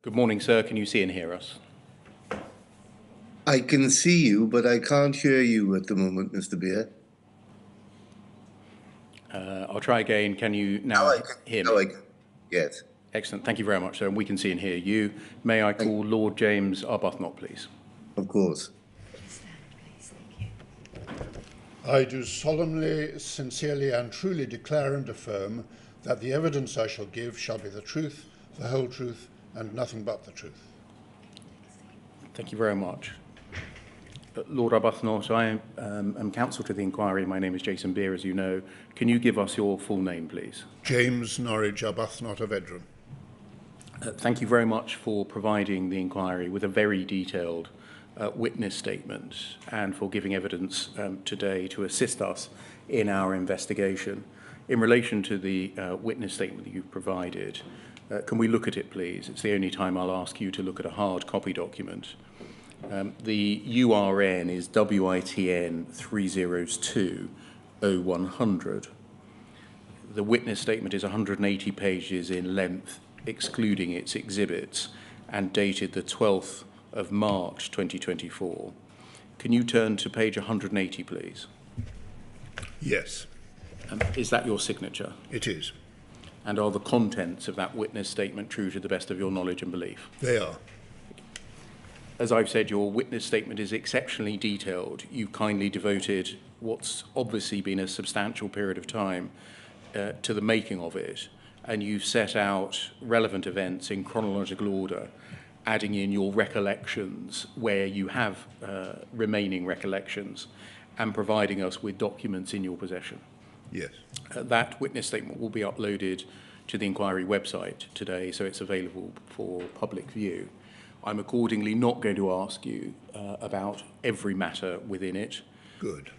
Good morning, sir. Can you see and hear us? I can see you, but I can't hear you at the moment, Mr. Beer. I'll try again. Can you now hear me? Now I can. Yes. Excellent. Thank you very much, sir. And we can see and hear you. May I call Lord James Arbuthnot, please? Of course. I do solemnly, sincerely, and truly declare and affirm that the evidence I shall give shall be the truth, the whole truth, and nothing but the truth. Thank you very much. Lord Arbuthnot, I am counsel to the inquiry. My name is Jason Beer, as you know. Can you give us your full name, please? James Norwich Arbuthnot of Edram. Thank you very much for providing the inquiry with a very detailed witness statement and for giving evidence today to assist us in our investigation. In relation to the witness statement that you've provided, can we look at it, please? It's the only time I'll ask you to look at a hard copy document. The URN is WITN 302-0100. The witness statement is 180 pages in length, excluding its exhibits, and dated the 12th of March 2024. Can you turn to page 180, please? Yes. Is that your signature? It is. And are the contents of that witness statement true to the best of your knowledge and belief? They are. As I've said, your witness statement is exceptionally detailed. You've kindly devoted what's obviously been a substantial period of time to the making of it, and you've set out relevant events in chronological order, adding in your recollections where you have remaining recollections, and providing us with documents in your possession. Yes. That witness statement will be uploaded to the inquiry website today, so it's available for public view. I'm accordingly not going to ask you about every matter within it. Good.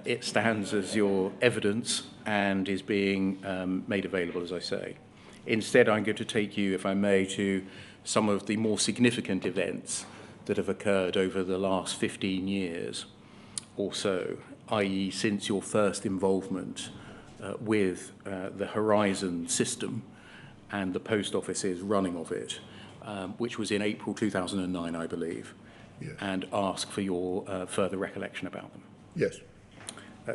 It stands as your evidence and is being made available, as I say. Instead, I'm going to take you, if I may, to some of the more significant events that have occurred over the last 15 years or so, i.e. since your first involvement with the Horizon system and the post office's running of it, which was in April 2009, I believe, yes. And ask for your further recollection about them. Yes.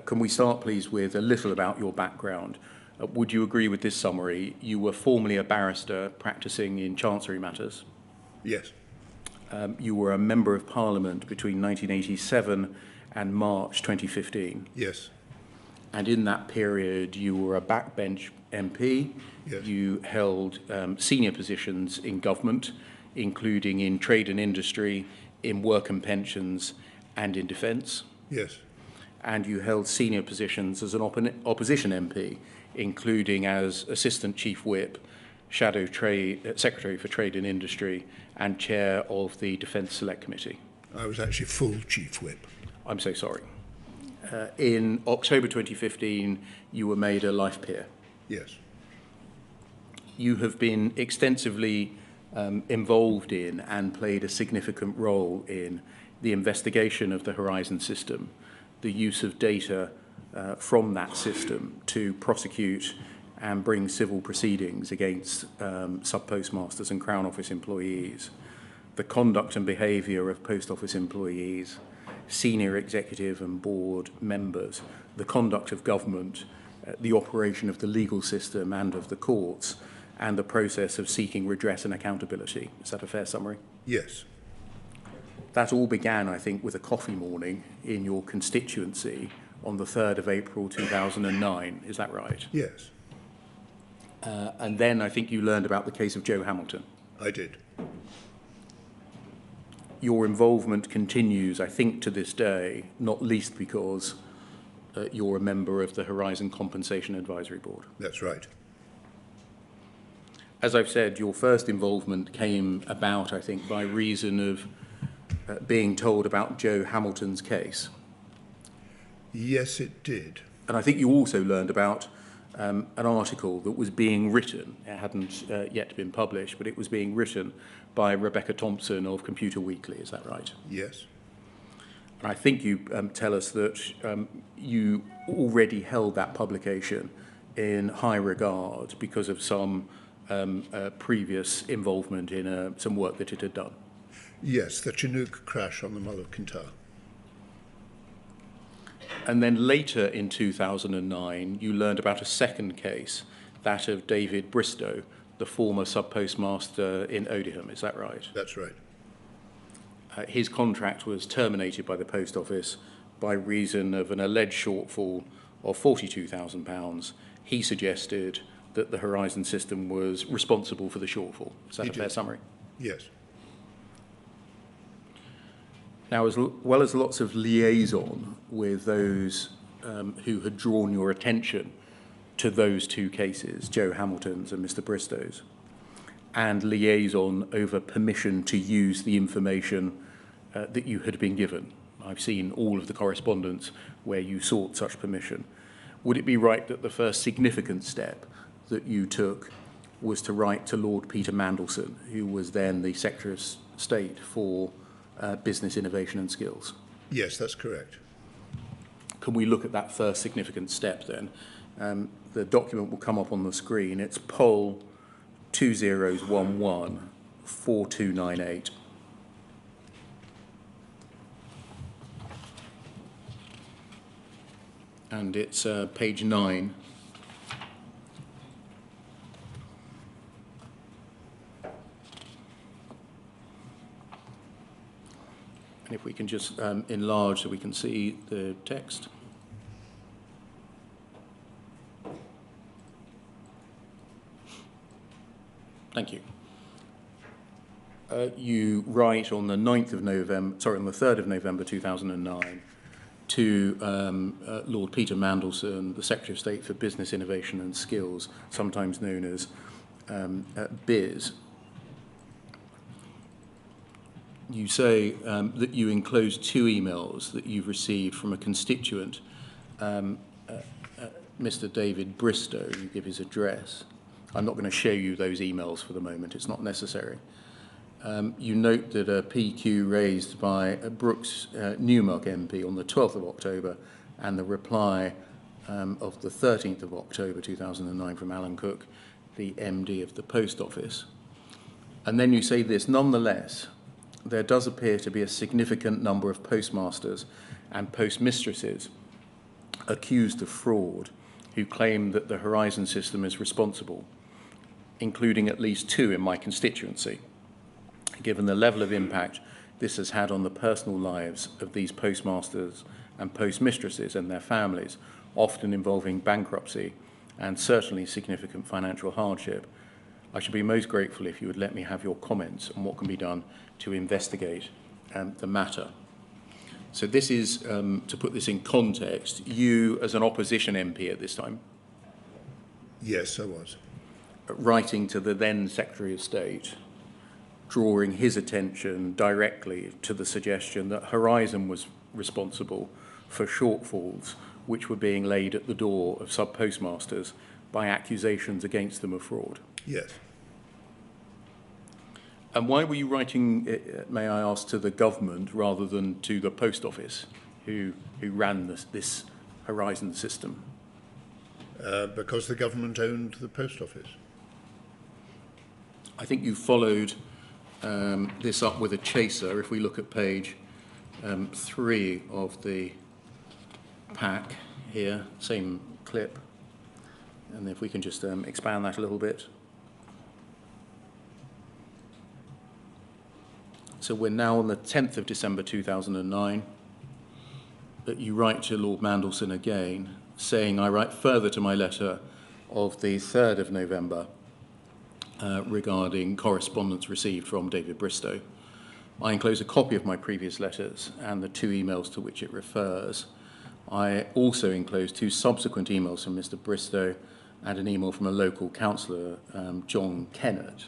Can we start, please, with a little about your background? Would you agree with this summary? You were formerly a barrister practicing in Chancery matters. Yes. You were a Member of Parliament between 1987 and March 2015. Yes. And in that period, you were a backbench MP. Yes. You held senior positions in government, including in trade and industry, in work and pensions, and in defence. Yes. And you held senior positions as an opposition MP, including as Assistant Chief Whip, Shadow Secretary for Trade and Industry, and Chair of the Defence Select Committee. I was actually full Chief Whip. I'm so sorry. In October 2015, you were made a life peer. Yes. You have been extensively involved in and played a significant role in the investigation of the Horizon system, the use of data from that system to prosecute and bring civil proceedings against sub-postmasters and Crown Office employees, the conduct and behaviour of Post Office employees, senior executive and board members, the conduct of government, the operation of the legal system and of the courts, and the process of seeking redress and accountability. Is that a fair summary? Yes. That all began, I think, with a coffee morning in your constituency on the 3rd of April 2009. Is that right? Yes. And then I think you learned about the case of Joe Hamilton. I did. Your involvement continues, I think, to this day, not least because you're a member of the Horizon Compensation Advisory Board. That's right. As I've said, your first involvement came about, I think, by reason of being told about Joe Hamilton's case. Yes, it did. And I think you also learned about an article that was being written. It hadn't yet been published, but it was being written by Rebecca Thompson of Computer Weekly. Is that right? Yes. And I think you tell us that you already held that publication in high regard because of some previous involvement in some work that it had done. Yes, the Chinook crash on the Mull of Kintyre. And then later in 2009, you learned about a second case, that of David Bristow, the former sub-postmaster in Odiham. Is that right? That's right. His contract was terminated by the Post Office by reason of an alleged shortfall of £42,000. He suggested that the Horizon system was responsible for the shortfall. Is that a fair summary? Yes. Now, as well as lots of liaison with those who had drawn your attention to those two cases, Joe Hamilton's and Mr. Bristow's, and liaison over permission to use the information that you had been given. I've seen all of the correspondence where you sought such permission. Would it be right that the first significant step that you took was to write to Lord Peter Mandelson, who was then the Secretary of State for Business, Innovation and Skills? Yes, that's correct. Can we look at that first significant step then? The document will come up on the screen. It's Poll 2011 4298. And it's page 9. And if we can just enlarge so we can see the text. Thank you. You write on the 9th of November, sorry, on the 3rd of November 2009 to Lord Peter Mandelson, the Secretary of State for Business, Innovation and Skills, sometimes known as BIS. You say that you enclosed two emails that you've received from a constituent, Mr. David Bristow. You give his address. I'm not going to show you those emails for the moment. It's not necessary. You note that a PQ raised by Brooks Newmark MP on the 12th of October and the reply of the 13th of October 2009 from Alan Cook, the MD of the Post Office. And then you say this: nonetheless, there does appear to be a significant number of postmasters and postmistresses accused of fraud who claim that the Horizon system is responsible, including at least two in my constituency. Given the level of impact this has had on the personal lives of these postmasters and postmistresses and their families, often involving bankruptcy and certainly significant financial hardship, I should be most grateful if you would let me have your comments on what can be done to investigate the matter. So this is, to put this in context, you as an opposition MP at this time? Yes, I was. Writing to the then Secretary of State, drawing his attention directly to the suggestion that Horizon was responsible for shortfalls which were being laid at the door of sub-postmasters by accusations against them of fraud. Yes. And why were you writing, may I ask, to the government rather than to the Post Office, who ran this Horizon system? Because the government owned the Post Office. I think you followed this up with a chaser. If we look at page 3 of the pack here, same clip, and if we can just expand that a little bit. So we're now on the 10th of December 2009, that you write to Lord Mandelson again, saying, I write further to my letter of the 3rd of November regarding correspondence received from David Bristow. I enclose a copy of my previous letters and the two emails to which it refers. I also enclose two subsequent emails from Mr. Bristow and an email from a local councillor, John Kennett,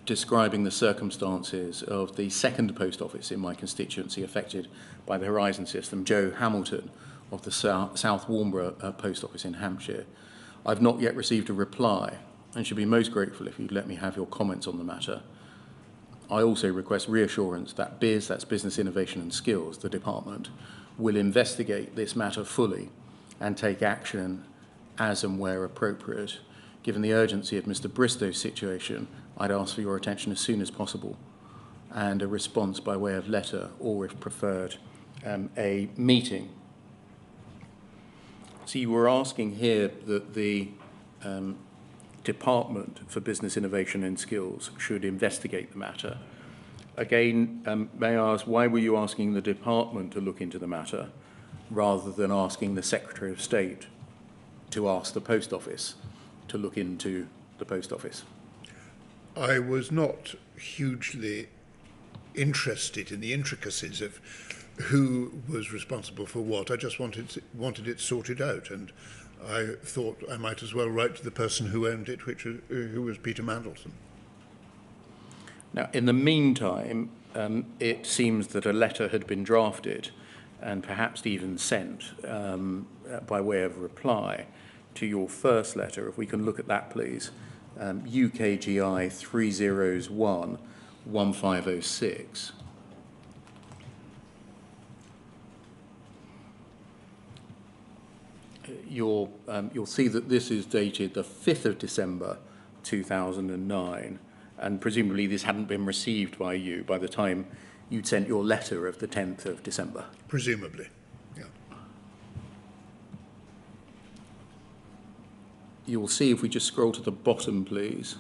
describing the circumstances of the second post office in my constituency affected by the Horizon system, Joe Hamilton of the South Warnborough Post Office in Hampshire. I've not yet received a reply and should be most grateful if you'd let me have your comments on the matter. I also request reassurance that BIS, that's Business, Innovation and Skills, the department, will investigate this matter fully and take action as and where appropriate. Given the urgency of Mr. Bristow's situation, I'd ask for your attention as soon as possible and a response by way of letter or, if preferred, a meeting. So you were asking here that the Department for Business Innovation and Skills should investigate the matter. Again, may I ask, why were you asking the department to look into the matter rather than asking the Secretary of State to ask the Post Office to look into the Post Office? I was not hugely interested in the intricacies of who was responsible for what. I just wanted it sorted out, and I thought I might as well write to the person who owned it, who was Peter Mandelson. Now, in the meantime, it seems that a letter had been drafted and perhaps even sent by way of reply to your first letter. If we can look at that, please. UKGI 301 1506. You'll see that this is dated the 5th of December 2009, and presumably this hadn't been received by you by the time you'd sent your letter of the 10th of December. Presumably, yeah. You'll see, if we just scroll to the bottom, please,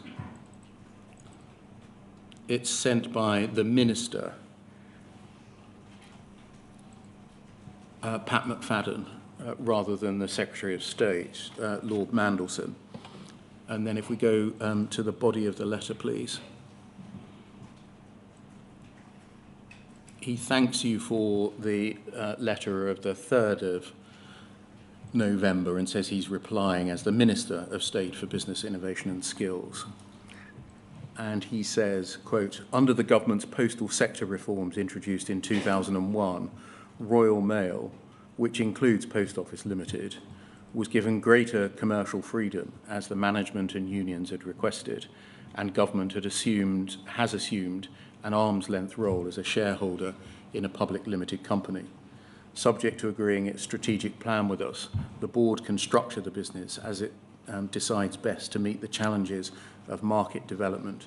it's sent by the Minister, Pat McFadden, rather than the Secretary of State, Lord Mandelson. And then if we go to the body of the letter, please. He thanks you for the letter of the 3rd of November and says he's replying as the Minister of State for Business Innovation and Skills. And he says, quote, under the government's postal sector reforms introduced in 2001, Royal Mail, which includes Post Office Limited, was given greater commercial freedom as the management and unions had requested, and government has assumed an arm's length role as a shareholder in a public limited company. Subject to agreeing its strategic plan with us, the board can structure the business as it decides best to meet the challenges of market development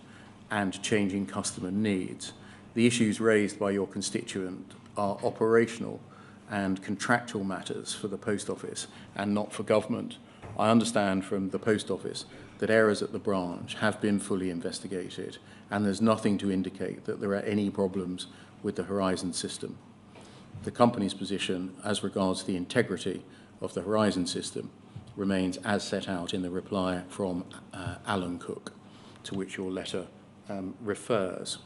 and changing customer needs. The issues raised by your constituent are operational and contractual matters for the Post Office and not for government. I understand from the Post Office that errors at the branch have been fully investigated and there's nothing to indicate that there are any problems with the Horizon system. The company's position as regards the integrity of the Horizon system remains as set out in the reply from Alan Cook, to which your letter refers.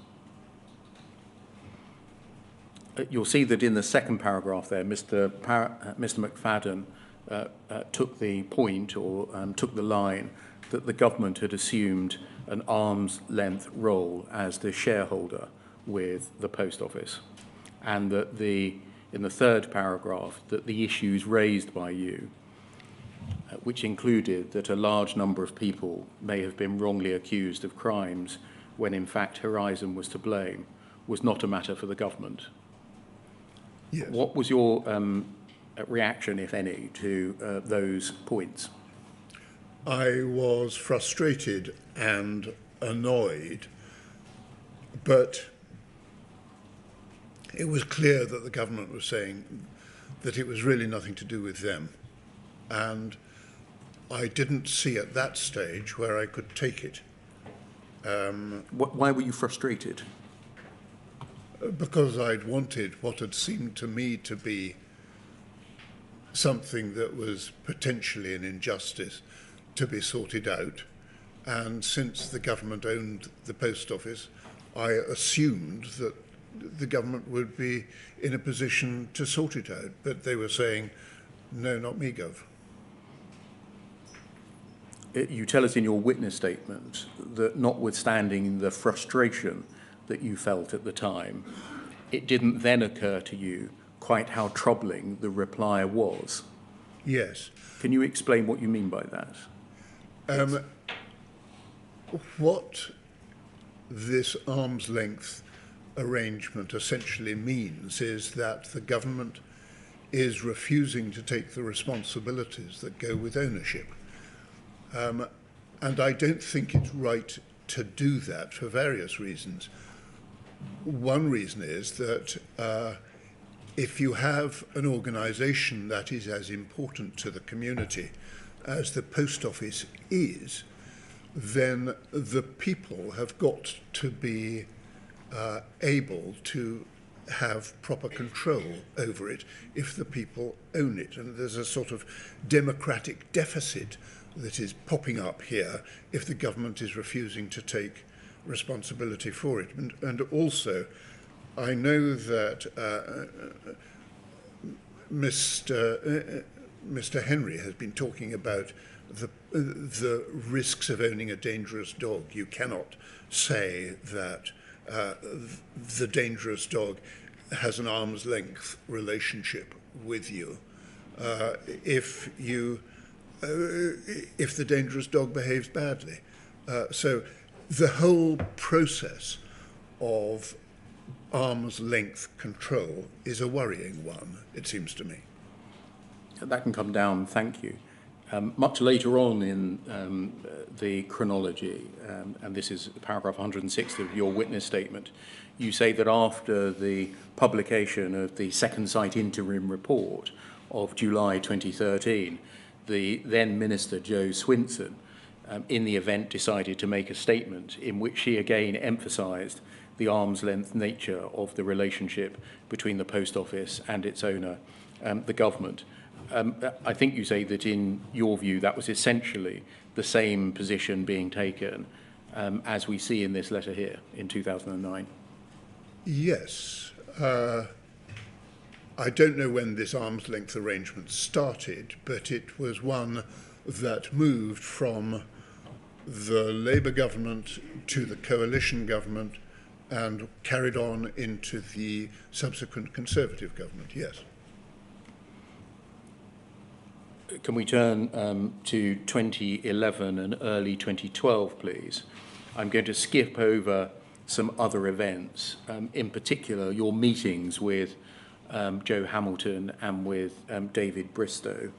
You'll see that in the second paragraph there, Mr. McFadden took the point, or took the line, that the government had assumed an arm's length role as the shareholder with the Post Office, and that in the third paragraph, that the issues raised by you, which included that a large number of people may have been wrongly accused of crimes when in fact Horizon was to blame, was not a matter for the government. Yes. What was your reaction, if any, to those points? I was frustrated and annoyed, but it was clear that the government was saying that it was really nothing to do with them. And I didn't see at that stage where I could take it. Why were you frustrated? Because I'd wanted what had seemed to me to be something that was potentially an injustice to be sorted out. And since the government owned the Post Office, I assumed that the government would be in a position to sort it out. But they were saying, no, not me, Gov. You tell us in your witness statement that notwithstanding the frustration that you felt at the time, it didn't then occur to you quite how troubling the reply was. Yes. Can you explain what you mean by that? What this arm's length arrangement essentially means is that the government is refusing to take the responsibilities that go with ownership. And I don't think it's right to do that for various reasons. One reason is that if you have an organisation that is as important to the community as the post office is, then the people have got to be able to have proper control over it if the people own it. And there's a sort of democratic deficit that is popping up here if the government is refusing to take responsibility for it. And also, I know that Mr. Henry has been talking about the risks of owning a dangerous dog. You cannot say that the dangerous dog has an arm's length relationship with you if the dangerous dog behaves badly. So the whole process of arm's length control is a worrying one, it seems to me. That can come down, thank you. Much later on in the chronology, and this is paragraph 106 of your witness statement, you say that after the publication of the Second Sight interim report of July 2013, the then Minister Joe Swinson, in the event, decided to make a statement in which she again emphasised the arm's length nature of the relationship between the post office and its owner, the government. I think you say that in your view that was essentially the same position being taken as we see in this letter here in 2009. Yes. I don't know when this arm's length arrangement started, but it was one that moved from the Labour government to the coalition government and carried on into the subsequent Conservative government, yes. Can we turn to 2011 and early 2012, please? I'm going to skip over some other events, in particular your meetings with Joe Hamilton and with David Bristow,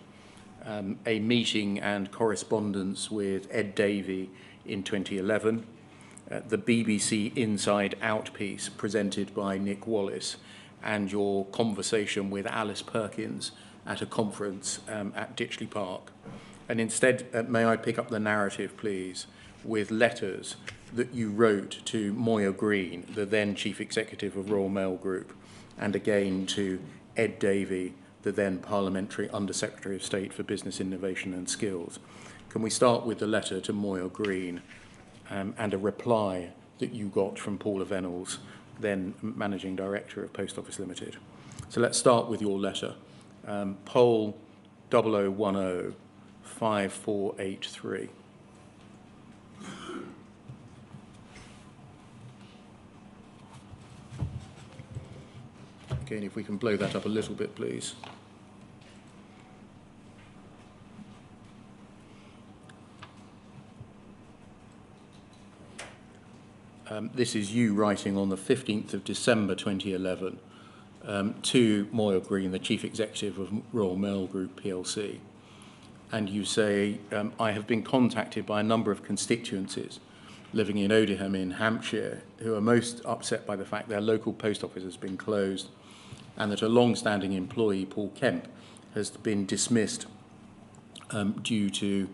a meeting and correspondence with Ed Davey in 2011, the BBC Inside Out piece presented by Nick Wallace, and your conversation with Alice Perkins at a conference at Ditchley Park. And instead, may I pick up the narrative, please, with letters that you wrote to Moya Green, the then Chief Executive of Royal Mail Group, and again to Ed Davey, the then Parliamentary Under-Secretary of State for Business Innovation and Skills. Can we start with the letter to Moya Green and a reply that you got from Paula Venables, then Managing Director of Post Office Limited? So let's start with your letter. Poll 0010 5483. Again, if we can blow that up a little bit, please. This is you writing on the 15th of December 2011 to Moya Green, the Chief Executive of Royal Mail Group plc. And you say, I have been contacted by a number of constituencies living in Odiham in Hampshire who are most upset by the fact their local post office has been closed and that a long-standing employee, Paul Kemp, has been dismissed due to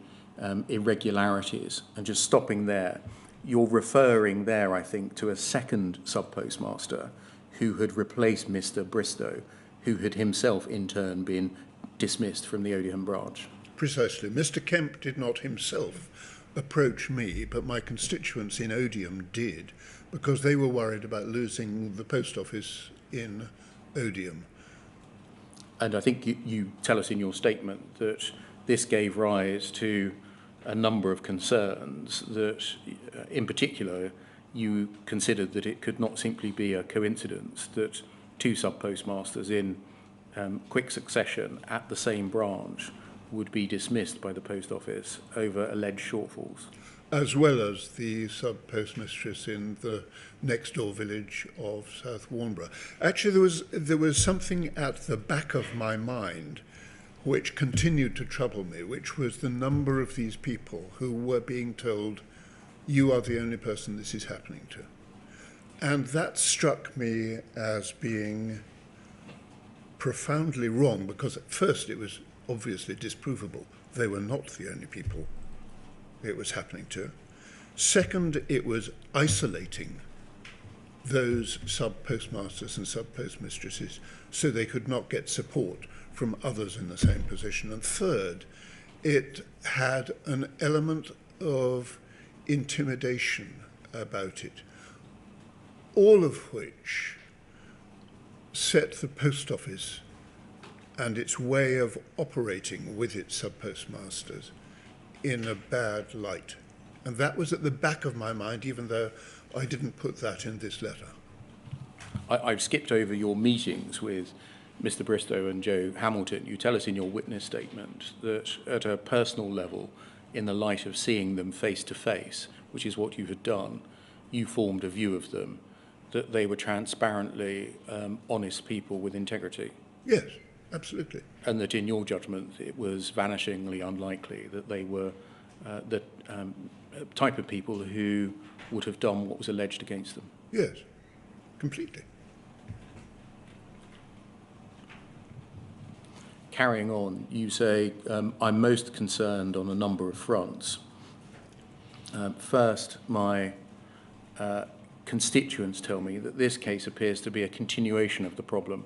irregularities. And just stopping there, you're referring there, I think, to a second sub-postmaster who had replaced Mr. Bristow, who had himself in turn been dismissed from the Odiham branch. Precisely. Mr. Kemp did not himself approach me, but my constituents in Odiham did, because they were worried about losing the post office in Odiham. And I think you tell us in your statement that this gave rise to a number of concerns that, in particular, you considered that it could not simply be a coincidence that two sub-postmasters in quick succession at the same branch would be dismissed by the post office over alleged shortfalls. As well as the sub-postmistress in the next-door village of South Warnborough. Actually, there was something at the back of my mind which continued to trouble me, which was the number of these people who were being told, you are the only person this is happening to. And that struck me as being profoundly wrong, because at first it was obviously disprovable. They were not the only people it was happening to. Second, it was isolating those sub-postmasters and sub-postmistresses so they could not get support from others in the same position. And third, it had an element of intimidation about it, all of which set the post office and its way of operating with its sub-postmasters in a bad light. And that was at the back of my mind, even though I didn't put that in this letter. I've skipped over your meetings with Mr. Bristow and Joe Hamilton. You tell us in your witness statement that at a personal level, in the light of seeing them face to face, which is what you had done, you formed a view of them, that they were transparently honest people with integrity. Yes, absolutely. And that in your judgment, it was vanishingly unlikely that they were the type of people who would have done what was alleged against them. Yes, completely. Carrying on, you say, I'm most concerned on a number of fronts. First, my constituents tell me that this case appears to be a continuation of the problem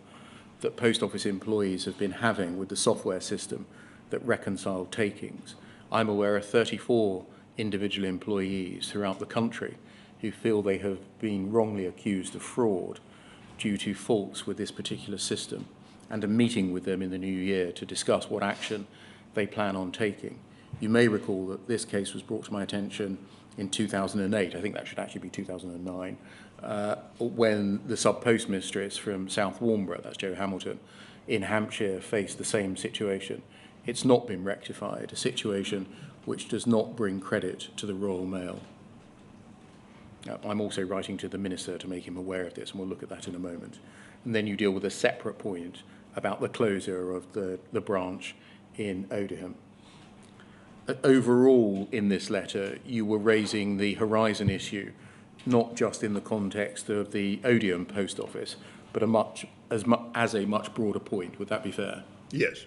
that post office employees have been having with the software system that reconciled takings. I'm aware of 34 individual employees throughout the country who feel they have been wrongly accused of fraud due to faults with this particular system, and a meeting with them in the new year to discuss what action they plan on taking. You may recall that this case was brought to my attention in 2008, I think that should actually be 2009, when the sub-postmistress from South Warnborough, that's Joe Hamilton, in Hampshire faced the same situation. It's not been rectified, a situation which does not bring credit to the Royal Mail. I'm also writing to the Minister to make him aware of this, and we'll look at that in a moment. And then you deal with a separate point about the closure of the branch in Odiham. Overall, in this letter, you were raising the Horizon issue, not just in the context of the Odiham post office, but as a much broader point. Would that be fair? Yes.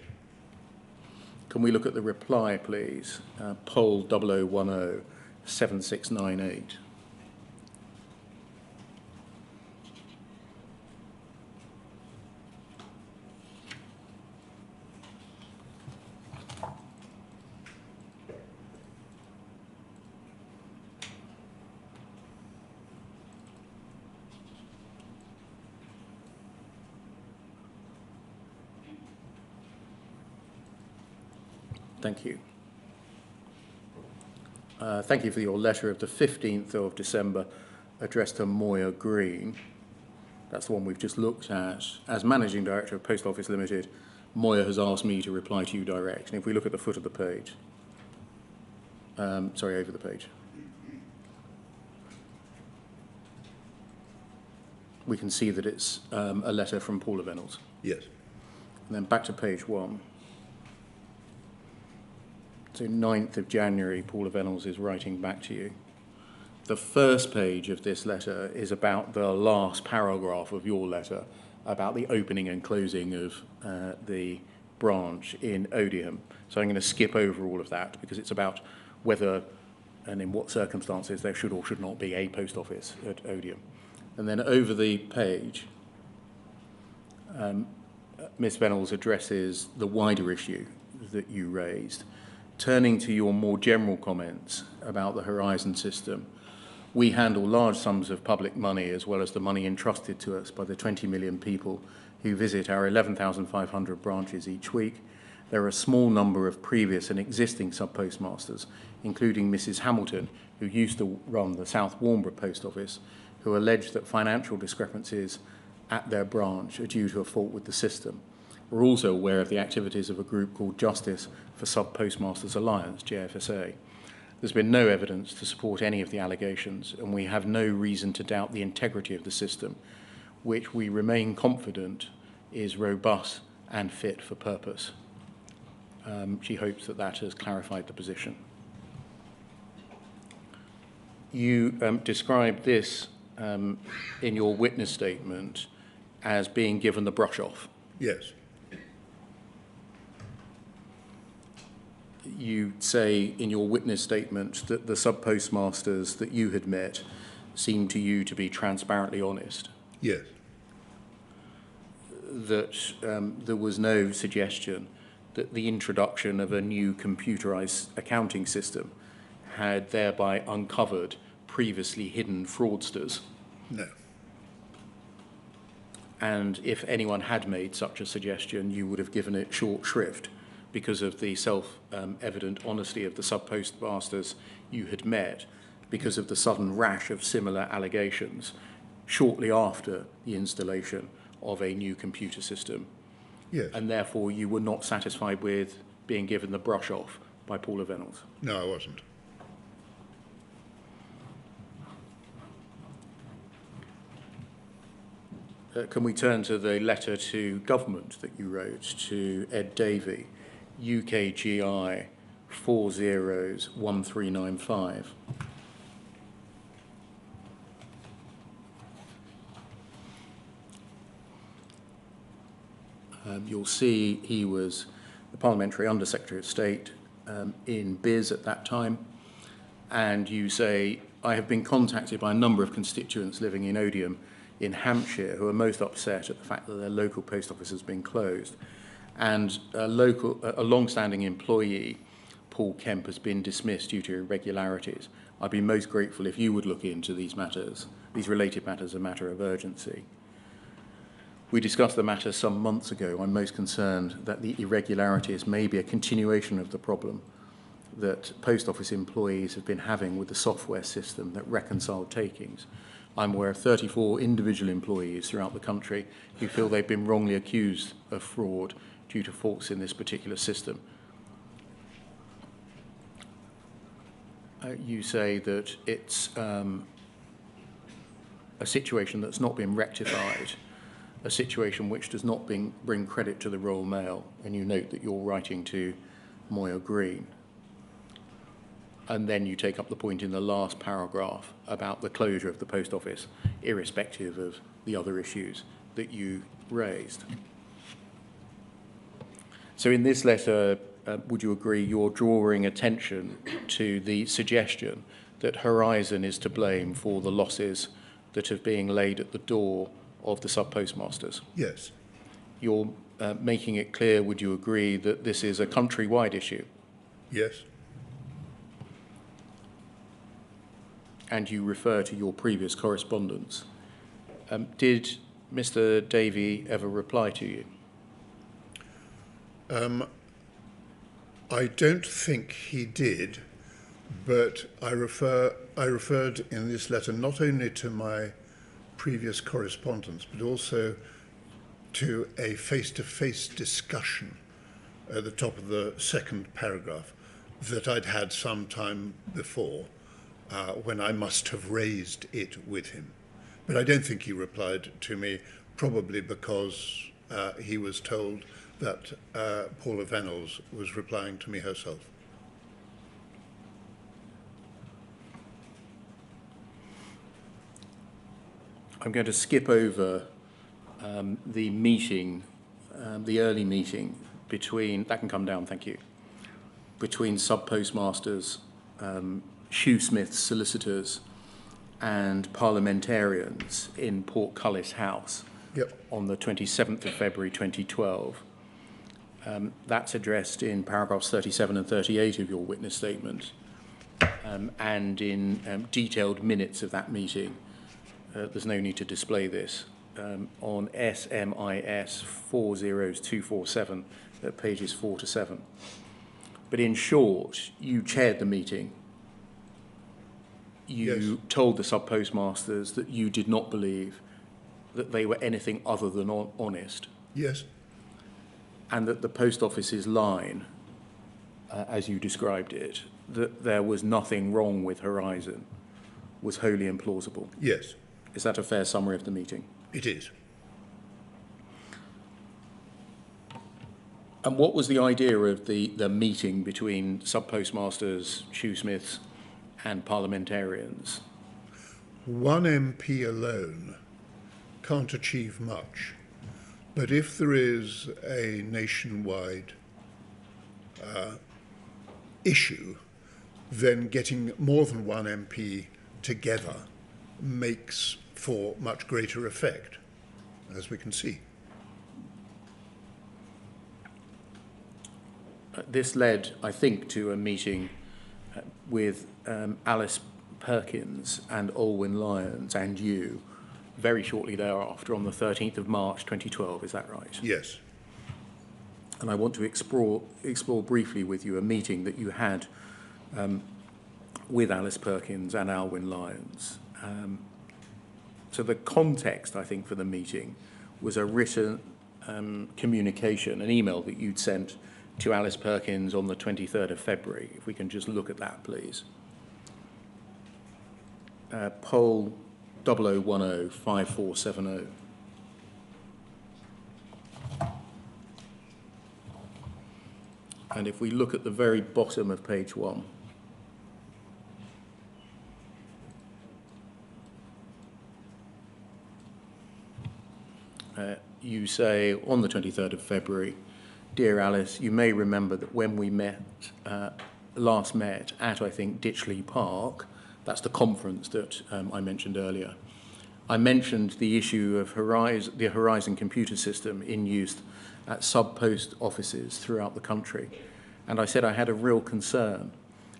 Can we look at the reply, please? Poll 0010 7698. Thank you. Thank you for your letter of the 15th of December addressed to Moya Green. That's the one we've just looked at. As Managing Director of Post Office Limited, Moya has asked me to reply to you direct. And if we look at the foot of the page, over the page, we can see that it's a letter from Paula Venables. Yes. And then back to page 1. So 9th of January, Paula Venables is writing back to you. The first page of this letter is about the last paragraph of your letter, about the opening and closing of the branch in Odiham. So I'm going to skip over all of that because it's about whether and in what circumstances there should or should not be a post office at Odiham. And then over the page, Ms. Venables addresses the wider issue that you raised. Turning to your more general comments about the Horizon system, we handle large sums of public money as well as the money entrusted to us by the 20 million people who visit our 11,500 branches each week. There are a small number of previous and existing sub-postmasters, including Mrs. Hamilton, who used to run the South Warnborough post office, who allege that financial discrepancies at their branch are due to a fault with the system. We're also aware of the activities of a group called Justice for Sub-Postmasters Alliance, JFSA. There's been no evidence to support any of the allegations, and we have no reason to doubt the integrity of the system, which we remain confident is robust and fit for purpose. She hopes that that has clarified the position. You described this in your witness statement as being given the brush off. Yes. You say in your witness statement that the sub-postmasters that you had met seemed to you to be transparently honest. Yes. That there was no suggestion that the introduction of a new computerized accounting system had thereby uncovered previously hidden fraudsters. No. And if anyone had made such a suggestion, you would have given it short shrift because of the self-evident honesty of the sub-postmasters you had met, because of the sudden rash of similar allegations shortly after the installation of a new computer system. Yes. And therefore you were not satisfied with being given the brush off by Paula Venables. No, I wasn't. Can we turn to the letter to government that you wrote to Ed Davey, UKGI 401395? You'll see he was the Parliamentary Under-Secretary of State in Biz at that time, and you say, I have been contacted by a number of constituents living in Odium in Hampshire who are most upset at the fact that their local post office has been closed, and a long-standing employee, Paul Kemp, has been dismissed due to irregularities. I'd be most grateful if you would look into these matters, these related matters, a matter of urgency. We discussed the matter some months ago. I'm most concerned that the irregularities may be a continuation of the problem that post office employees have been having with the software system that reconciled takings. I'm aware of 34 individual employees throughout the country who feel they've been wrongly accused of fraud due to faults in this particular system. You say that it's a situation that's not been rectified, a situation which does not bring credit to the Royal Mail, and you note that you're writing to Moya Green. And then you take up the point in the last paragraph about the closure of the post office, irrespective of the other issues that you raised. So in this letter, would you agree you're drawing attention to the suggestion that Horizon is to blame for the losses that are being laid at the door of the sub-postmasters? Yes. You're making it clear, would you agree, that this is a countrywide issue? Yes. And you refer to your previous correspondence. Did Mr. Davey ever reply to you? I don't think he did, but I referred in this letter not only to my previous correspondence, but also to a face-to-face discussion at the top of the second paragraph that I'd had some time before, when I must have raised it with him. But I don't think he replied to me, probably because he was told that Paula Venables was replying to me herself. I'm going to skip over the meeting, the early meeting between, that can come down, thank you, between sub-postmasters, shoesmiths, solicitors, and parliamentarians in Portcullis House. Yep. On the 27th of February 2012. That's addressed in paragraphs 37 and 38 of your witness statement, and in detailed minutes of that meeting. There's no need to display this. On SMIS 40247 at pages 4 to 7. But in short, you chaired the meeting. You Yes. told the sub-postmasters that you did not believe that they were anything other than honest, Yes. and that the post office's line, as you described it, that there was nothing wrong with Horizon, was wholly implausible. Yes. Is that a fair summary of the meeting? It is. And what was the idea of the meeting between sub-postmasters, shoesmiths and parliamentarians? One MP alone can't achieve much, but if there is a nationwide issue, then getting more than one MP together makes for much greater effect, as we can see. This led, I think, to a meeting with Alice Perkins and Olwyn Lyons and you very shortly thereafter on the 13th of March 2012, is that right? Yes. And I want to explore briefly with you a meeting that you had with Alice Perkins and Olwyn Lyons. So the context, I think, for the meeting was a written communication, an email that you'd sent to Alice Perkins on the 23rd of February. If we can just look at that, please. Poll 00105470. And if we look at the very bottom of page 1, you say on the 23rd of February, "Dear Alice, you may remember that when we last met at, I think, Ditchley Park," that's the conference that I mentioned earlier, "I mentioned the issue of the Horizon computer system in use at sub-post offices throughout the country. And I said I had a real concern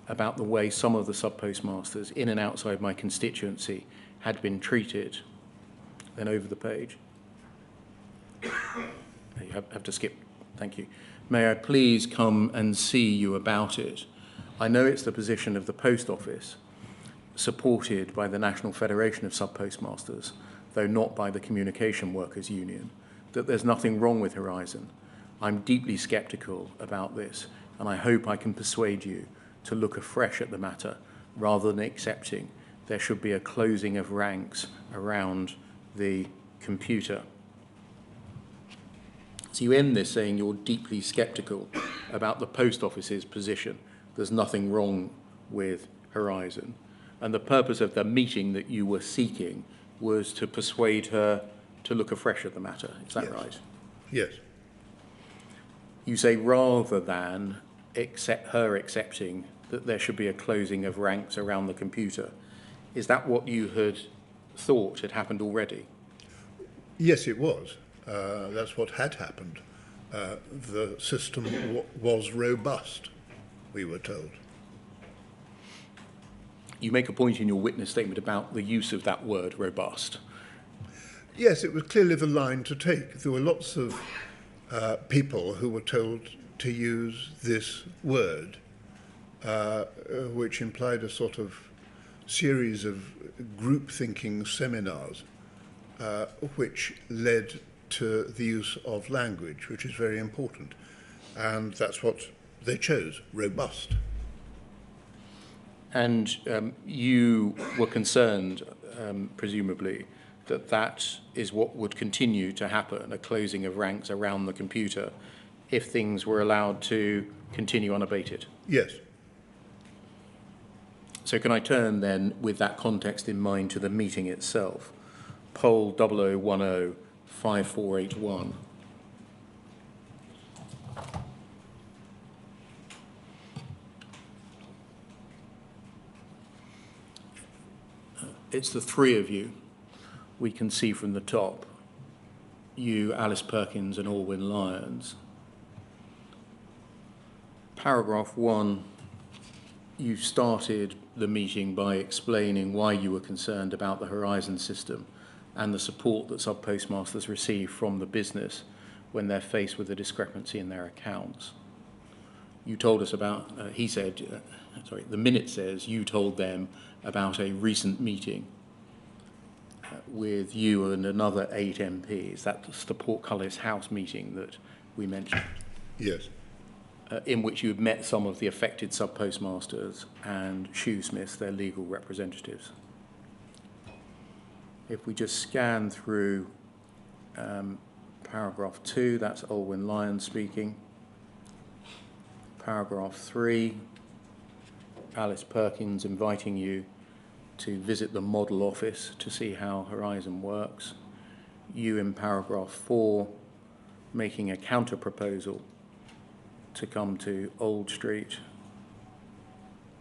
about the way some of the sub-postmasters in and outside my constituency had been treated." Then over the page. You have to skip. Thank you. "May I please come and see you about it? I know it's the position of the post office, supported by the National Federation of Sub-Postmasters, though not by the Communication Workers Union, that there's nothing wrong with Horizon. I'm deeply sceptical about this, and I hope I can persuade you to look afresh at the matter rather than accepting there should be a closing of ranks around the computer." So you end this saying you're deeply sceptical about the post office's position. There's nothing wrong with Horizon. And the purpose of the meeting that you were seeking was to persuade her to look afresh at the matter. Is that right? Yes. You say rather than her accepting that there should be a closing of ranks around the computer. Is that what you had thought had happened already? Yes, it was. That's what had happened. The system was robust, we were told. You make a point in your witness statement about the use of that word, robust. Yes, it was clearly the line to take. There were lots of people who were told to use this word, which implied a sort of series of group-thinking seminars, which led to the use of language, which is very important. And that's what they chose, robust. And you were concerned, presumably, that that is what would continue to happen, a closing of ranks around the computer, if things were allowed to continue unabated. Yes. So can I turn then, with that context in mind, to the meeting itself? Poll 00105481. It's the three of you. We can see from the top, you, Alice Perkins and Olwyn Lyons. Paragraph 1, you started the meeting by explaining why you were concerned about the Horizon system and the support that sub-postmasters receive from the business when they're faced with a discrepancy in their accounts. You told us about, the minute says you told them about a recent meeting with you and another 8 MPs. That's the Portcullis House meeting that we mentioned. Yes. In which you had met some of the affected sub-postmasters and shoesmiths, their legal representatives. If we just scan through paragraph 2, that's Olwyn Lyons speaking. paragraph 3, Alice Perkins inviting you to visit the model office to see how Horizon works. You in paragraph 4 making a counter proposal to come to Old Street,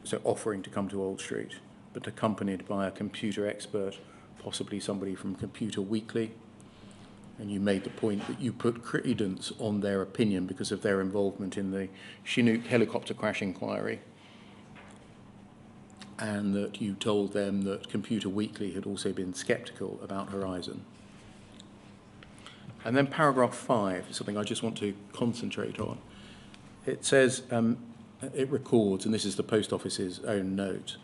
so offering to come to Old Street, but accompanied by a computer expert, possibly somebody from Computer Weekly. And you made the point that you put credence on their opinion because of their involvement in the Chinook helicopter crash inquiry, and that you told them that Computer Weekly had also been sceptical about Horizon. And then paragraph 5, something I just want to concentrate on. It says, it records, and this is the Post Office's own note,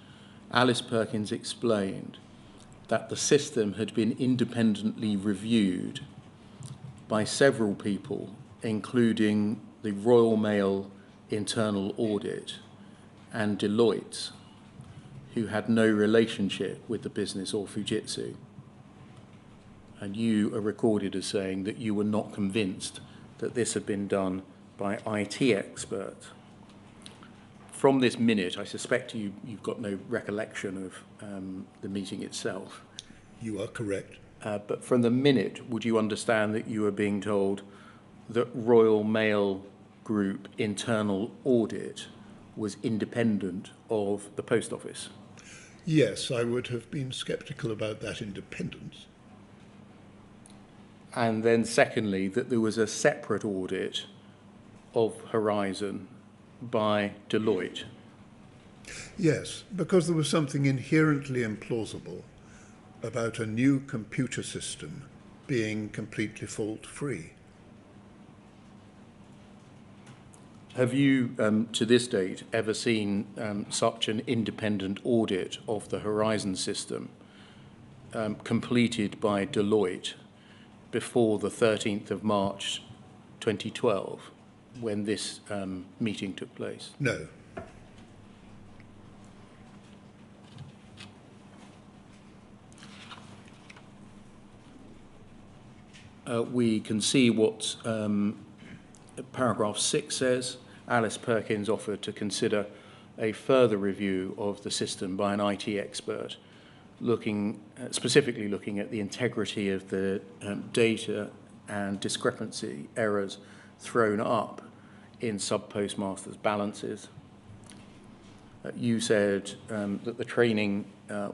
Alice Perkins explained that the system had been independently reviewed by several people, including the Royal Mail Internal Audit and Deloitte, who had no relationship with the business or Fujitsu. And you are recorded as saying that you were not convinced that this had been done by IT experts. From this minute, I suspect you've got no recollection of the meeting itself. You are correct. But from the minute, would you understand that you were being told that Royal Mail Group internal audit was independent of the Post Office? Yes, I would have been sceptical about that independence. And then secondly, that there was a separate audit of Horizon by Deloitte. Yes, because there was something inherently implausible about a new computer system being completely fault-free. Have you, to this date, ever seen such an independent audit of the Horizon system completed by Deloitte before the 13th of March 2012, when this meeting took place? No. We can see what paragraph 6 says. Alice Perkins offered to consider a further review of the system by an IT expert, specifically looking at the integrity of the data and discrepancy errors thrown up in sub-postmasters' balances. You said that the training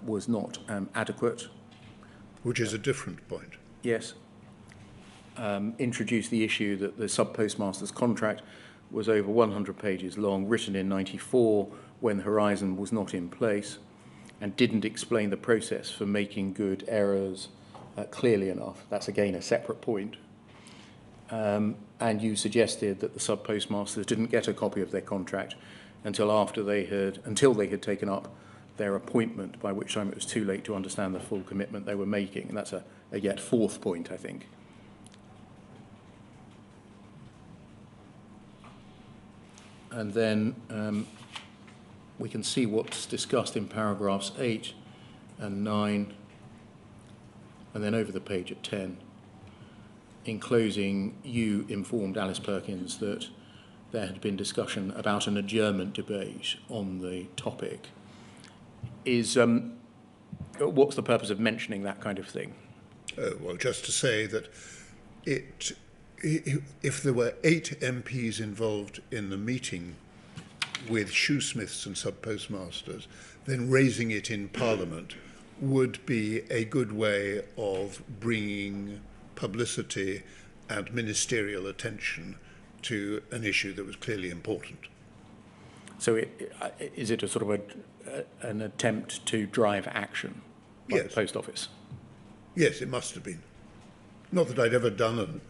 was not adequate. Which is a different point. Yes. Introduced the issue that the sub-postmaster's contract was over 100 pages long, written in '94 when Horizon was not in place, and didn't explain the process for making good errors clearly enough. That's again a separate point. And you suggested that the sub-postmasters didn't get a copy of their contract until they had taken up their appointment, by which time it was too late to understand the full commitment they were making. And that's a yet fourth point, I think. And then we can see what's discussed in paragraphs 8 and 9, and then over the page at 10. In closing, you informed Alice Perkins that there had been discussion about an adjournment debate on the topic. What's the purpose of mentioning that kind of thing? Well, just to say that if there were 8 MPs involved in the meeting with shoesmiths and sub-postmasters, then raising it in Parliament would be a good way of bringing publicity and ministerial attention to an issue that was clearly important. So is it a sort of an attempt to drive action by the Post Office? Yes, it must have been. Not that I'd ever done an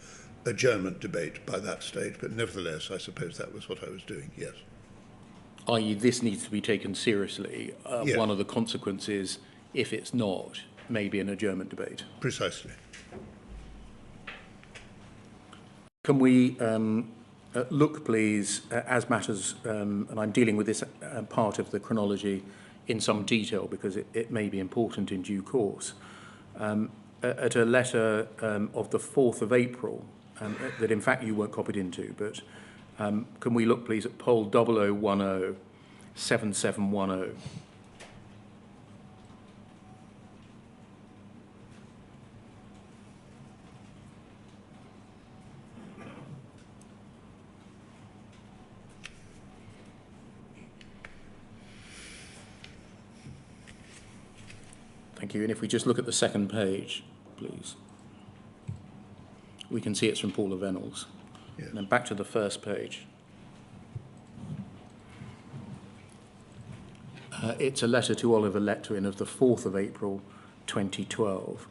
adjournment debate by that stage, but nevertheless, I suppose that was what I was doing, yes. I.e., this needs to be taken seriously. Yes. One of the consequences, if it's not, may be an adjournment debate. Precisely. Can we look, please, as matters, and I'm dealing with this part of the chronology in some detail because it may be important in due course, at a letter of the 4th of April, that in fact you weren't copied into, but Can we look, please, at poll 0010 7710? Thank you. And if we just look at the second page, please, we can see it's from Paula Venables. Yes. And then back to the first page. It's a letter to Oliver Letwin of the 4th of April 2012.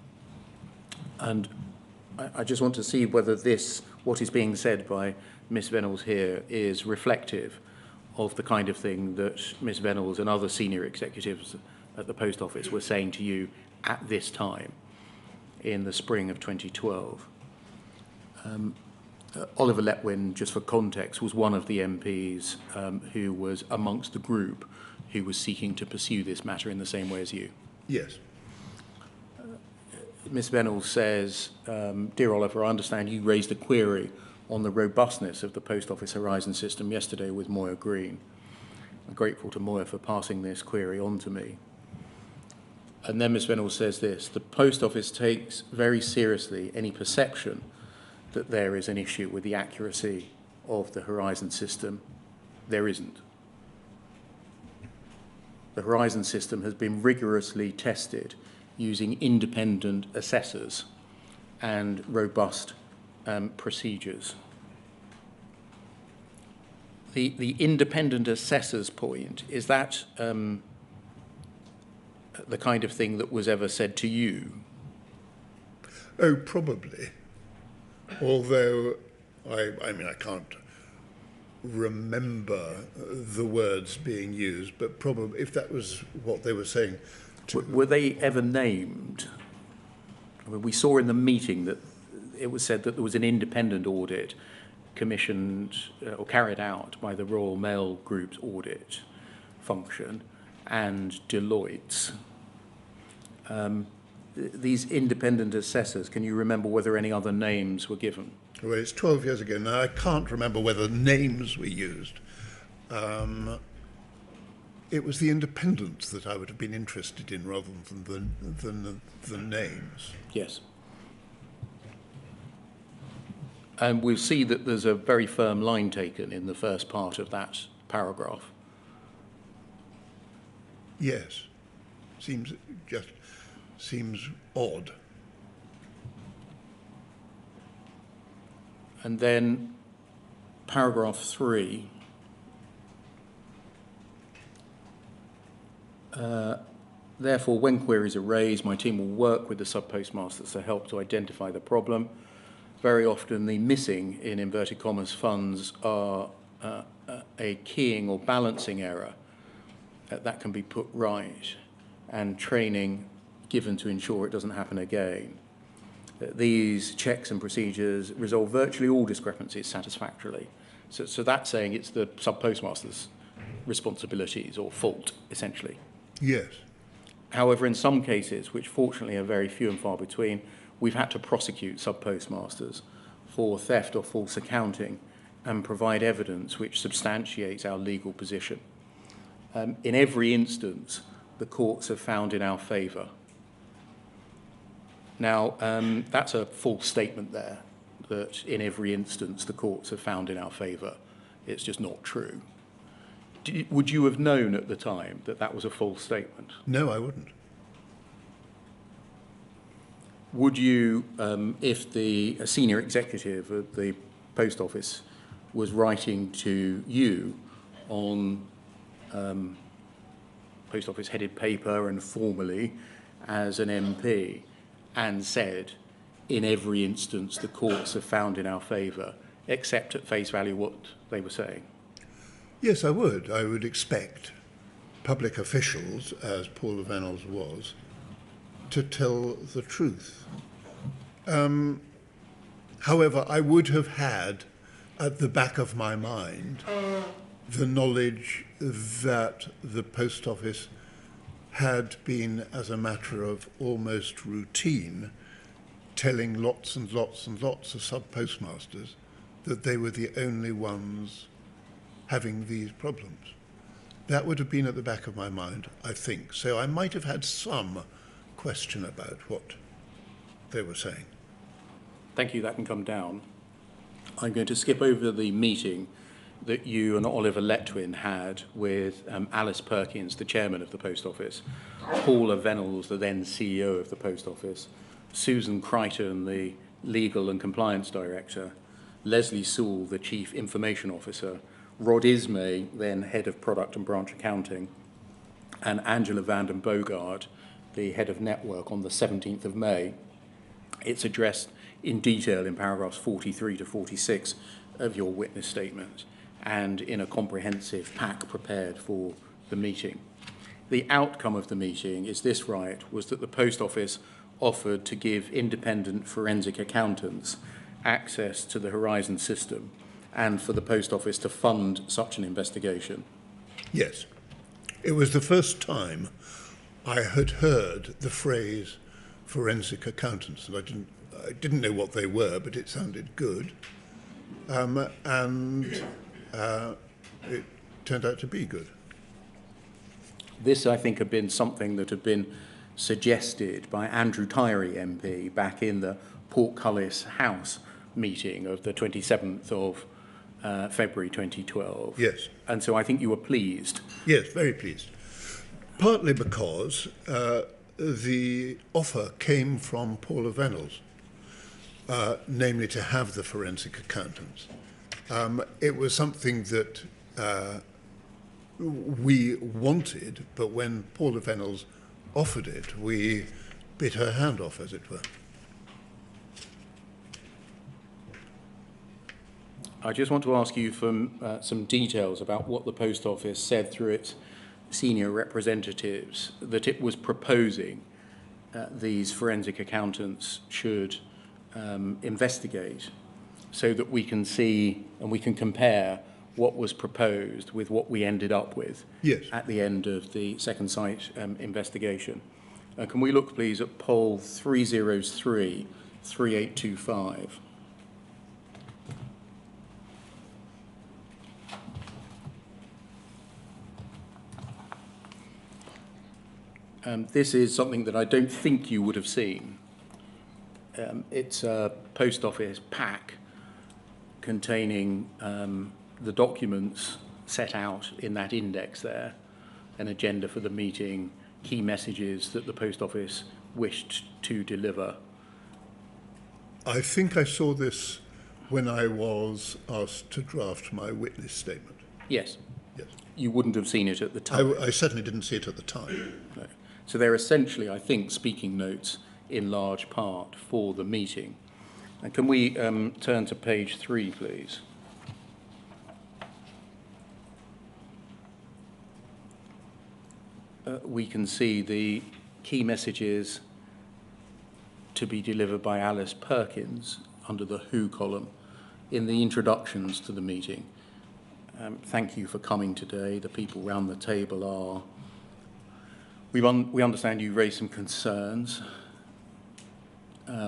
And I just want to see whether what is being said by Miss Venables here is reflective of the kind of thing that Miss Venables and other senior executives at the Post Office were saying to you at this time in the spring of 2012. Oliver Letwin, just for context, was one of the MPs who was amongst the group who was seeking to pursue this matter in the same way as you. Yes. Ms Venables says, Dear Oliver, I understand you raised a query on the robustness of the Post Office Horizon system yesterday with Moya Green. I'm grateful to Moya for passing this query on to me. And then Ms Venables says this: the Post Office takes very seriously any perception that there is an issue with the accuracy of the Horizon system. There isn't. The Horizon system has been rigorously tested using independent assessors and robust procedures. The independent assessors point, is that the kind of thing that was ever said to you? Oh, probably. Although, I mean, I can't remember the words being used, but probably if that was what they were saying. Were they ever named? I mean, we saw in the meeting that it was said that there was an independent audit commissioned or carried out by the Royal Mail Group's audit function and Deloitte's. These independent assessors, can you remember whether any other names were given? Well, it's 12 years ago now. I can't remember whether names were used. It was the independents that I would have been interested in rather than the names. Yes. And we'll see that there's a very firm line taken in the first part of that paragraph. Yes. Seems odd. And then paragraph 3. Therefore, when queries are raised, my team will work with the sub-postmasters to help to identify the problem. Very often the missing, in inverted commas, funds are a keying or balancing error that can be put right, and training given to ensure it doesn't happen again. These checks and procedures resolve virtually all discrepancies satisfactorily. So that's saying it's the sub-postmaster's responsibilities or fault, essentially. Yes. However, in some cases, which fortunately are very few and far between, we've had to prosecute sub-postmasters for theft or false accounting and provide evidence which substantiates our legal position. In every instance, the courts have found in our favour. Now, that's a false statement there, that in every instance the courts have found in our favour. It's just not true. Would you have known at the time that that was a false statement? No, I wouldn't. Would you, if a senior executive of the Post Office was writing to you on Post Office headed paper and formally as an MP, and said, in every instance the courts have found in our favour, accept at face value what they were saying? Yes, I would. I would expect public officials, as Paula Venables was, to tell the truth. However, I would have had at the back of my mind the knowledge that the Post Office had been, as a matter of almost routine, telling lots and lots and lots of sub-postmasters that they were the only ones having these problems. That would have been at the back of my mind, I think. So I might have had some question about what they were saying. Thank you, that can come down. I'm going to skip over the meeting that you and Oliver Letwin had with Alice Perkins, the chairman of the Post Office, Paula Venables, the then CEO of the Post Office, Susan Crichton, the legal and compliance director, Leslie Sewell, the chief information officer, Rod Ismay, then head of product and branch accounting, and Angela Vanden Bogard, the head of network, on the 17th of May. It's addressed in detail in paragraphs 43 to 46 of your witness statement and in a comprehensive pack prepared for the meeting. The outcome of the meeting, is this right, was that the Post Office offered to give independent forensic accountants access to the Horizon system and for the Post Office to fund such an investigation. Yes. It was the first time I had heard the phrase forensic accountants, and I didn't know what they were, but it sounded good. It turned out to be good. This, I think, had been something that had been suggested by Andrew Tyree MP back in the Portcullis House meeting of the 27th of February 2012. Yes. And so I think you were pleased. Yes, very pleased. Partly because the offer came from Paula Venables, namely to have the forensic accountants. It was something that we wanted, but when Paula Venables offered it, we bit her hand off, as it were. I just want to ask you for some details about what the Post Office said through its senior representatives that it was proposing these forensic accountants should investigate, so that we can see and we can compare what was proposed with what we ended up with. Yes. At the end of the second site investigation. Can we look, please, at poll 303 3825? This is something that I don't think you would have seen. It's a Post Office pack containing the documents set out in that index there, an agenda for the meeting, key messages that the Post Office wished to deliver. I think I saw this when I was asked to draft my witness statement. Yes. Yes. You wouldn't have seen it at the time. I certainly didn't see it at the time. No. So they're essentially, I think, speaking notes in large part for the meeting. And can we turn to page 3, please? We can see the key messages to be delivered by Alice Perkins under the Who column in the introductions to the meeting. Thank you for coming today. The people round the table are... We understand you raised some concerns.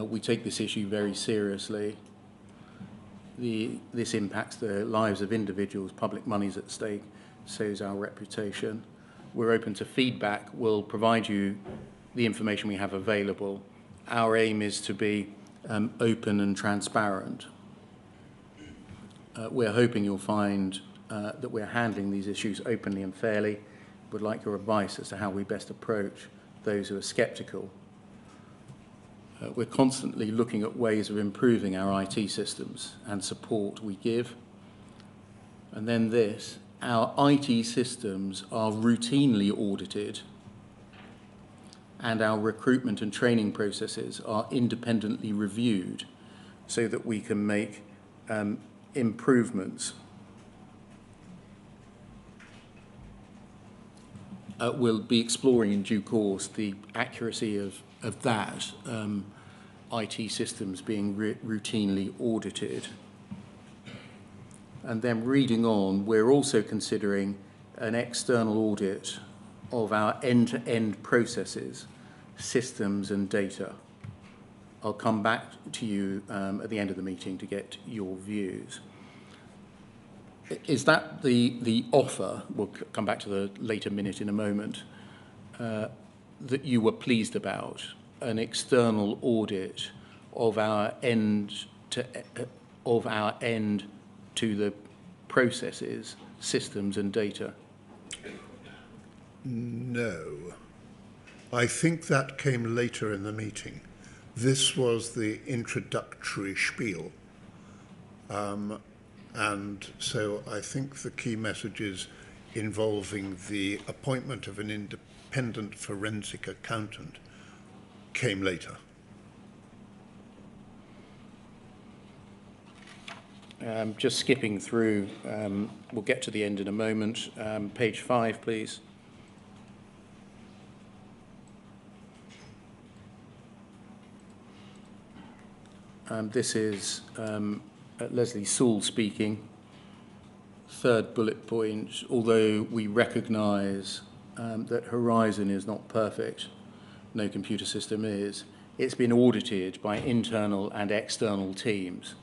We take this issue very seriously. This impacts the lives of individuals, public money's at stake, so is our reputation. We're open to feedback. We'll provide you the information we have available. Our aim is to be open and transparent. We're hoping you'll find that we're handling these issues openly and fairly. Would like your advice as to how we best approach those who are sceptical. We're constantly looking at ways of improving our IT systems and support we give. And then this, our IT systems are routinely audited and our recruitment and training processes are independently reviewed so that we can make improvements. We'll be exploring in due course the accuracy of that, IT systems being routinely audited. And then reading on, we're also considering an external audit of our end-to-end processes, systems and data. I'll come back to you at the end of the meeting to get your views. Is that the offer, we'll come back to the later minute in a moment, that you were pleased about, an external audit of our end to the processes, systems and data? No. I think that came later in the meeting. This was the introductory spiel. And so I think the key messages involving the appointment of an independent forensic accountant came later. Just skipping through, we'll get to the end in a moment. Page 5, please. This is Leslie Sewell speaking. Third bullet point, although we recognise that Horizon is not perfect, no computer system is, it's been audited by internal and external teams.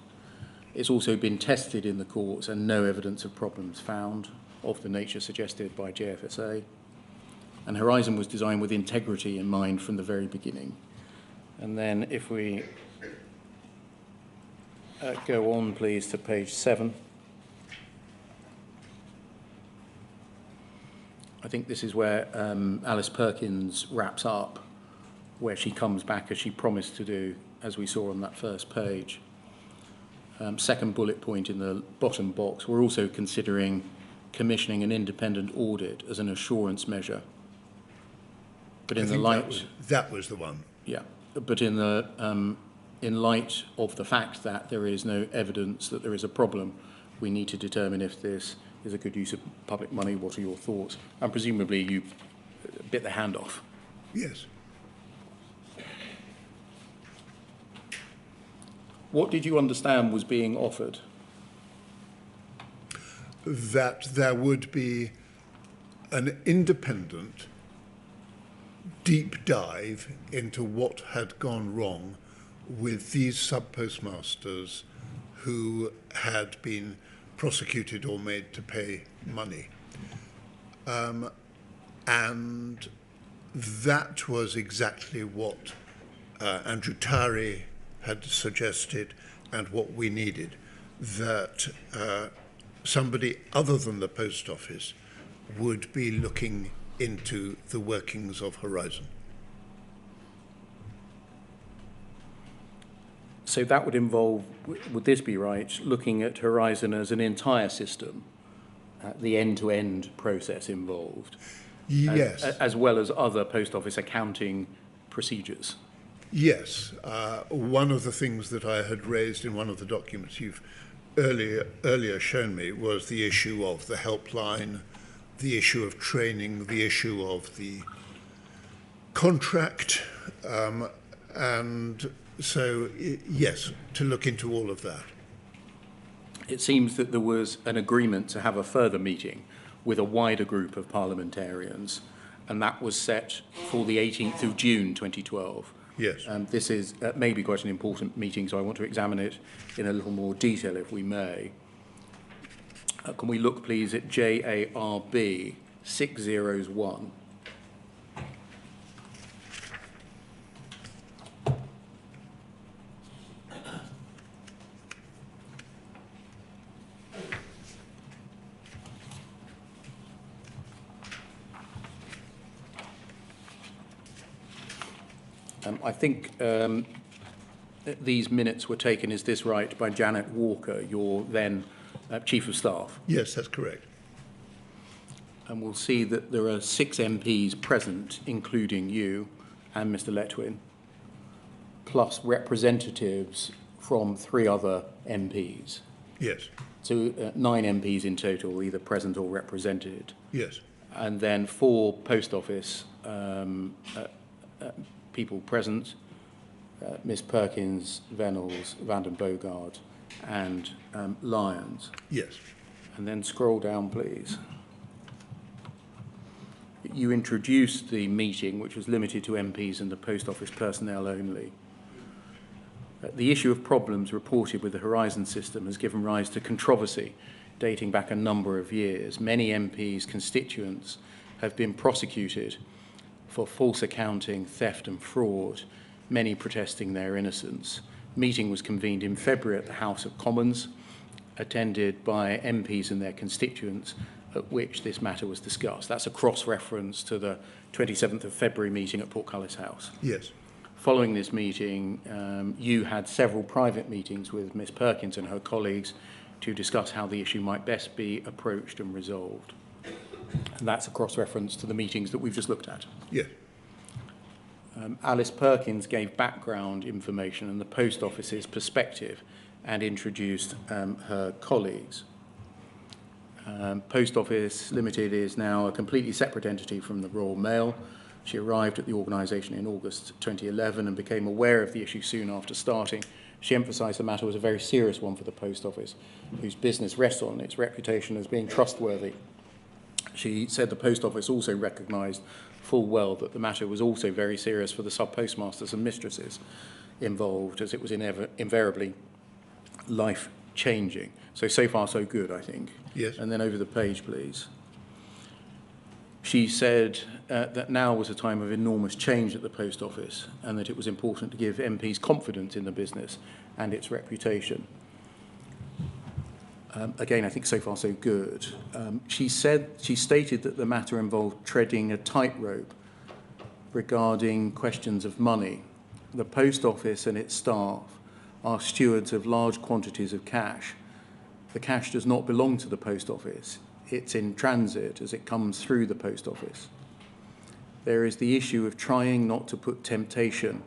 It's also been tested in the courts and no evidence of problems found of the nature suggested by JFSA. And Horizon was designed with integrity in mind from the very beginning. And then if we go on, please, to page 7. I think this is where Alice Perkins wraps up, where she comes back as she promised to do, as we saw on that first page. Second bullet point in the bottom box, we're also considering commissioning an independent audit as an assurance measure. But in the light... That was the one. Yeah, but in the... in light of the fact that there is no evidence that there is a problem, we need to determine if this is a good use of public money. What are your thoughts? And presumably you bit the hand off. Yes. What did you understand was being offered? That there would be an independent deep dive into what had gone wrong with these sub-postmasters who had been prosecuted or made to pay money. And that was exactly what Andrew Tyree had suggested and what we needed, that somebody other than the Post Office would be looking into the workings of Horizon. So that would involve, would this be right, looking at Horizon as an entire system, the end-to-end process involved? Yes. As well as other Post Office accounting procedures? Yes. One of the things that I had raised in one of the documents you've earlier shown me was the issue of the helpline, the issue of training, the issue of the contract, and so, yes, to look into all of that. It seems that there was an agreement to have a further meeting with a wider group of parliamentarians, and that was set for the 18th of June 2012. Yes. This is maybe quite an important meeting, so I want to examine it in a little more detail, if we may. Can we look, please, at JARB 601? I think these minutes were taken, is this right, by Janet Walker, your then Chief of Staff? Yes, that's correct. And we'll see that there are 6 MPs present, including you and Mr. Letwin, plus representatives from 3 other MPs. Yes. So 9 MPs in total, either present or represented. Yes. And then 4 Post Office people present, Miss Perkins, Venables, Vanden Bogart, and Lyons. Yes. And then scroll down, please. You introduced the meeting, which was limited to MPs and the Post Office personnel only. The issue of problems reported with the Horizon system has given rise to controversy dating back a number of years. Many MPs' constituents have been prosecuted for false accounting, theft and fraud, many protesting their innocence. Meeting was convened in February at the House of Commons, attended by MPs and their constituents, at which this matter was discussed. That's a cross-reference to the 27th of February meeting at Portcullis House. Yes. Following this meeting, you had several private meetings with Ms. Perkins and her colleagues to discuss how the issue might best be approached and resolved. And that's a cross-reference to the meetings that we've just looked at. Yes. Alice Perkins gave background information and the Post Office's perspective and introduced her colleagues. Post Office Limited is now a completely separate entity from the Royal Mail. She arrived at the organisation in August 2011 and became aware of the issue soon after starting. She emphasised the matter was a very serious one for the Post Office, whose business rests on its reputation as being trustworthy. She said the Post Office also recognised full well that the matter was also very serious for the sub-postmasters and mistresses involved, as it was invariably life-changing. So far, so good, I think. Yes. And then over the page, please. She said that now was a time of enormous change at the Post Office and that it was important to give MPs confidence in the business and its reputation. Again, I think so far so good. She stated that the matter involved treading a tightrope regarding questions of money. The Post Office and its staff are stewards of large quantities of cash. The cash does not belong to the Post Office. It's in transit as it comes through the Post Office. There is the issue of trying not to put temptation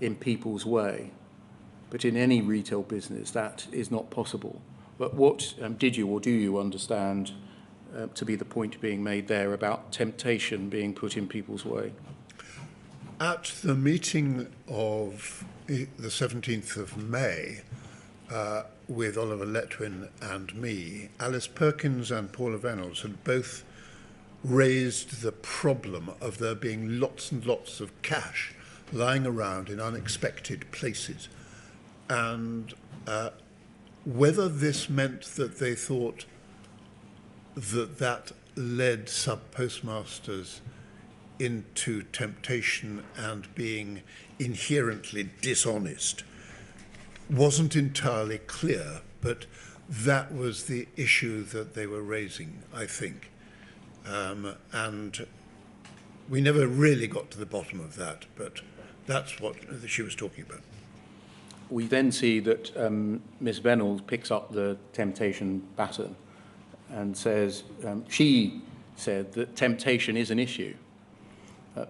in people's way, but in any retail business that is not possible. But what did you or do you understand to be the point being made there about temptation being put in people's way? At the meeting of the 17th of May with Oliver Letwin and me, Alice Perkins and Paula Reynolds had both raised the problem of there being lots and lots of cash lying around in unexpected places. And whether this meant that they thought that led sub-postmasters into temptation and being inherently dishonest wasn't entirely clear, but that was the issue that they were raising, I think. And we never really got to the bottom of that, but that's what she was talking about. We then see that Ms. Reynolds picks up the temptation baton and says, she said that temptation is an issue,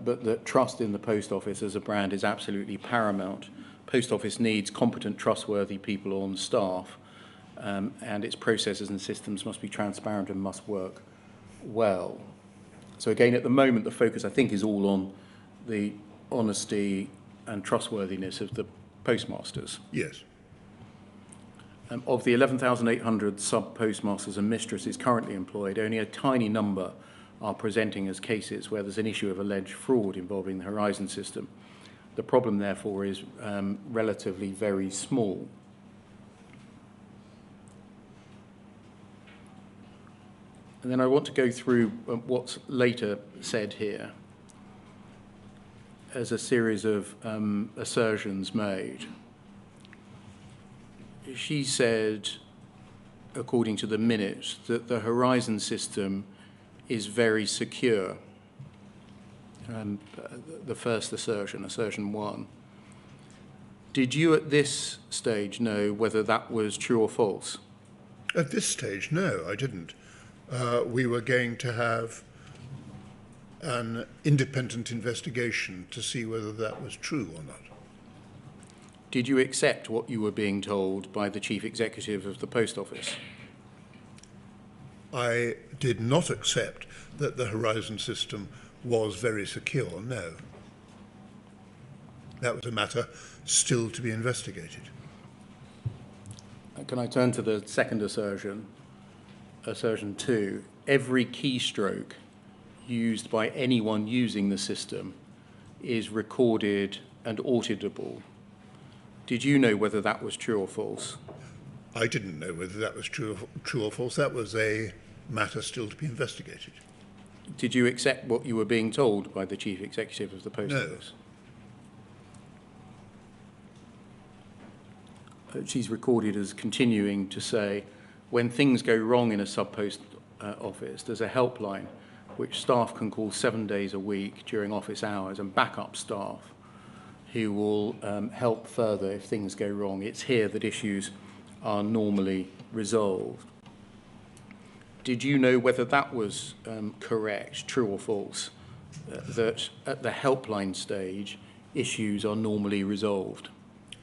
but that trust in the Post Office as a brand is absolutely paramount. Post Office needs competent, trustworthy people on staff, and its processes and systems must be transparent and must work well. So again, at the moment, the focus, I think, is all on the honesty and trustworthiness of the postmasters. Yes. Of the 11,800 sub-postmasters and mistresses currently employed, only a tiny number are presenting as cases where there's an issue of alleged fraud involving the Horizon system. The problem, therefore, is relatively very small. And then I want to go through what's later said here as a series of assertions made. She said, according to the minutes, that the Horizon system is very secure. The first assertion, assertion one. Did you at this stage know whether that was true or false? At this stage, no, I didn't. We were going to have an independent investigation to see whether that was true or not. Did you accept what you were being told by the Chief Executive of the Post Office? I did not accept that the Horizon system was very secure, no. That was a matter still to be investigated. Can I turn to the second assertion, assertion two? Every keystroke used by anyone using the system is recorded and auditable. Did you know whether that was true or false? I didn't know whether that was true or false. That was a matter still to be investigated. Did you accept what you were being told by the Chief Executive of the Post No. Office? She's recorded as continuing to say, when things go wrong in a sub-post office, there's a helpline which staff can call 7 days a week during office hours, and backup staff who will help further if things go wrong. It's here that issues are normally resolved. Did you know whether that was correct, true or false, that at the helpline stage, issues are normally resolved?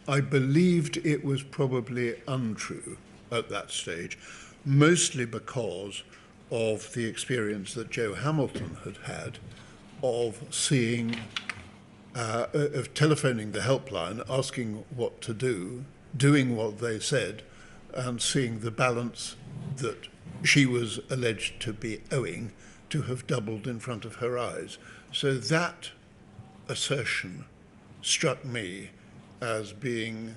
I believed it was probably untrue at that stage, mostly because of the experience that Joe Hamilton had had of seeing, of telephoning the helpline, asking what to do, doing what they said, and seeing the balance that she was alleged to be owing to have doubled in front of her eyes. So that assertion struck me as being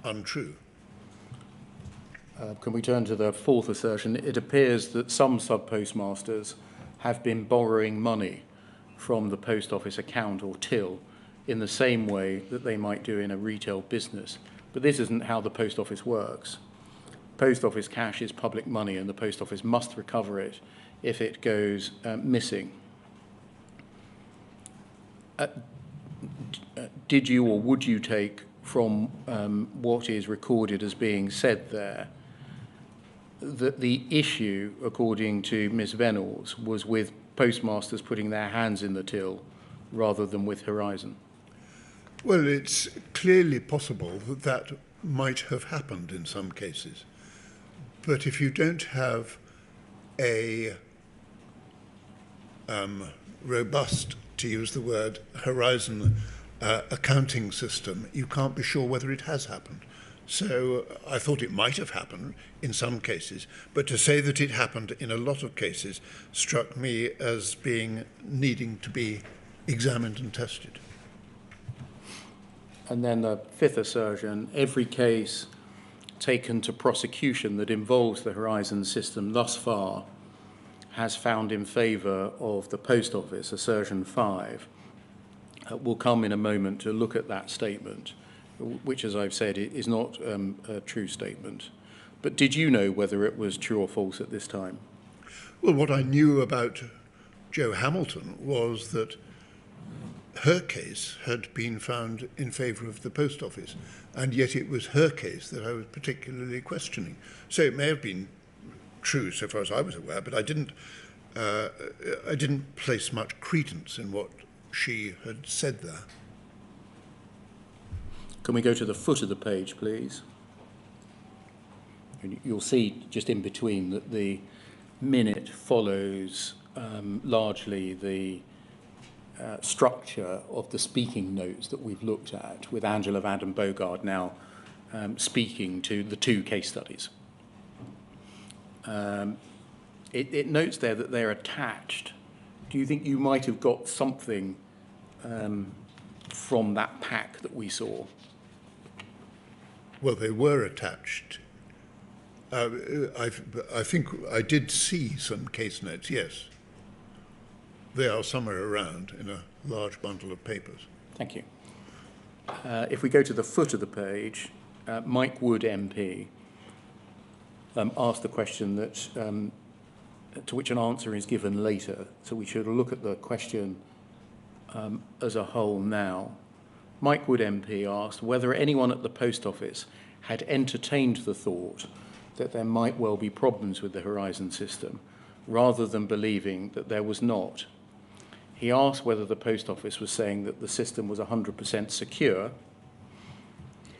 untrue. Can we turn to the fourth assertion? It appears that some sub-postmasters have been borrowing money from the post office account or till in the same way that they might do in a retail business. But this isn't how the post office works. Post office cash is public money, and the post office must recover it if it goes missing. Did you or would you take from what is recorded as being said there that the issue, according to Ms. Venables, was with postmasters putting their hands in the till rather than with Horizon? Well, it's clearly possible that that might have happened in some cases. But if you don't have a robust, to use the word, Horizon accounting system, you can't be sure whether it has happened. So I thought it might have happened in some cases, but to say that it happened in a lot of cases struck me as being needing to be examined and tested. And then the fifth assertion, every case taken to prosecution that involves the Horizon system thus far has found in favour of the Post Office, assertion 5. We'll come in a moment to look at that statement, which, as I've said, is not a true statement. But did you know whether it was true or false at this time? Well, what I knew about Jo Hamilton was that her case had been found in favour of the Post Office, and yet it was her case that I was particularly questioning. So it may have been true so far as I was aware, but I didn't place much credence in what she had said there. Can we go to the foot of the page, please? And you'll see just in between that the minute follows largely the structure of the speaking notes that we've looked at, with Angela Van Bogard now speaking to the two case studies. It notes there that they're attached. Do you think you might have got something from that pack that we saw? Well, they were attached. I think I did see some case notes, yes. They are somewhere around in a large bundle of papers. Thank you. If we go to the foot of the page, Mike Wood MP asked the question that, to which an answer is given later. So we should look at the question as a whole now. Mike Wood MP asked whether anyone at the Post Office had entertained the thought that there might well be problems with the Horizon system, rather than believing that there was not. He asked whether the Post Office was saying that the system was 100% secure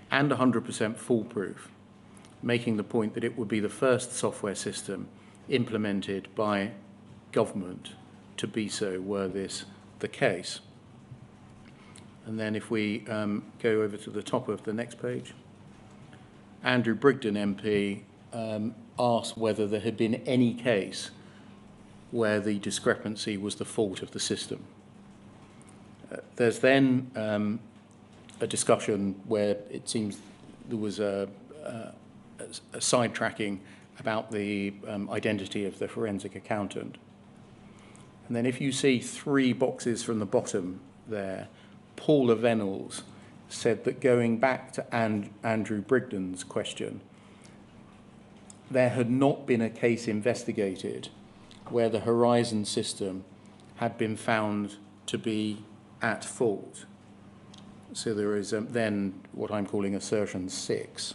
and 100% foolproof, making the point that it would be the first software system implemented by government to be so, were this the case. And then if we go over to the top of the next page, Andrew Brigden MP asked whether there had been any case where the discrepancy was the fault of the system. There's then a discussion where it seems there was sidetracking about the identity of the forensic accountant. And then if you see 3 boxes from the bottom there, Paula Venables said that going back to Andrew Brigden's question, there had not been a case investigated where the Horizon system had been found to be at fault. So there is then what I'm calling assertion 6.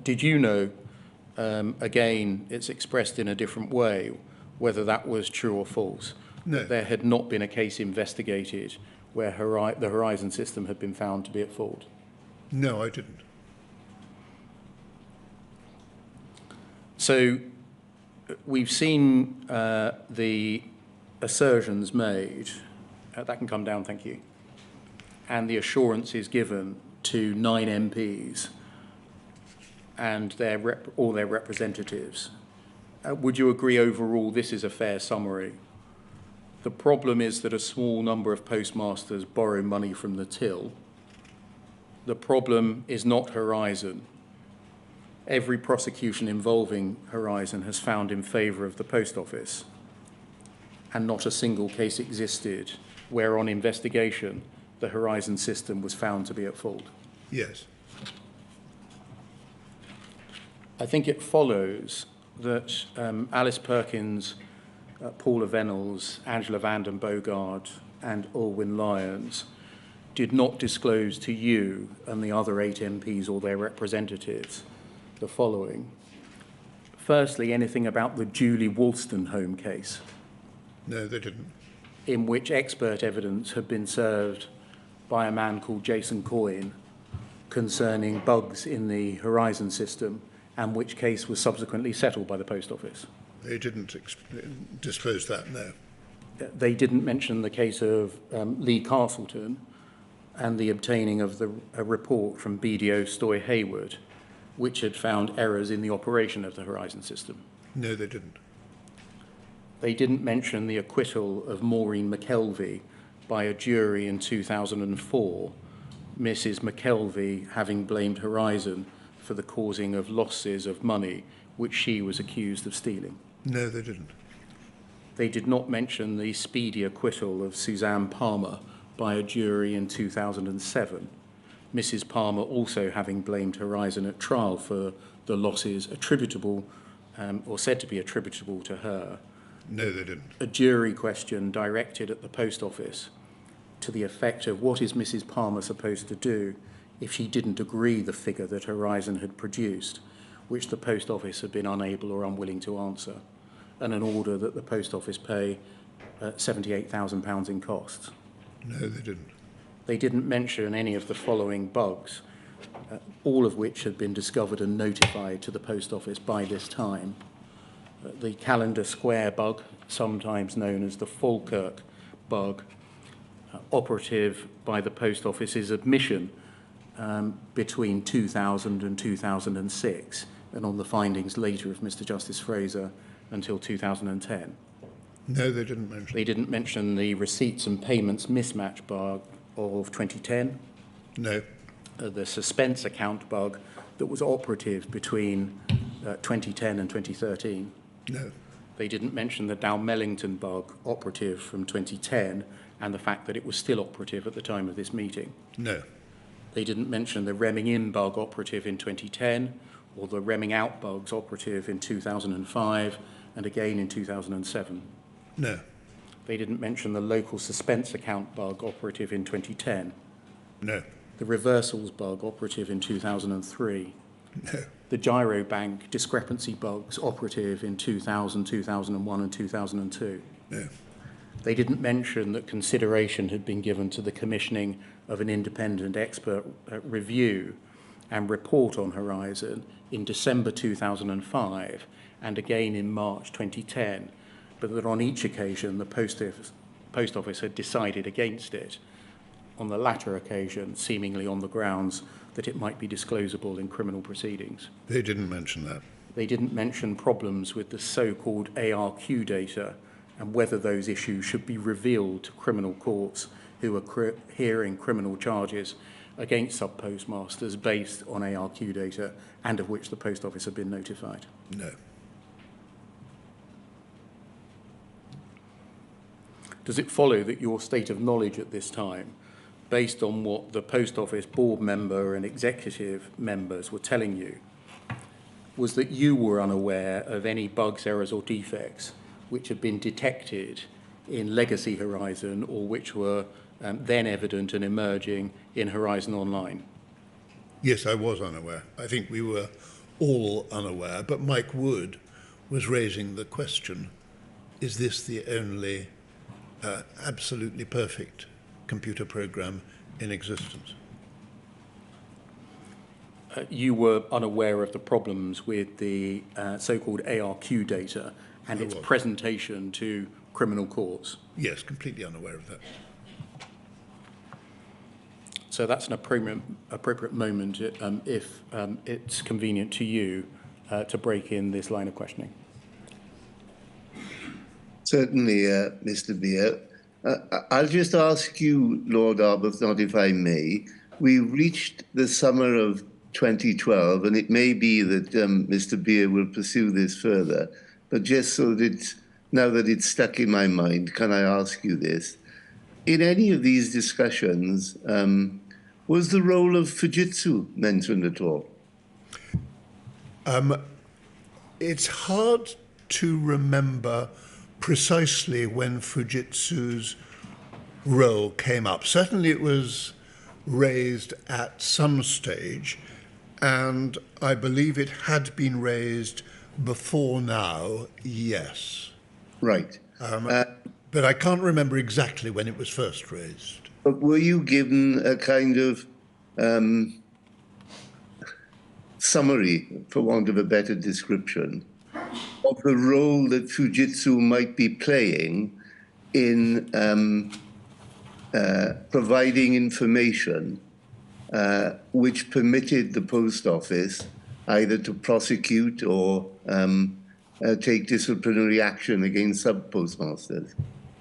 Did you know, again, it's expressed in a different way, whether that was true or false? No. There had not been a case investigated where the Horizon system had been found to be at fault? No, I didn't. So we've seen the assertions made. That can come down, thank you. And the assurances given to 9 MPs and all their representatives. Would you agree overall this is a fair summary? The problem is that a small number of postmasters borrow money from the till. The problem is not Horizon. Every prosecution involving Horizon has found in favour of the Post Office, and not a single case existed where on investigation the Horizon system was found to be at fault. Yes. I think it follows that Alice Perkins, Paula Venables, Angela Vanden Bogard and Alwyn Lyons did not disclose to you and the other 8 MPs or their representatives the following. Firstly, anything about the Julie Woolston case. No, they didn't. In which expert evidence had been served by a man called Jason Coyne concerning bugs in the Horizon system, and which case was subsequently settled by the Post Office. They didn't disclose that, no. They didn't mention the case of Lee Castleton and the obtaining of a report from BDO Stoy Hayward, which had found errors in the operation of the Horizon system. No, they didn't. They didn't mention the acquittal of Maureen McKelvey by a jury in 2004, Mrs. McKelvey having blamed Horizon for the causing of losses of money which she was accused of stealing. No, they didn't. They did not mention the speedy acquittal of Suzanne Palmer by a jury in 2007, Mrs. Palmer also having blamed Horizon at trial for the losses attributable or said to be attributable to her. No, they didn't. A jury question directed at the Post Office to the effect of what is Mrs. Palmer supposed to do if she didn't agree the figure that Horizon had produced, which the Post Office had been unable or unwilling to answer, and an order that the Post Office pay £78,000 in costs. No, they didn't. They didn't mention any of the following bugs, all of which had been discovered and notified to the Post Office by this time. The Calendar Square bug, sometimes known as the Falkirk bug, operative by the Post Office's admission between 2000 and 2006, and on the findings later of Mr. Justice Fraser until 2010. No, they didn't mention. They didn't mention the receipts and payments mismatch bug of 2010. No. The suspense account bug that was operative between 2010 and 2013. No. They didn't mention the Dalmellington bug operative from 2010 and the fact that it was still operative at the time of this meeting. No. They didn't mention the Remming in bug operative in 2010 or the Remming out bugs operative in 2005 and again in 2007. No. They didn't mention the local suspense account bug operative in 2010. No. The reversals bug operative in 2003. No. The gyro bank discrepancy bugs operative in 2000, 2001 and 2002. No. They didn't mention that consideration had been given to the commissioning of an independent expert review and report on Horizon in December 2005 and again in March 2010, but that on each occasion the Post Office had decided against it, on the latter occasion seemingly on the grounds that it might be disclosable in criminal proceedings. They didn't mention that. They didn't mention problems with the so-called ARQ data and whether those issues should be revealed to criminal courts who are hearing criminal charges against sub-postmasters based on ARQ data and of which the Post Office have been notified? No. Does it follow that your state of knowledge at this time, based on what the Post Office board member and executive members were telling you, was that you were unaware of any bugs, errors or defects which had been detected in legacy Horizon or which were then evident and emerging in Horizon Online? Yes, I was unaware. I think we were all unaware, but Mike Wood was raising the question, is this the only absolutely perfect computer program in existence? You were unaware of the problems with the so-called ARQ data and its presentation to criminal courts? Yes, completely unaware of that. So that's an appropriate moment if it's convenient to you to break in this line of questioning. Certainly, Mr. Beer. I'll just ask you, Lord Arbuthnot, if I may. We reached the summer of 2012, and it may be that Mr. Beer will pursue this further, but just so that now that it's stuck in my mind, can I ask you this? In any of these discussions, was the role of Fujitsu mentioned at all? It's hard to remember precisely when Fujitsu's role came up. Certainly it was raised at some stage, and I believe it had been raised before now, yes. Right. But I can't remember exactly when it was first raised. But were you given a kind of summary, for want of a better description, of the role that Fujitsu might be playing in providing information which permitted the Post Office either to prosecute or take disciplinary action against sub-postmasters?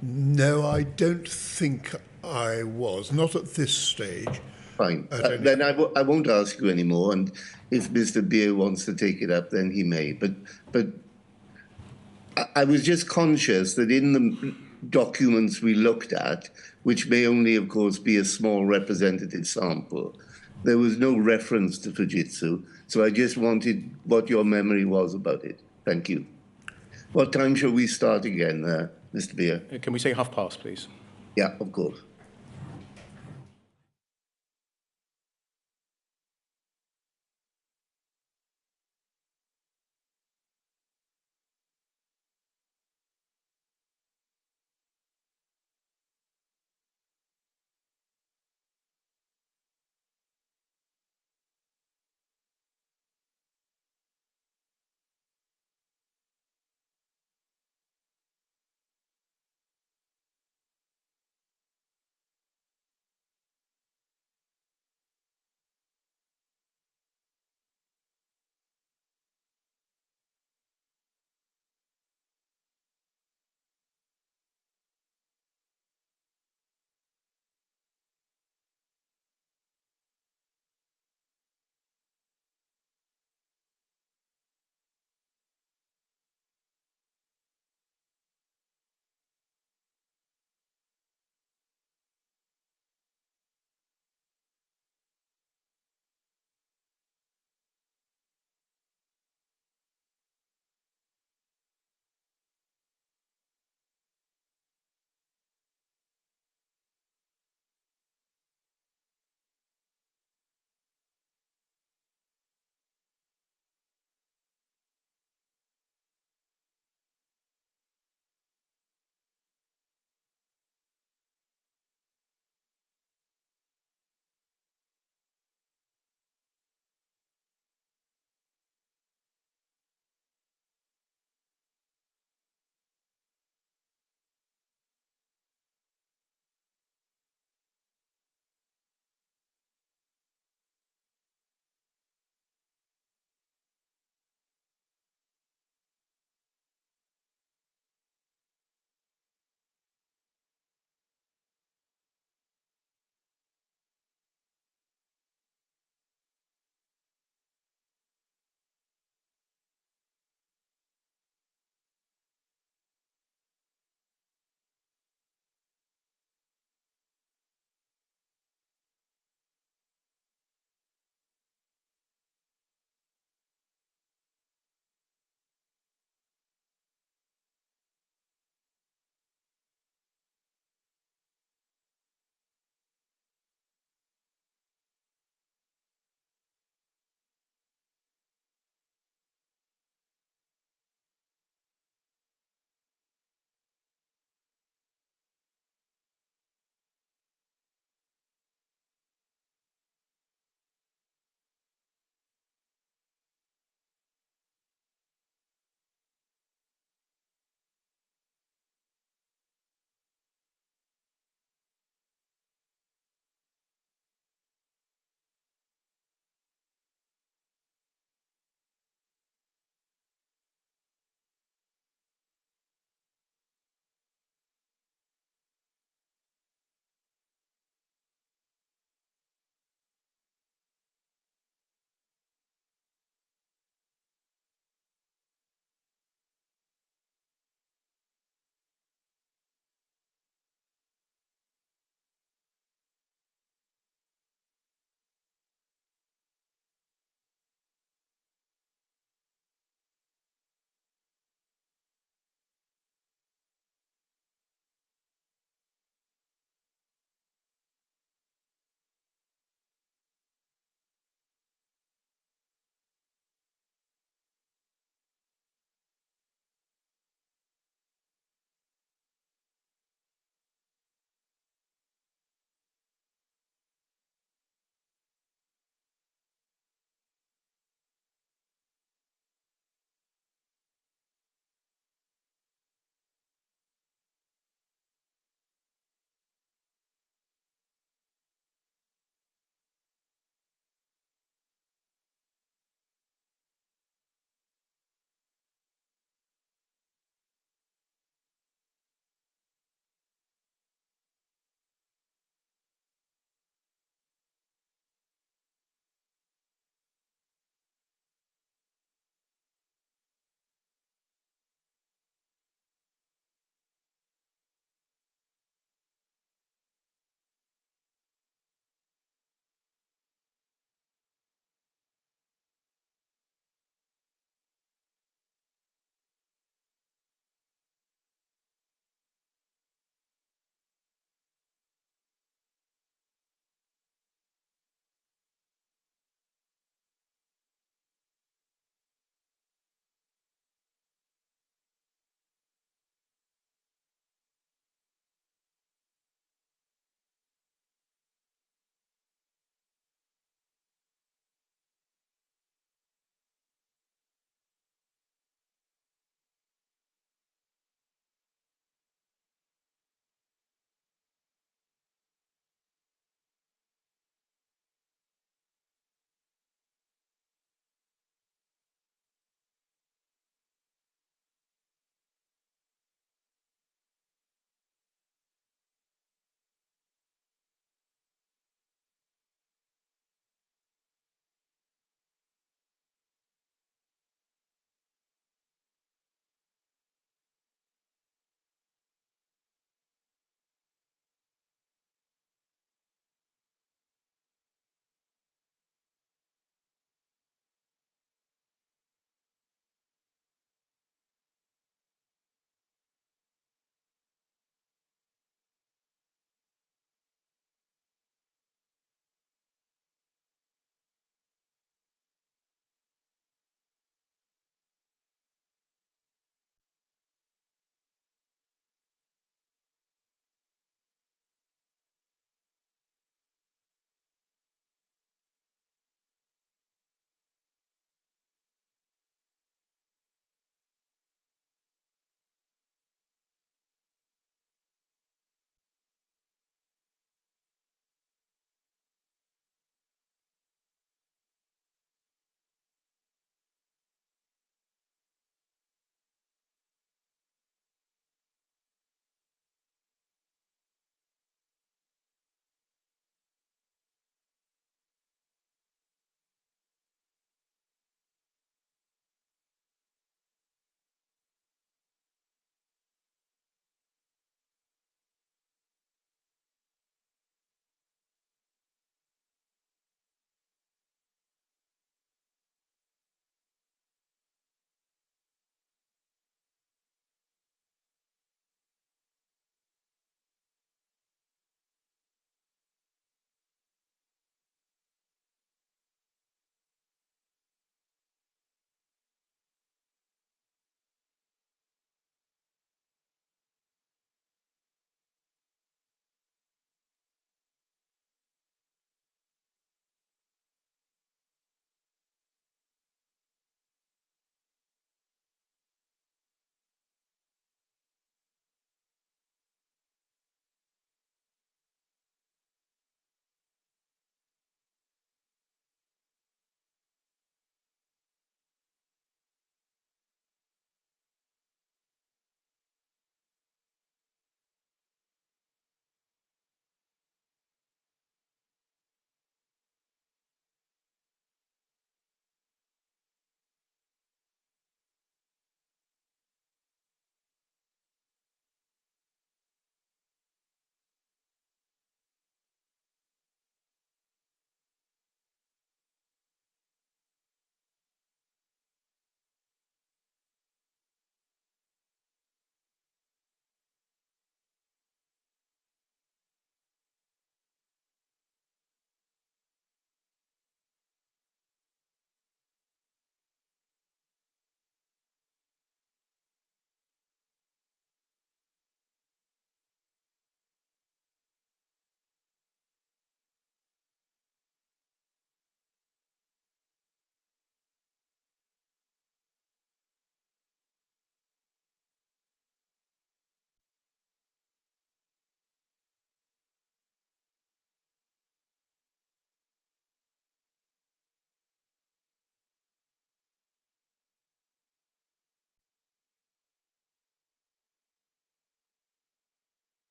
No, I don't think I was, not at this stage. Fine. Then I won't ask you anymore, and if Mr. Beer wants to take it up, then he may. But I was just conscious that in the documents we looked at, which may only, of course, be a small representative sample, there was no reference to Fujitsu. So I just wanted what your memory was about it. Thank you. What time shall we start again, Mr. Beer? Can we say past, please? Yeah, of course.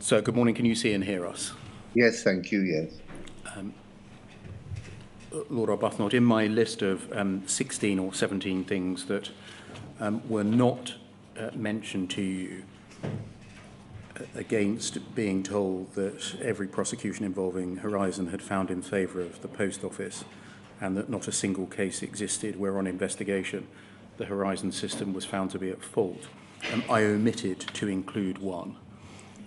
So, good morning. Can you see and hear us? Yes, thank you, yes. Lord Arbuthnot, in my list of 16 or 17 things that were not mentioned to you against being told that every prosecution involving Horizon had found in favour of the Post Office and that not a single case existed where on investigation the Horizon system was found to be at fault, I omitted to include one.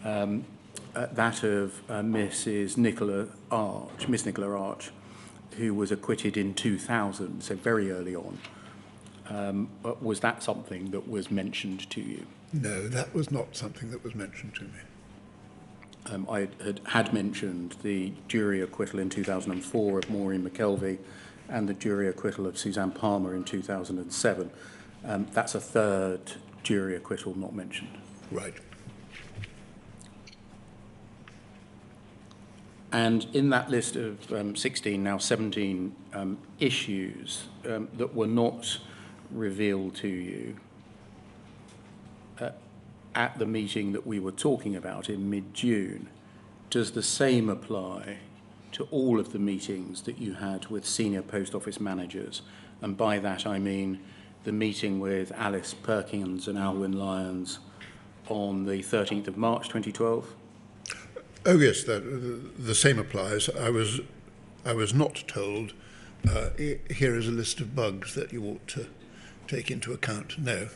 That of Miss Nicola Arch, who was acquitted in 2000, so very early on. Was that something that was mentioned to you? No, that was not something that was mentioned to me. I had mentioned the jury acquittal in 2004 of Maureen McKelvey and the jury acquittal of Suzanne Palmer in 2007. That's a third jury acquittal not mentioned. Right. And in that list of 16, now 17 issues that were not revealed to you at the meeting that we were talking about in mid-June, does the same apply to all of the meetings that you had with senior post office managers? And by that I mean the meeting with Alice Perkins and Alwyn Lyons on the 13th of March 2012? Oh yes, the same applies. I was not told, here is a list of bugs that you ought to take into account. No,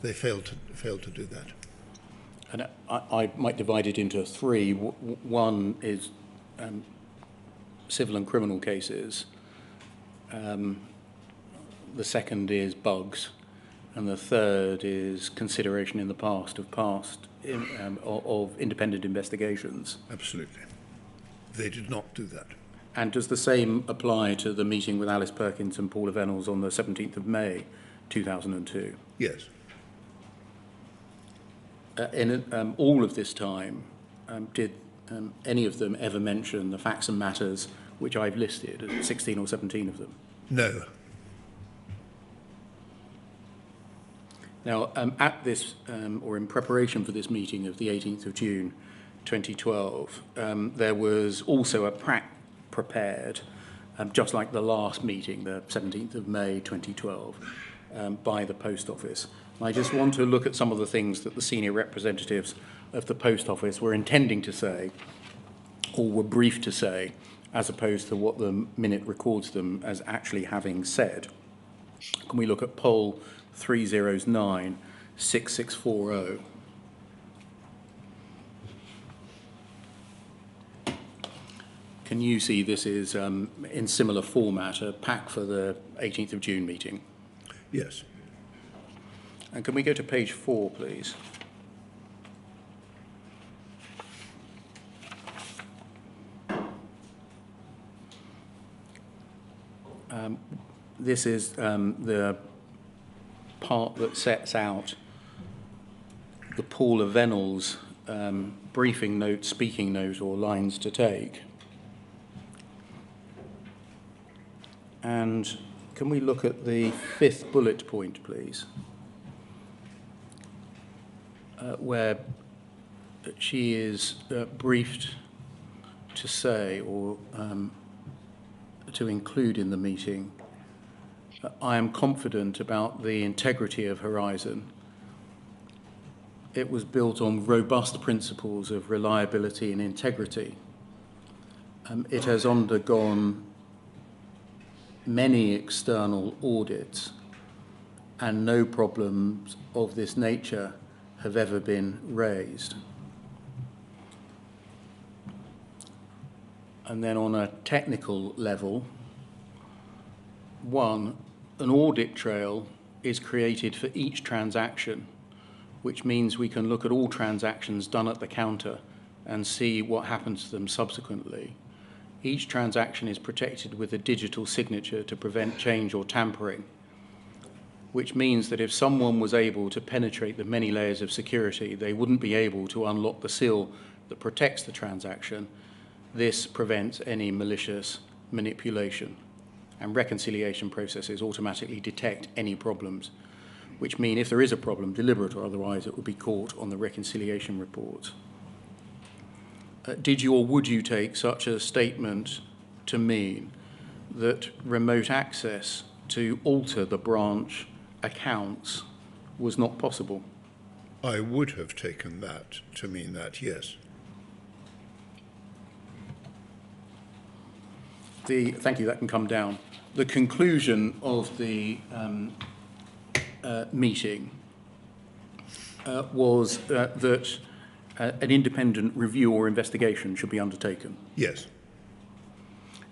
they failed to do that. And I might divide it into three. One is civil and criminal cases. The second is bugs. And the third is consideration in the past of independent investigations. Absolutely. They did not do that. And does the same apply to the meeting with Alice Perkins and Paula Venables on the 17th of May 2002? Yes. In all of this time, did any of them ever mention the facts and matters which I've listed, 16 or 17 of them? No. Now, at this, or in preparation for this meeting of the 18th of June 2012, there was also a prac prepared, just like the last meeting, the 17th of May 2012, by the Post Office. And I just want to look at some of the things that the senior representatives of the Post Office were intending to say, or were briefed to say, as opposed to what the minute records them as actually having said. Can we look at poll 309 6640? Can you see this is in similar format, a pack for the 18th of June meeting? Yes. And can we go to page 4, please? This is the part that sets out the Paula Venables briefing note, speaking note, or lines to take. And can we look at the 5th bullet point, please? Where she is briefed to say, or to include in the meeting, I am confident about the integrity of Horizon. It was built on robust principles of reliability and integrity. It has undergone many external audits, and no problems of this nature have ever been raised. And then on a technical level, one, an audit trail is created for each transaction, which means we can look at all transactions done at the counter and see what happens to them subsequently. Each transaction is protected with a digital signature to prevent change or tampering, which means that if someone was able to penetrate the many layers of security, they wouldn't be able to unlock the seal that protects the transaction. This prevents any malicious manipulation, and reconciliation processes automatically detect any problems, which mean if there is a problem, deliberate or otherwise, it would be caught on the reconciliation report. did you or would you take such a statement to mean that remote access to alter the branch accounts was not possible? I would have taken that to mean that, yes. Thank you, that can come down. The conclusion of the meeting was that an independent review or investigation should be undertaken. Yes.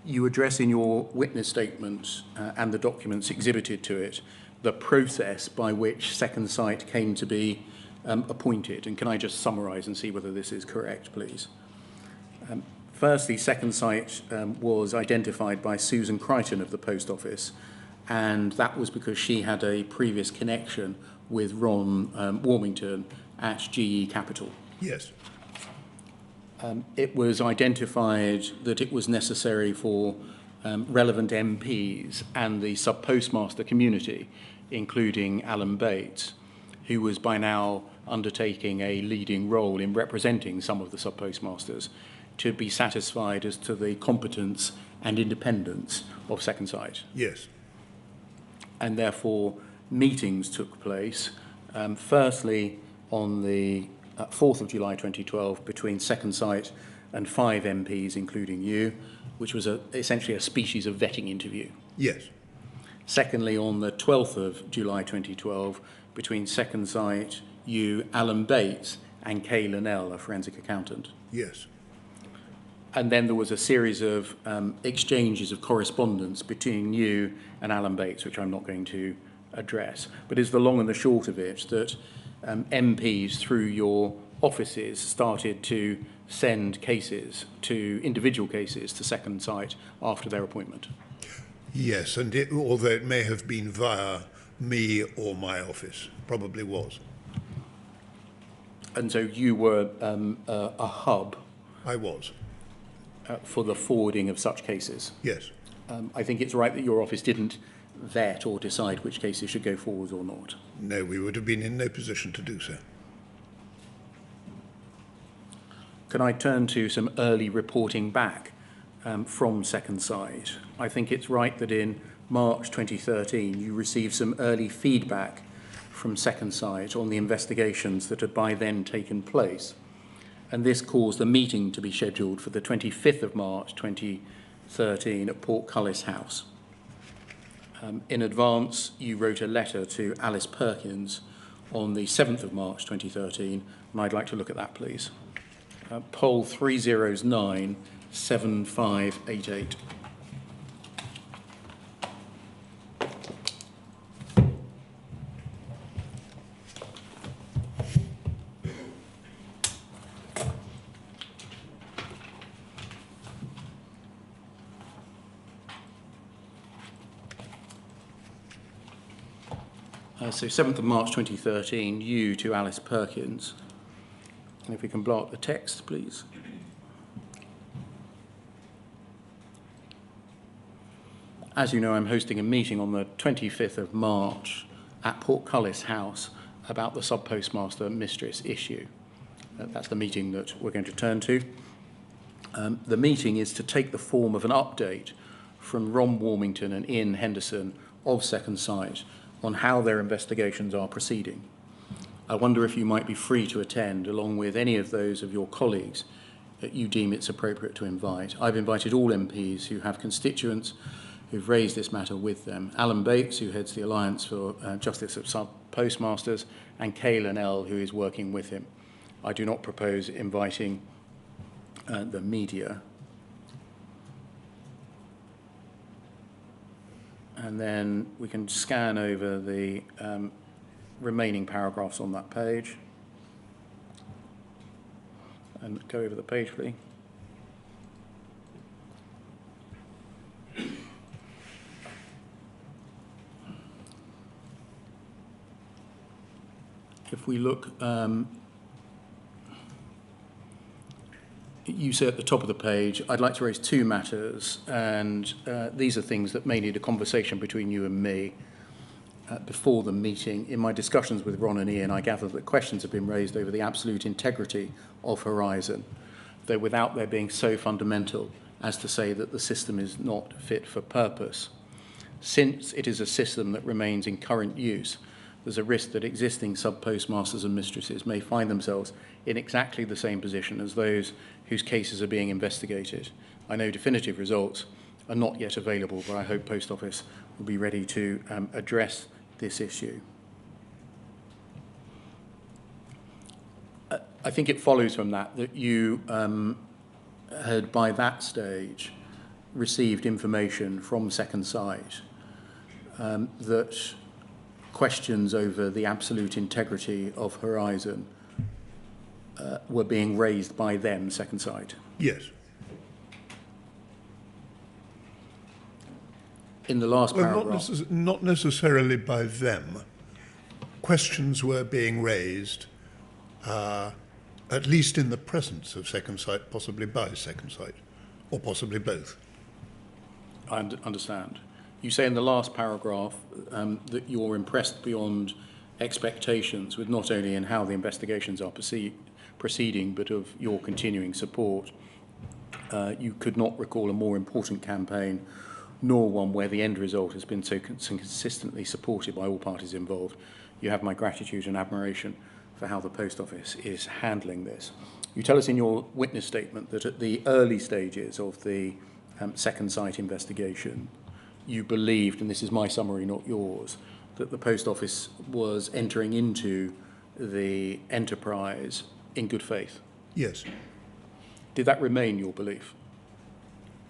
You address in your witness statement and the documents exhibited to it the process by which Second Sight came to be appointed. And can I just summarise and see whether this is correct, please? Firstly, Second Sight was identified by Susan Crichton of the Post Office, and that was because she had a previous connection with Ron Warmington at GE Capital. Yes. It was identified that it was necessary for relevant MPs and the sub-postmaster community, including Alan Bates, who was by now undertaking a leading role in representing some of the sub-postmasters, to be satisfied as to the competence and independence of Second Sight. Yes. And therefore, meetings took place, firstly on the 4th of July 2012 between Second Sight and 5 MPs, including you, which was essentially a species of vetting interview. Yes. Secondly, on the 12th of July 2012, between Second Sight, you, Alan Bates, and Kay Linnell, a forensic accountant. Yes. And then there was a series of exchanges of correspondence between you and Alan Bates, which I'm not going to address. But it's the long and the short of it that MPs, through your offices, started to send cases individual cases to Second Sight after their appointment. Yes, and although it may have been via me or my office, probably was. And so you were a hub. I was. For the forwarding of such cases. Yes. I think it's right that your office didn't vet or decide which cases should go forward or not. No, we would have been in no position to do so. Can I turn to some early reporting back from Second Sight? I think it's right that in March 2013 you received some early feedback from Second Sight on the investigations that had by then taken place. And this caused a meeting to be scheduled for the 25th of March 2013 at Portcullis House. In advance, you wrote a letter to Alice Perkins on the 7th of March 2013, and I'd like to look at that, please. Poll 309 7588. So 7th of March 2013, you to Alice Perkins. And if we can blow up the text, please. As you know, I'm hosting a meeting on the 25th of March at Portcullis House about the sub-postmaster mistress issue. That's the meeting that we're going to turn to. The meeting is to take the form of an update from Ron Warmington and Ian Henderson of Second Sight on how their investigations are proceeding. I wonder if you might be free to attend, along with any of those of your colleagues that you deem it's appropriate to invite. I've invited all MPs who have constituents who've raised this matter with them. Alan Bates, who heads the Alliance for Justice of Sub-Postmasters, and Kay Linnell, who is working with him. I do not propose inviting the media. And then we can scan over the remaining paragraphs on that page. And go over the page, please. If we look, you say at the top of the page, I'd like to raise two matters, and these are things that may need a conversation between you and me before the meeting. In my discussions with Ron and Ian, I gather that questions have been raised over the absolute integrity of Horizon, though without there being so fundamental as to say that the system is not fit for purpose. Since it is a system that remains in current use, there's a risk that existing sub-postmasters and mistresses may find themselves in exactly the same position as those whose cases are being investigated. I know definitive results are not yet available, but I hope Post Office will be ready to address this issue. I think it follows from that you had by that stage received information from Second Sight that questions over the absolute integrity of Horizon were being raised by them, Second Sight. Yes. In the last paragraph. Well, not necessarily by them. Questions were being raised, at least in the presence of Second Sight, possibly by Second Sight, or possibly both. I understand. You say in the last paragraph that you're impressed beyond expectations with not only in how the investigations are proceeding, but of your continuing support. You could not recall a more important campaign, nor one where the end result has been so consistently supported by all parties involved. You have my gratitude and admiration for how the Post Office is handling this. You tell us in your witness statement that at the early stages of the Second Sight investigation, you believed, and this is my summary, not yours, that the Post Office was entering into the enterprise in good faith. Yes. Did that remain your belief?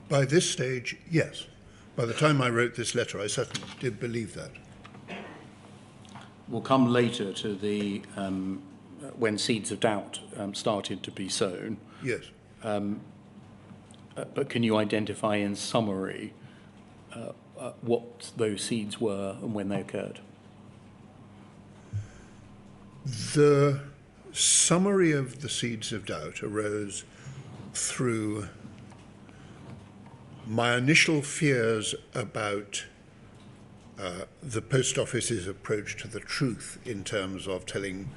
By this stage, yes. By the time I wrote this letter, I certainly did believe that. We'll come later to the when seeds of doubt started to be sown. Yes. But can you identify in summary what those seeds were and when they occurred? The summary of the seeds of doubt arose through my initial fears about the Post Office's approach to the truth in terms of telling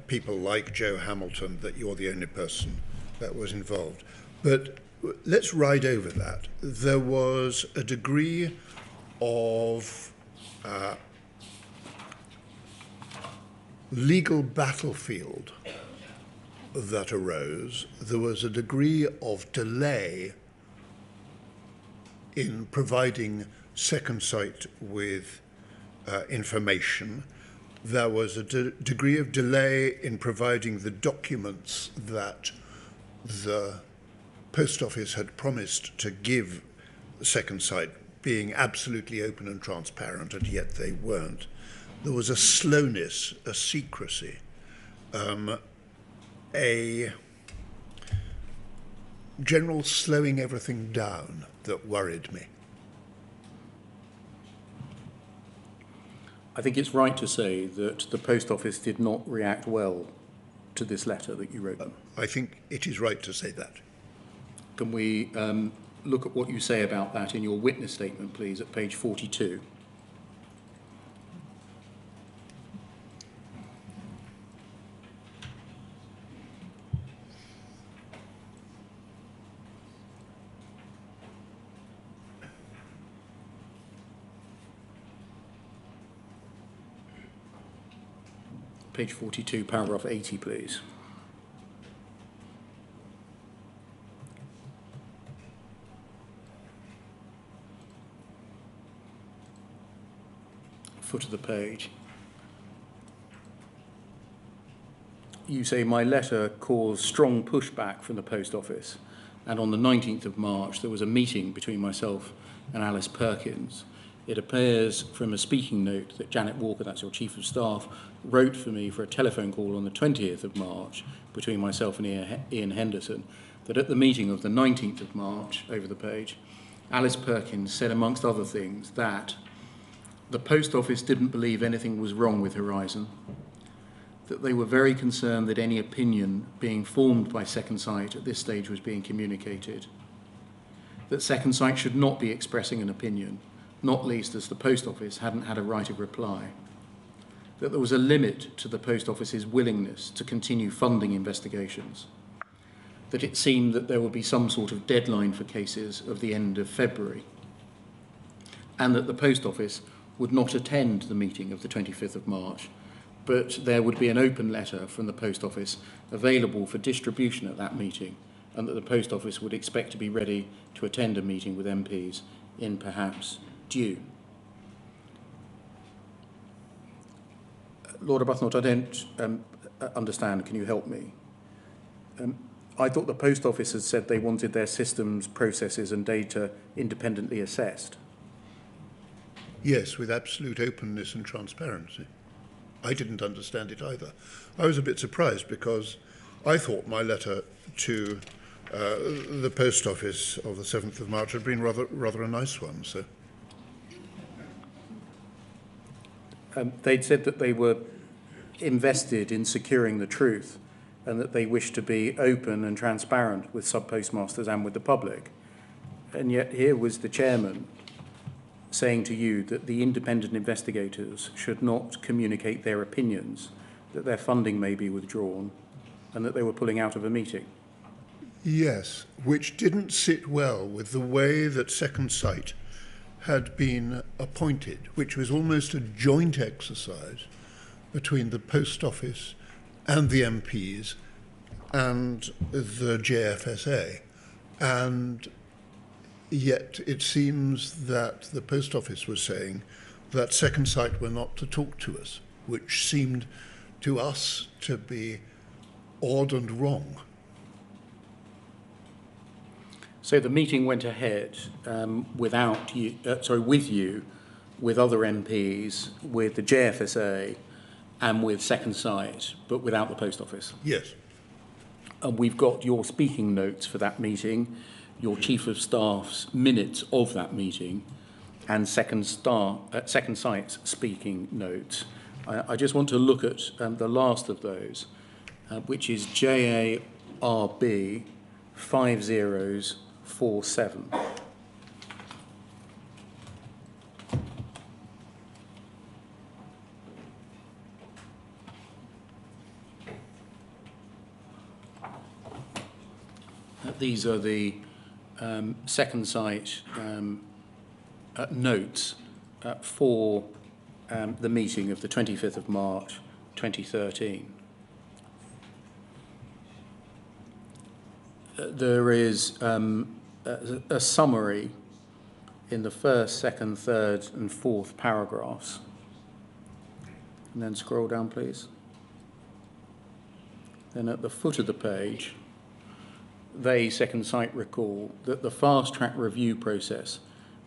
people like Joe Hamilton that you're the only person that was involved. But let's ride over that. There was a degree of legal battlefield that arose. There was a degree of delay in providing Second Sight with information. There was a degree of delay in providing the documents that the Post Office had promised to give Second Sight, being absolutely open and transparent, and yet they weren't. There was a slowness, a secrecy, a general slowing everything down that worried me. I think it's right to say that the Post Office did not react well to this letter that you wrote them. I think it is right to say that. Can we look at what you say about that in your witness statement, please, at page 42? Page 42, paragraph 80, please. Foot of the page. You say, my letter caused strong pushback from the Post Office, and on the 19th of March there was a meeting between myself and Alice Perkins. It appears from a speaking note that Janet Walker, that's your Chief of Staff, wrote for me for a telephone call on the 20th of March between myself and Ian Henderson, that at the meeting of the 19th of March, over the page, Alice Perkins said, amongst other things, that the Post Office didn't believe anything was wrong with Horizon, that they were very concerned that any opinion being formed by Second Sight at this stage was being communicated, that Second Sight should not be expressing an opinion, not least as the Post Office hadn't had a right of reply, that there was a limit to the Post Office's willingness to continue funding investigations, that it seemed that there would be some sort of deadline for cases of the end of February, and that the Post Office would not attend the meeting of the 25th of March, but there would be an open letter from the Post Office available for distribution at that meeting, and that the Post Office would expect to be ready to attend a meeting with MPs in perhaps June. Lord Arbuthnot, I don't understand. Can you help me? I thought the Post Office had said they wanted their systems, processes and data independently assessed. Yes, with absolute openness and transparency. I didn't understand it either. I was a bit surprised because I thought my letter to the Post Office of the 7th of March had been rather a nice one. So They'd said that they were invested in securing the truth and that they wished to be open and transparent with sub-postmasters and with the public. And yet here was the chairman saying to you that the independent investigators should not communicate their opinions, that their funding may be withdrawn, and that they were pulling out of a meeting. yes, which didn't sit well with the way that Second Sight had been appointed, which was almost a joint exercise between the Post Office and the MPs and the JFSA. And yet it seems that the Post Office was saying that Second Sight were not to talk to us, which seemed to us to be odd and wrong. So the meeting went ahead without you, with you, with other MPs, with the JFSA, and with Second Sight, but without the Post Office. Yes. And we've got your speaking notes for that meeting, your Chief of Staff's minutes of that meeting, and Second Sight's speaking notes. I just want to look at the last of those, which is JARB 5047. These are the Second Sight notes for the meeting of the 25th of March 2013. There is a summary in the first, second, third and fourth paragraphs. And then scroll down, please. Then at the foot of the page, they, Second Sight, recall that the fast-track review process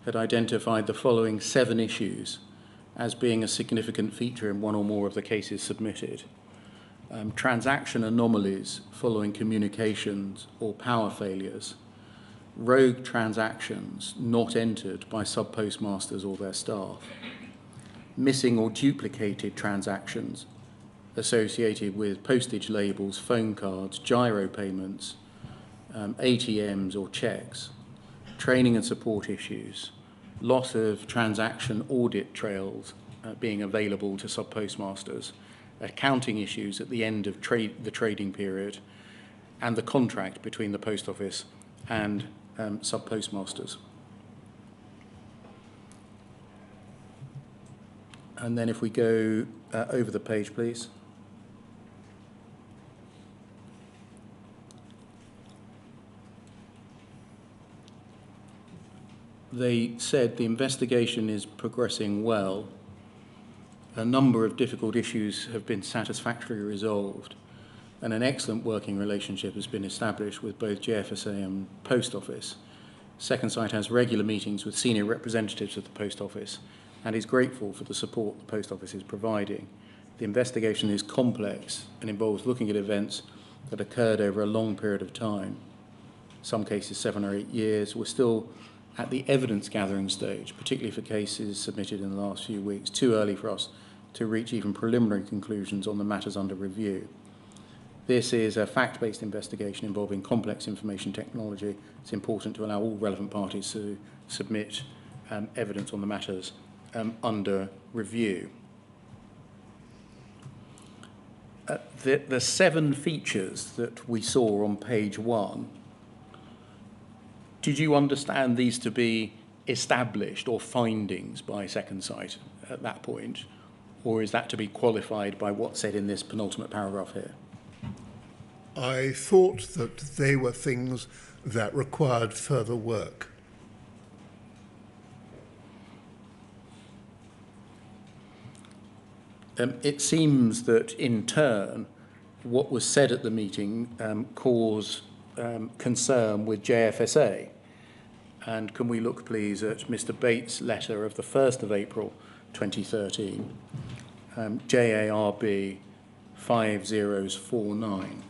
had identified the following 7 issues as being a significant feature in one or more of the cases submitted. Transaction anomalies following communications or power failures, rogue transactions not entered by sub-postmasters or their staff, missing or duplicated transactions associated with postage labels, phone cards, gyro payments, ATMs or checks, training and support issues, loss of transaction audit trails being available to sub-postmasters, accounting issues at the end of the trading period, and the contract between the Post Office and sub-postmasters. And then if we go over the page, please. They said the investigation is progressing well. A number of difficult issues have been satisfactorily resolved, and an excellent working relationship has been established with both JFSA and Post Office. Second Sight has regular meetings with senior representatives of the Post Office and is grateful for the support the Post Office is providing. The investigation is complex and involves looking at events that occurred over a long period of time, some cases 7 or 8 years. We're still at the evidence gathering stage, particularly for cases submitted in the last few weeks. Too early for us to reach even preliminary conclusions on the matters under review. This is a fact-based investigation involving complex information technology. It's important to allow all relevant parties to submit evidence on the matters under review. The 7 features that we saw on page 1, did you understand these to be established or findings by Second Sight at that point? Or is that to be qualified by what's said in this penultimate paragraph here? I thought that they were things that required further work. It seems that in turn, what was said at the meeting caused concern with JFSA. And can we look, please, at Mr. Bates' letter of the 1st of April 2013, JARB 5049.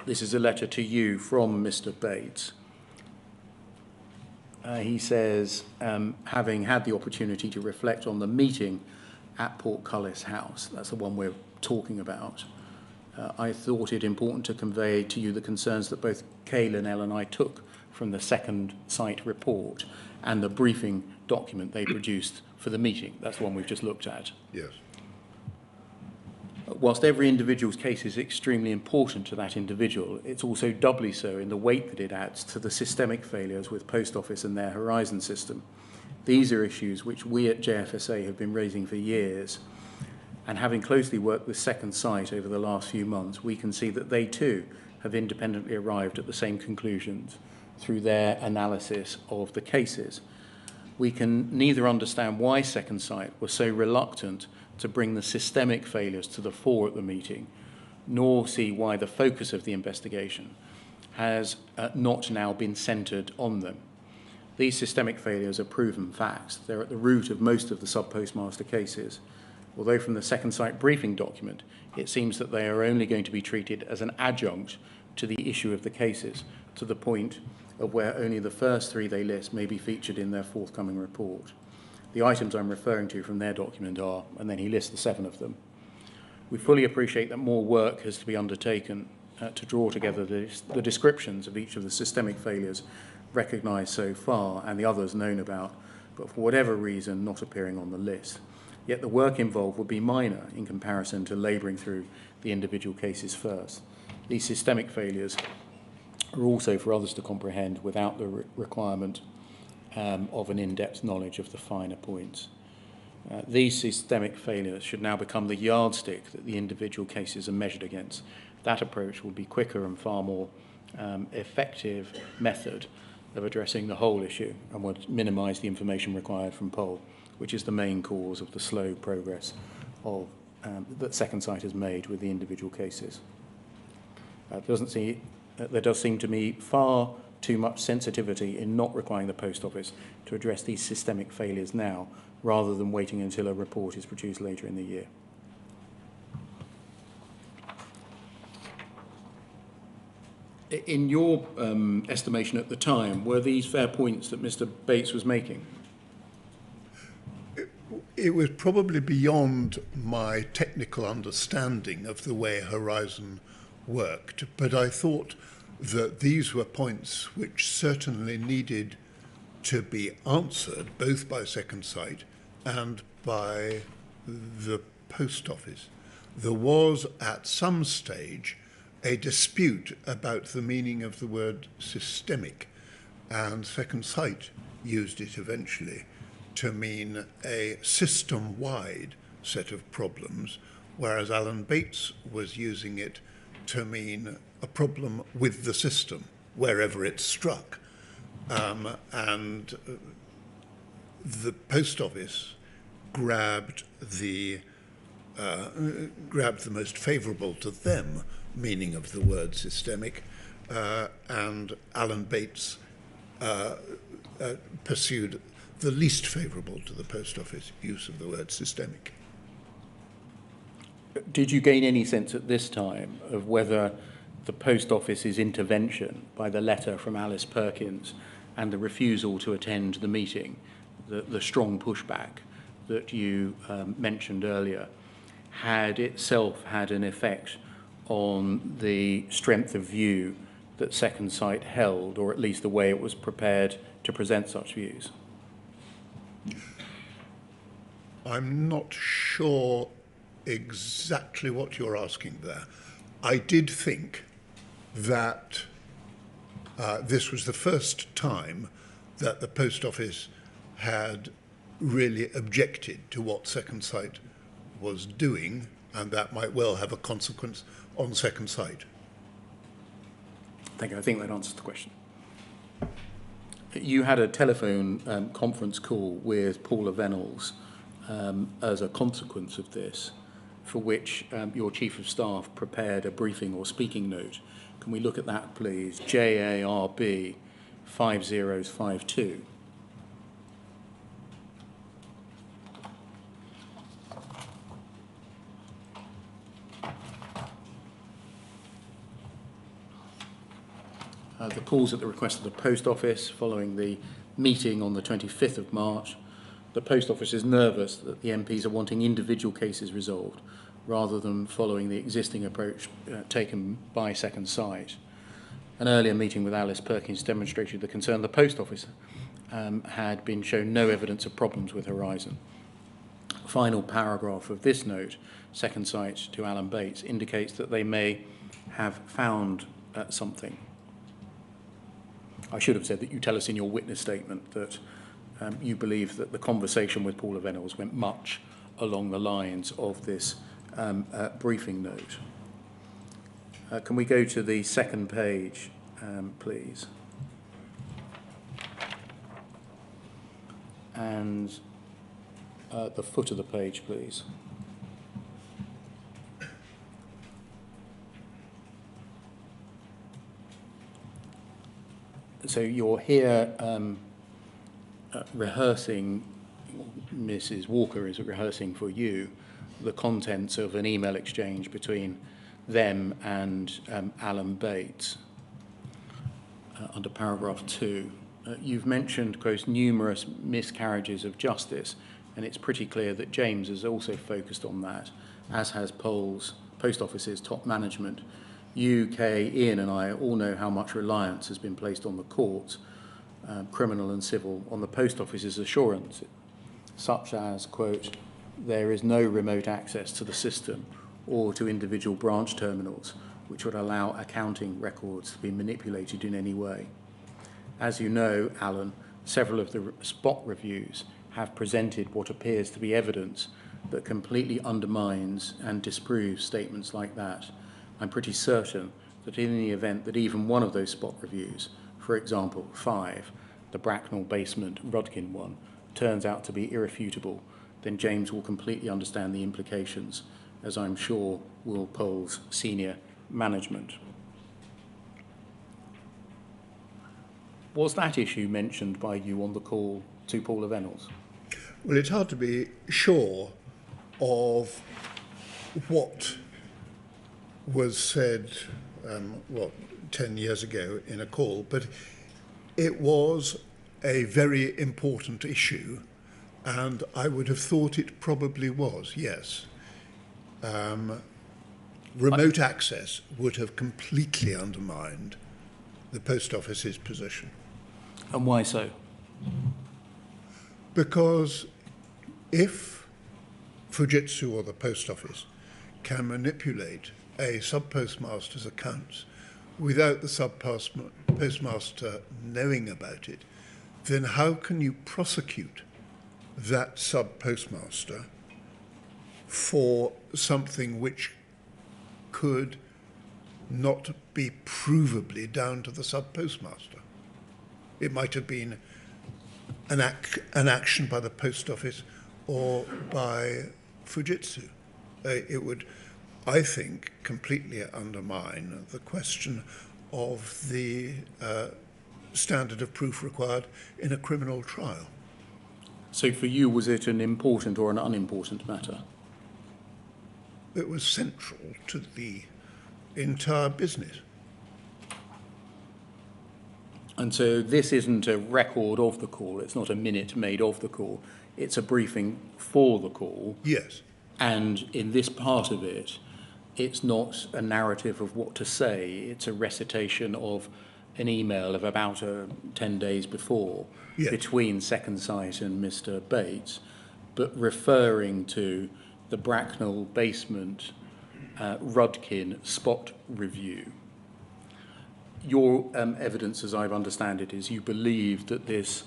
This is a letter to you from Mr. Bates. He says, having had the opportunity to reflect on the meeting at Portcullis House, that's the one we're talking about, I thought it important to convey to you the concerns that both K-Linnell and I took from the Second Sight report and the briefing document they produced for the meeting. That's the one we've just looked at. Yes. Whilst every individual's case is extremely important to that individual, it's also doubly so in the weight that it adds to the systemic failures with Post Office and their Horizon system. These are issues which we at JFSA have been raising for years, and having closely worked with Second Sight over the last few months, we can see that they too have independently arrived at the same conclusions through their analysis of the cases. We can neither understand why Second Sight was so reluctant to bring the systemic failures to the fore at the meeting, nor see why the focus of the investigation has not now been centred on them. These systemic failures are proven facts. They're at the root of most of the sub-postmaster cases. Although from the Second Sight briefing document, it seems that they are only going to be treated as an adjunct to the issue of the cases, to the point of where only the first 3 they list may be featured in their forthcoming report. The items I'm referring to from their document are, and then he lists the 7 of them. We fully appreciate that more work has to be undertaken to draw together the descriptions of each of the systemic failures recognised so far and the others known about, but for whatever reason not appearing on the list. Yet the work involved would be minor in comparison to labouring through the individual cases first. These systemic failures are also for others to comprehend without the requirement of an in-depth knowledge of the finer points. These systemic failures should now become the yardstick that the individual cases are measured against. That approach will be quicker and far more effective method of addressing the whole issue and would minimise the information required from POL, which is the main cause of the slow progress of, that Second Sight has made with the individual cases. There does seem to me far too much sensitivity in not requiring the Post Office to address these systemic failures now, rather than waiting until a report is produced later in the year. In your estimation at the time, were these fair points that Mr. Bates was making? It was probably beyond my technical understanding of the way Horizon worked, but I thought that these were points which certainly needed to be answered both by Second Sight and by the Post Office. There was at some stage a dispute about the meaning of the word systemic, and Second Sight used it eventually to mean a system-wide set of problems, whereas Alan Bates was using it to mean a problem with the system, wherever it struck. And the Post Office grabbed the most favourable to them meaning of the word systemic, and Alan Bates pursued the least favourable to the Post Office use of the word systemic. Did you gain any sense at this time of whether the Post Office's intervention by the letter from Alice Perkins and the refusal to attend the meeting, the strong pushback that you mentioned earlier, had itself had an effect on the strength of view that Second Sight held, or at least the way it was prepared to present such views? I'm not sure exactly what you're asking there. I did think that this was the first time that the Post Office had really objected to what Second Sight was doing, and that might well have a consequence on Second Sight. Thank you. I think that answers the question. You had a telephone conference call with Paula Venables as a consequence of this, for which your Chief of Staff prepared a briefing or speaking note. Can we look at that, please? JARB 5052. The call's at the request of the Post Office following the meeting on the 25th of March. The Post Office is nervous that the MPs are wanting individual cases resolved rather than following the existing approach taken by Second Sight. An earlier meeting with Alice Perkins demonstrated the concern the Post Office had been shown no evidence of problems with Horizon. Final paragraph of this note, Second Sight to Alan Bates, indicates that they may have found something. I should have said that you tell us in your witness statement that you believe that the conversation with Paula Venables went much along the lines of this briefing note. Can we go to the second page, please? And the foot of the page, please. So you're here rehearsing, Mrs. Walker is rehearsing for you the contents of an email exchange between them and Alan Bates under paragraph 2. You've mentioned, quote, numerous miscarriages of justice, and it's pretty clear that James has also focused on that, as has Post Office's top management. You, Kay, Ian and I all know how much reliance has been placed on the courts, criminal and civil, on the Post Office's assurance, such as, quote, there is no remote access to the system or to individual branch terminals which would allow accounting records to be manipulated in any way. As you know, Alan, several of the spot reviews have presented what appears to be evidence that completely undermines and disproves statements like that. I'm pretty certain that in the event that even one of those spot reviews, for example 5, the Bracknell basement Rudkin one, turns out to be irrefutable, then James will completely understand the implications, as I'm sure will Pole's senior management. Was that issue mentioned by you on the call to Paula Venables? Well, it's hard to be sure of what was said, 10 years ago in a call, but it was a very important issue, and I would have thought it probably was, yes. Remote access would have completely undermined the Post Office's position. And why so? Because if Fujitsu or the Post Office can manipulate a sub-postmaster's accounts without the sub-postmaster knowing about it, then how can you prosecute that sub-postmaster for something which could not be provably down to the sub-postmaster? It might have been an action by the Post Office or by Fujitsu. It would, I think, completely undermine the question of the standard of proof required in a criminal trial. So for you, was it an important or an unimportant matter? It was central to the entire business. And so this isn't a record of the call, it's not a minute made of the call, it's a briefing for the call. Yes. And in this part of it, it's not a narrative of what to say, it's a recitation of an email of about 10 days before Yes. between Second Sight and Mr. Bates, but referring to the Bracknell basement Rudkin spot review. Your evidence, as I understand it, is you believe that this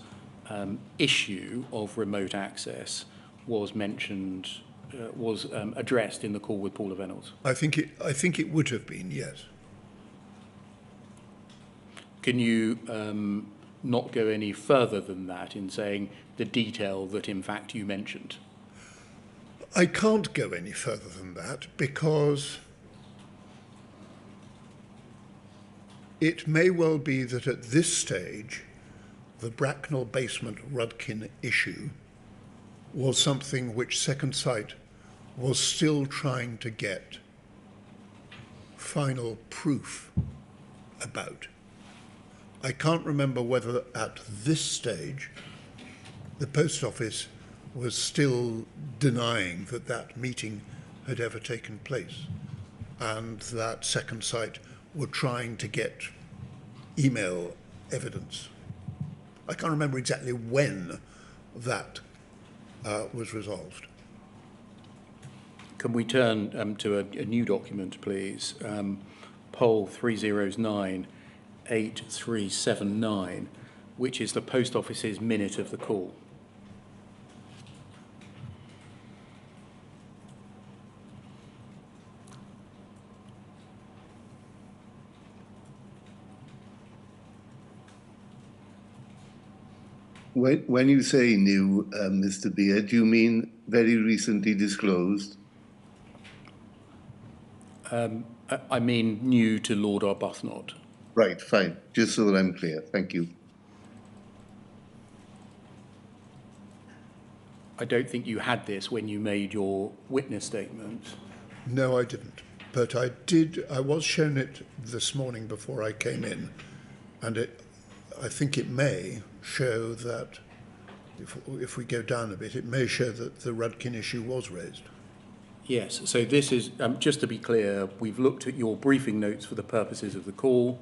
issue of remote access was mentioned, addressed in the call with Paula Reynolds. I think it would have been, yes. Can you not go any further than that in saying the detail that in fact you mentioned? I can't go any further than that because it may well be that at this stage the Bracknell basement Rudkin issue was something which Second Sight was still trying to get final proof about. I can't remember whether at this stage the post office was still denying that that meeting had ever taken place and that Second Sight were trying to get email evidence. I can't remember exactly when that was resolved. Can we turn to a new document, please? Poll 3098379, which is the post office's minute of the call. When you say new, Mr. Beard, do you mean very recently disclosed? I mean new to Lord Arbuthnot. Right, fine. Just so that I'm clear. Thank you. I don't think you had this when you made your witness statement. No, I didn't. But I did. I was shown it this morning before I came in, and I think it may show that, if we go down a bit, it may show that the Rudkin issue was raised. Yes, so this is, just to be clear, we've looked at your briefing notes for the purposes of the call.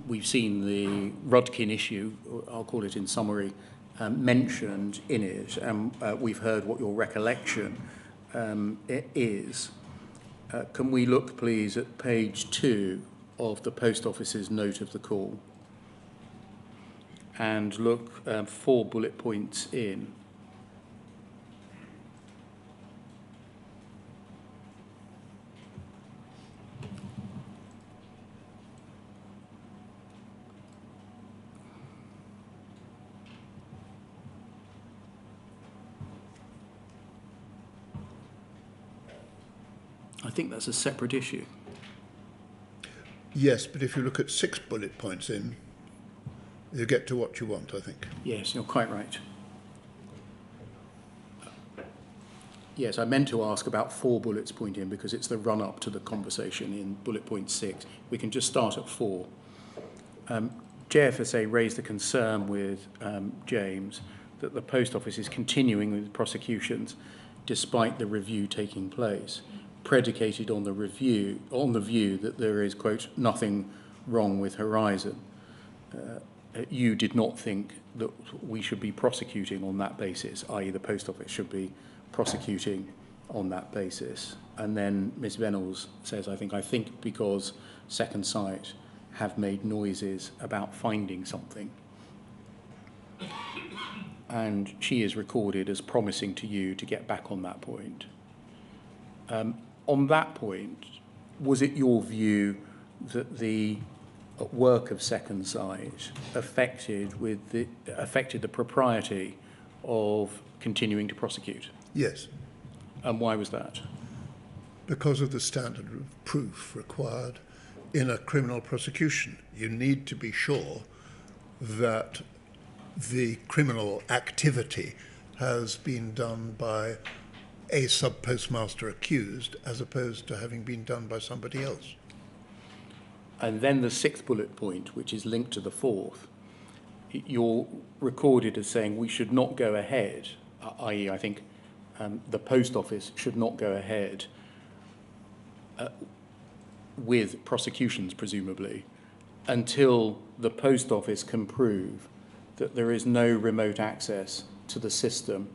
We've seen the Rudkin issue, I'll call it in summary, mentioned in it, and we've heard what your recollection is. Can we look, please, at page 2 of the post office's note of the call and look 4 bullet points in. I think that's a separate issue. Yes, but if you look at 6 bullet points in, you get to what you want, I think. Yes, you're quite right. Yes, I meant to ask about 4 bullets point in because it's the run-up to the conversation in bullet point 6. We can just start at 4. JFSA raised a concern with James that the post office is continuing with prosecutions despite the review taking place, predicated on the view that there is, quote, nothing wrong with Horizon. You did not think that we should be prosecuting on that basis, i.e. the post office should be prosecuting on that basis. And then Ms. Reynolds says, I think because Second Sight have made noises about finding something. And she is recorded as promising to you to get back on that point. On that point, was it your view that the work of Second Sight affected the propriety of continuing to prosecute? Yes. And why was that? Because of the standard of proof required in a criminal prosecution. You need to be sure that the criminal activity has been done by a sub-postmaster accused as opposed to having been done by somebody else. And then the 6th bullet point, which is linked to the 4th, you're recorded as saying we should not go ahead, i.e. I think the post office should not go ahead with prosecutions, presumably, until the post office can prove that there is no remote access to the system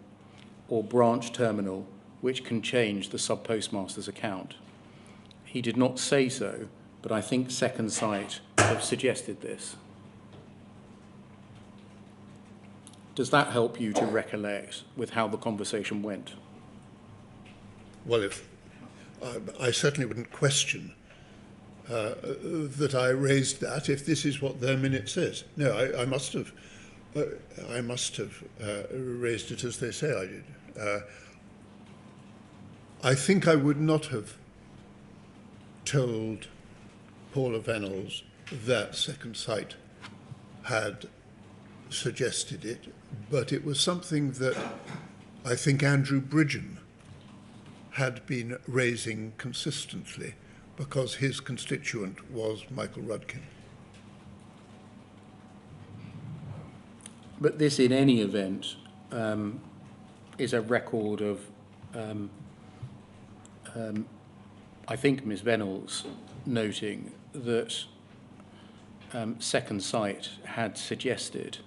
or branch terminal which can change the sub-postmaster's account. He did not say so, but I think Second Sight have suggested this. Does that help you to recollect with how the conversation went? Well, if I certainly wouldn't question that I raised that if this is what their minute says. No, I must have raised it as they say I did. I think I would not have told Paula Venables that Second Sight had suggested it, but it was something that I think Andrew Bridgham had been raising consistently because his constituent was Michael Rudkin. But this, in any event, is a record of, I think, Ms. Venables noting that Second Sight had suggested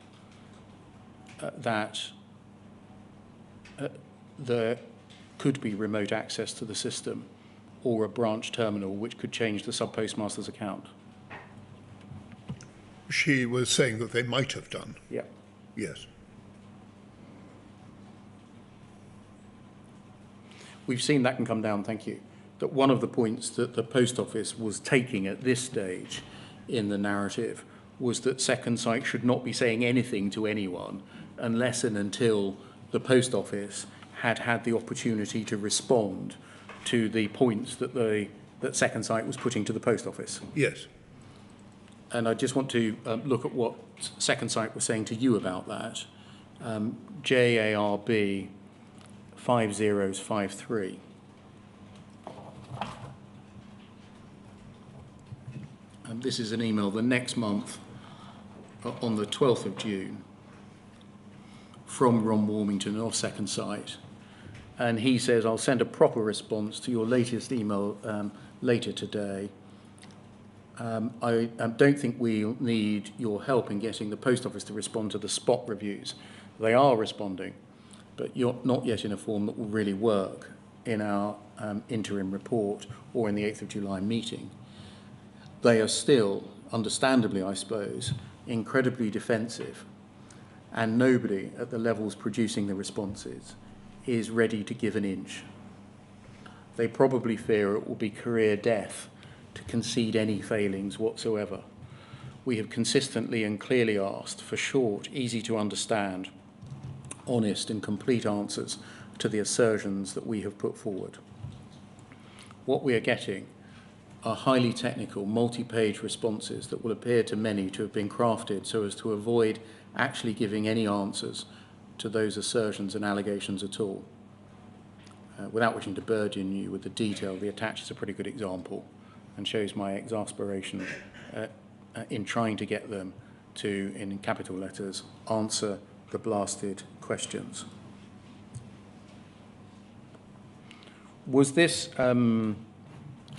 that there could be remote access to the system or a branch terminal which could change the sub-postmaster's account. She was saying that they might have done. Yeah. Yes. We've seen that can come down, thank you. That one of the points that the Post Office was taking at this stage in the narrative was that Second Sight should not be saying anything to anyone unless and until the Post Office had had the opportunity to respond to the points that Second Sight was putting to the Post Office. Yes. And I just want to look at what Second Sight was saying to you about that. JARB 5053. This is an email the next month on the 12th of June from Ron Warmington of Second Sight. And he says, I'll send a proper response to your latest email later today. I don't think we'll need your help in getting the Post Office to respond to the spot reviews. They are responding, but you're not yet in a form that will really work in our interim report or in the 8th of July meeting. They are still, understandably I suppose, incredibly defensive, and nobody at the levels producing the responses is ready to give an inch. They probably fear it will be career death to concede any failings whatsoever. We have consistently and clearly asked for short, easy to understand, honest and complete answers to the assertions that we have put forward. What we are getting are highly technical, multi-page responses that will appear to many to have been crafted so as to avoid actually giving any answers to those assertions and allegations at all. Without wishing to burden you with the detail, the attached is a pretty good example and shows my exasperation in trying to get them to, in capital letters, answer the blasted questions. Was this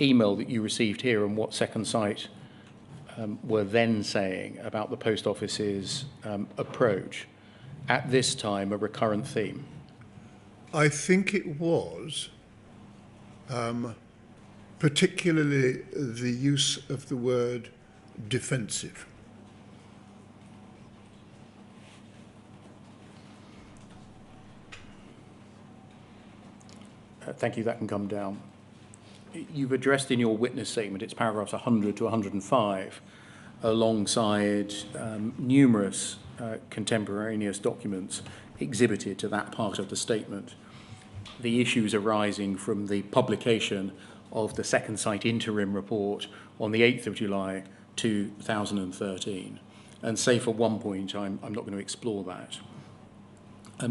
email that you received here and what Second Sight were then saying about the Post Office's approach at this time a recurrent theme? I think it was, particularly the use of the word defensive. Thank you, that can come down. You've addressed in your witness statement, it's paragraphs 100 to 105, alongside numerous contemporaneous documents exhibited to that part of the statement, the issues arising from the publication of the Second Sight interim report on the 8th of July 2013. And say for one point, I'm not going to explore that.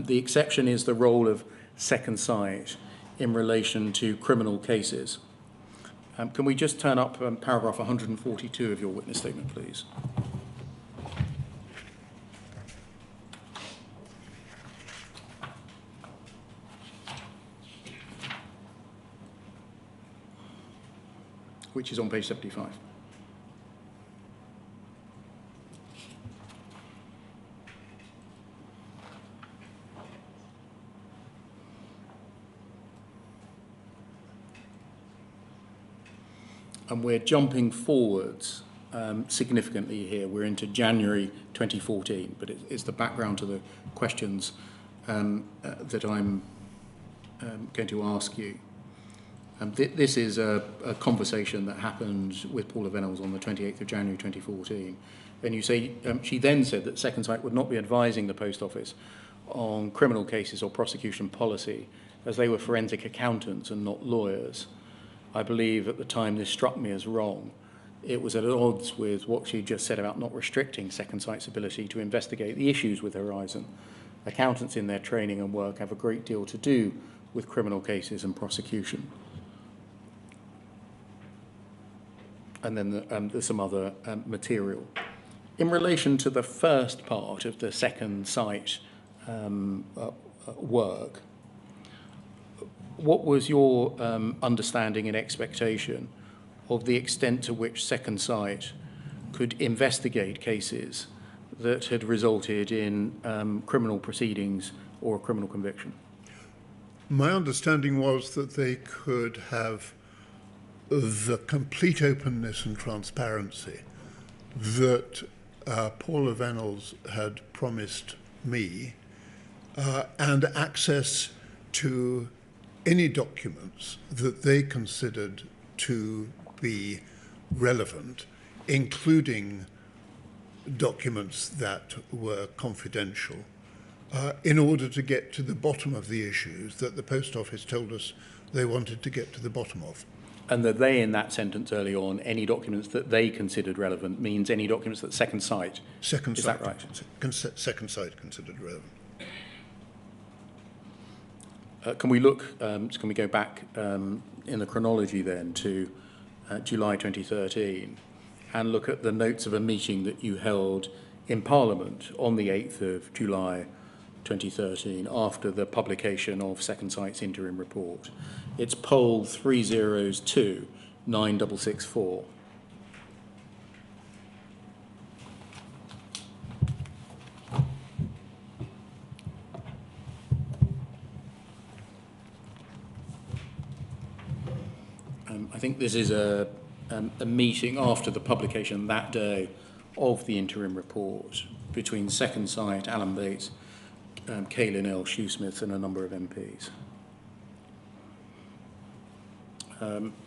The exception is the role of Second Sight in relation to criminal cases. Can we just turn up paragraph 142 of your witness statement, please? which is on page 75. And we're jumping forwards significantly here. We're into January 2014, but it's the background to the questions that I'm going to ask you. This is a conversation that happened with Paula Venables on the 28th of January 2014. And you say, she then said that Second Sight would not be advising the Post Office on criminal cases or prosecution policy, as they were forensic accountants and not lawyers. I believe at the time this struck me as wrong. It was at odds with what she just said about not restricting Second Sight's ability to investigate the issues with Horizon. Accountants in their training and work have a great deal to do with criminal cases and prosecution. And then there's some other material. In relation to the first part of the Second Sight work, what was your understanding and expectation of the extent to which Second Sight could investigate cases that had resulted in criminal proceedings or a criminal conviction? My understanding was that they could have the complete openness and transparency that Paula Venables had promised me, and access to any documents that they considered to be relevant, including documents that were confidential, in order to get to the bottom of the issues that the Post Office told us they wanted to get to the bottom of. And that they, in that sentence early on, any documents that they considered relevant means any documents that Second Sight. Second is Sight, that right? Second Sight considered relevant. Can we look? Can we go back in the chronology then to July 2013 and look at the notes of a meeting that you held in Parliament on the 8th of July 2013 after the publication of Second Sight's interim report? It's poll 302 9664. I think this is a meeting after the publication that day of the interim report between Second Sight, Alan Bates, Caelan L. Shoesmith and a number of MPs.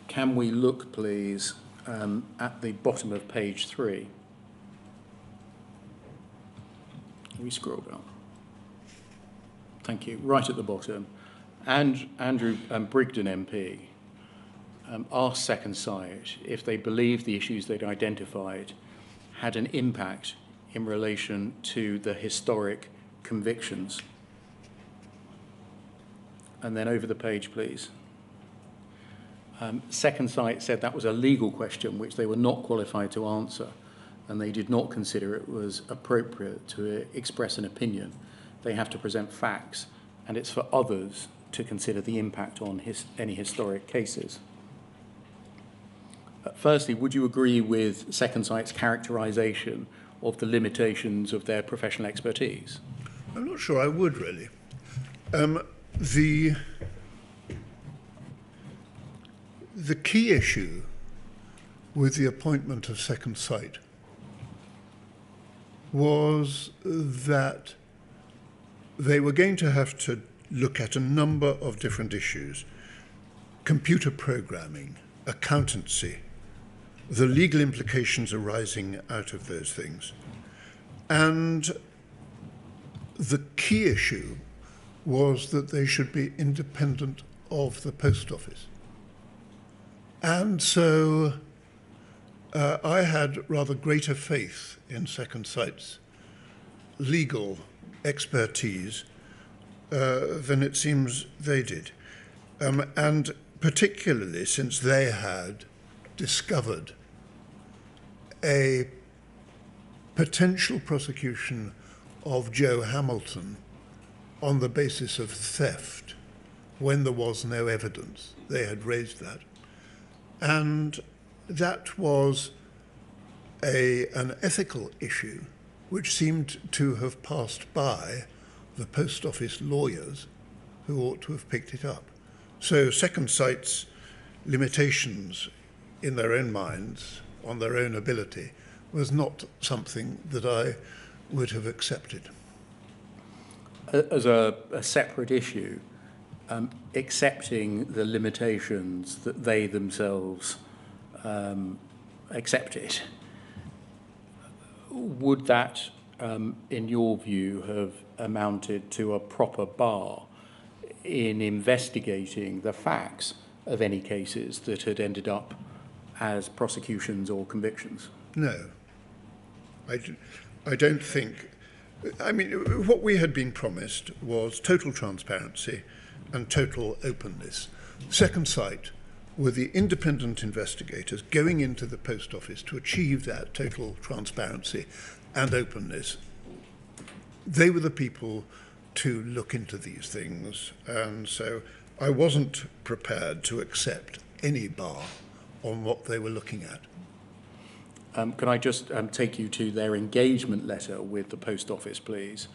Can we look, please, at the bottom of page 3? Can we scroll down? Thank you. Right at the bottom. And Andrew Brigden MP asked Second Sight if they believed the issues they'd identified had an impact in relation to the historic convictions. And then over the page, please. Second Sight said that was a legal question which they were not qualified to answer, and they did not consider it was appropriate to express an opinion. They have to present facts, and it's for others to consider the impact on any historic cases. Firstly, would you agree with Second Sight's characterisation of the limitations of their professional expertise? I'm not sure I would, really. The key issue with the appointment of Second Sight was that they were going to have to look at a number of different issues: computer programming, accountancy, the legal implications arising out of those things. And the key issue was that they should be independent of the Post Office. And so I had rather greater faith in Second Sight's legal expertise than it seems they did. And particularly since they had discovered a potential prosecution of Joe Hamilton on the basis of theft when there was no evidence. They had raised that. And that was an ethical issue which seemed to have passed by the Post Office lawyers who ought to have picked it up. So Second Sight's limitations in their own minds on their own ability was not something that I would have accepted. As a separate issue, accepting the limitations that they themselves accepted, would that, in your view, have amounted to a proper bar in investigating the facts of any cases that had ended up as prosecutions or convictions? No. I don't think... I mean, what we had been promised was total transparency and total openness. Second Sight were the independent investigators going into the Post Office to achieve that total transparency and openness. They were the people to look into these things, and so I wasn't prepared to accept any bar on what they were looking at. Can I just take you to their engagement letter with the Post Office, please?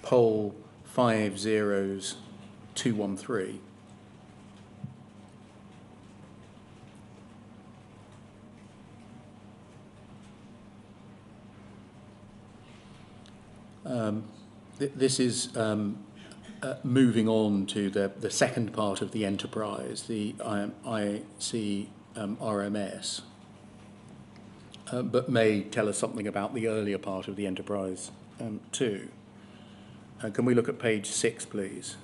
Poll 50213. This is moving on to the second part of the enterprise, the ICRMS, but may tell us something about the earlier part of the enterprise too. Can we look at page 6, please?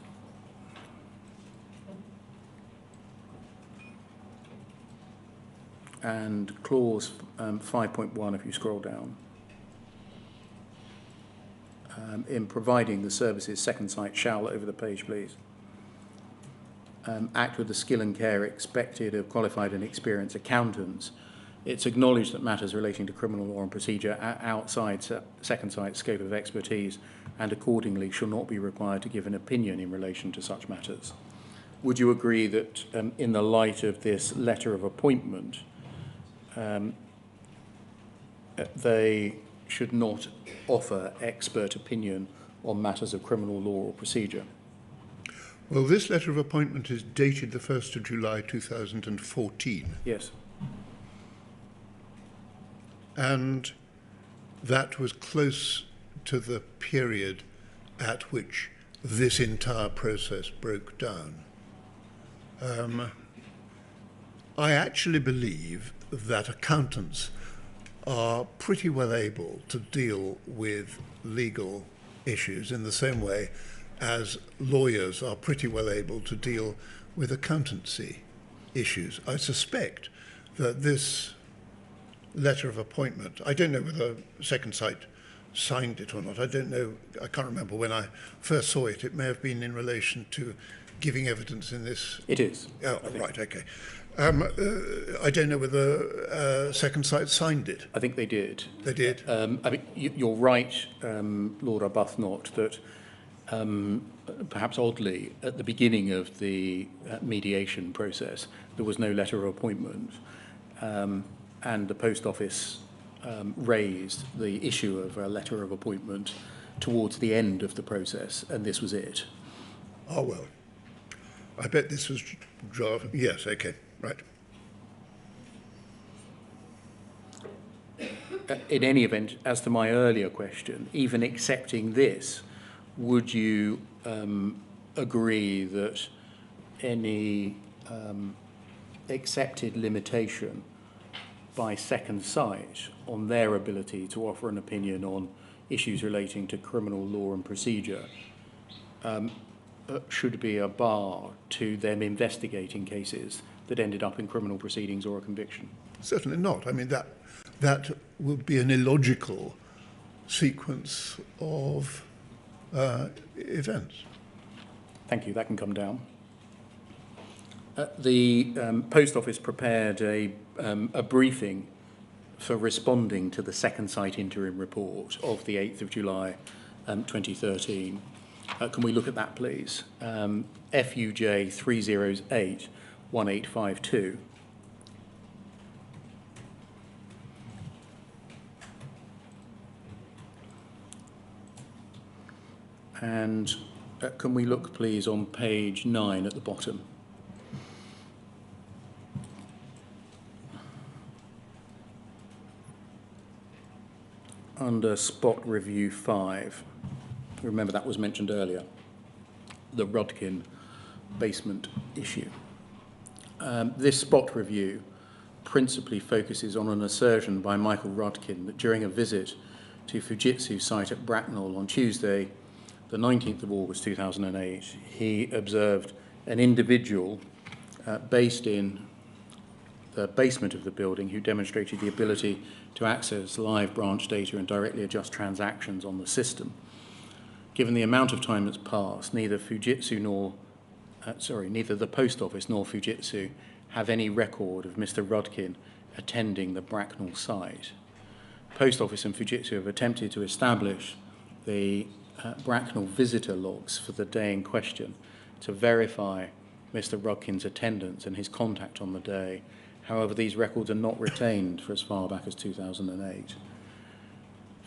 And clause 5.1, if you scroll down. In providing the services, Second Sight shall, over the page please, act with the skill and care expected of qualified and experienced accountants. It's acknowledged that matters relating to criminal law and procedure are outside Second Sight's scope of expertise and accordingly shall not be required to give an opinion in relation to such matters. Would you agree that in the light of this letter of appointment, they should not offer expert opinion on matters of criminal law or procedure? Well, this letter of appointment is dated the 1st of July 2014. Yes. And that was close to the period at which this entire process broke down. I actually believe that accountants are pretty well able to deal with legal issues in the same way as lawyers are pretty well able to deal with accountancy issues. I suspect that this letter of appointment, I don't know whether Second Sight signed it or not. I don't know, I can't remember when I first saw it. It may have been in relation to giving evidence in this. It is. Oh, right, okay. I don't know whether Second Sight signed it. I think they did. They did? I mean, you're right, Lord Arbuthnot, that perhaps oddly, at the beginning of the mediation process, there was no letter of appointment, and the Post Office raised the issue of a letter of appointment towards the end of the process, and this was it. Oh, well, I bet this was draft. Yes, okay. Right. In any event, as to my earlier question, even accepting this, would you agree that any accepted limitation by Second Sight on their ability to offer an opinion on issues relating to criminal law and procedure should be a bar to them investigating cases that ended up in criminal proceedings or a conviction? Certainly not. I mean, that would be an illogical sequence of events. Thank you. That can come down. The Post Office prepared a briefing for responding to the Second Sight interim report of the 8th of July 2013. Can we look at that, please? FUJ 308-1852. And can we look, please, on page 9 at the bottom? Under Spot Review 5, remember that was mentioned earlier, the Rudkin basement issue. This spot review principally focuses on an assertion by Michael Rudkin that during a visit to Fujitsu site at Bracknell on Tuesday, the 19th of August 2008, he observed an individual based in the basement of the building who demonstrated the ability to access live branch data and directly adjust transactions on the system. Given the amount of time that's passed, neither the post office nor Fujitsu have any record of Mr. Rudkin attending the Bracknell site. Post office and Fujitsu have attempted to establish the Bracknell visitor logs for the day in question to verify Mr. Rudkin's attendance and his contact on the day. However, these records are not retained for as far back as 2008.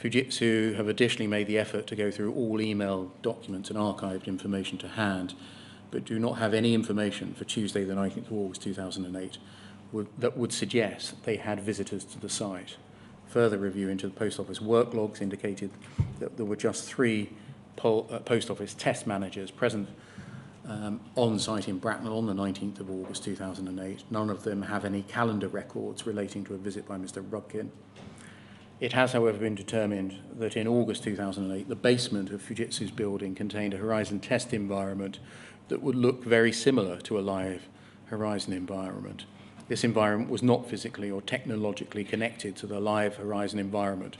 Fujitsu have additionally made the effort to go through all email documents and archived information to hand, but do not have any information for Tuesday the 19th of August 2008 that would suggest they had visitors to the site. Further review into the post office work logs indicated that there were just 3 post office test managers present on site in Bracknell on the 19th of August 2008. None of them have any calendar records relating to a visit by Mr. Rudkin. It has, however, been determined that in August 2008, the basement of Fujitsu's building contained a Horizon test environment that would look very similar to a live Horizon environment. This environment was not physically or technologically connected to the live Horizon environment.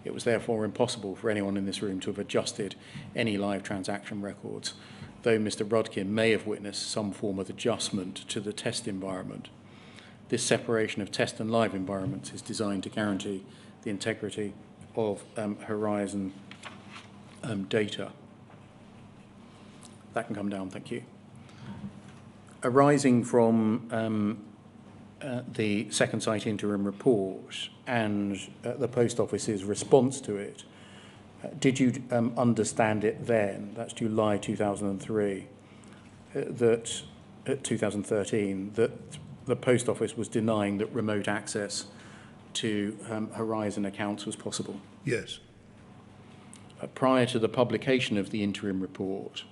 It was therefore impossible for anyone in this room to have adjusted any live transaction records, though Mr. Rudkin may have witnessed some form of adjustment to the test environment. This separation of test and live environments is designed to guarantee the integrity of Horizon data. That can come down, thank you. Arising from the second site interim report and the post office's response to it, did you understand it then, that's July 2003, that 2013, that the post office was denying that remote access to Horizon accounts was possible? Yes. Prior to the publication of the interim report,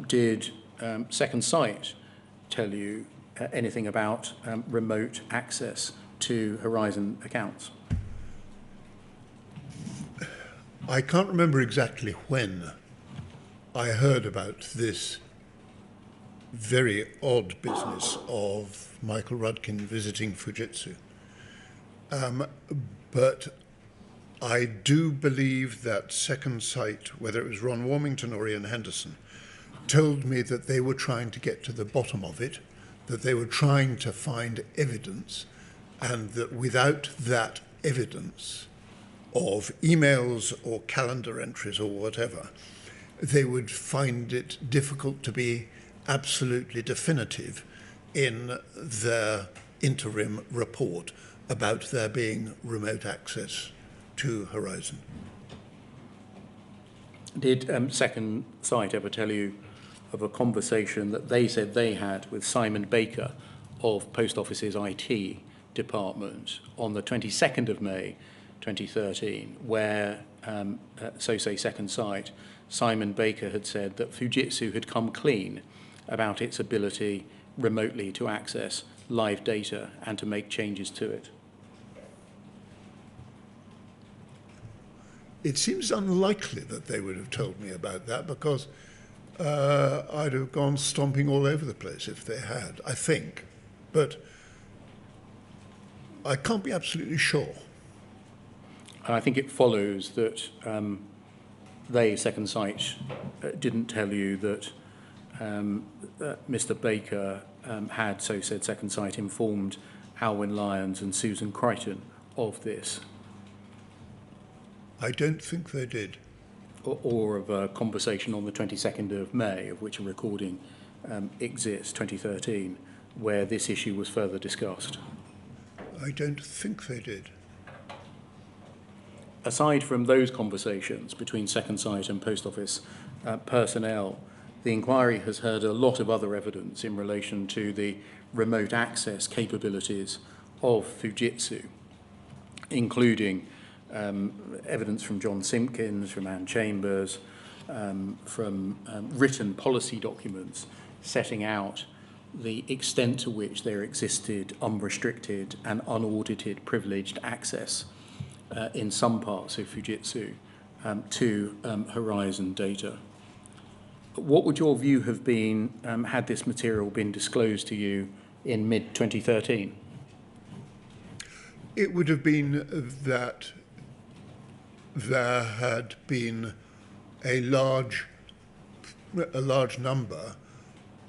did Second Sight tell you anything about remote access to Horizon accounts? I can't remember exactly when I heard about this very odd business of Michael Rudkin visiting Fujitsu. But I do believe that Second Sight, whether it was Ron Warmington or Ian Henderson, told me that they were trying to get to the bottom of it, that they were trying to find evidence, and that without that evidence of emails or calendar entries or whatever, they would find it difficult to be absolutely definitive in their interim report about there being remote access to Horizon. Did Second Sight ever tell you of a conversation that they said they had with Simon Baker of Post Office's IT department on the 22nd of May 2013, where, so say Second Sight, Simon Baker had said that Fujitsu had come clean about its ability remotely to access live data and to make changes to it? It seems unlikely that they would have told me about that, because I'd have gone stomping all over the place if they had, I think. But I can't be absolutely sure. And I think it follows that they, Second Sight, didn't tell you that Mr. Baker had, so said Second Sight, informed Alwyn Lyons and Susan Crichton of this. I don't think they did. Or of a conversation on the 22nd of May, of which a recording exists, 2013, where this issue was further discussed. I don't think they did. aside from those conversations between Second Sight and Post Office personnel, the inquiry has heard a lot of other evidence in relation to the remote access capabilities of Fujitsu, including evidence from John Simpkins, from Anne Chambers, from written policy documents setting out the extent to which there existed unrestricted and unaudited privileged access in some parts of Fujitsu to Horizon data. What would your view have been had this material been disclosed to you in mid-2013? It would have been that there had been a large number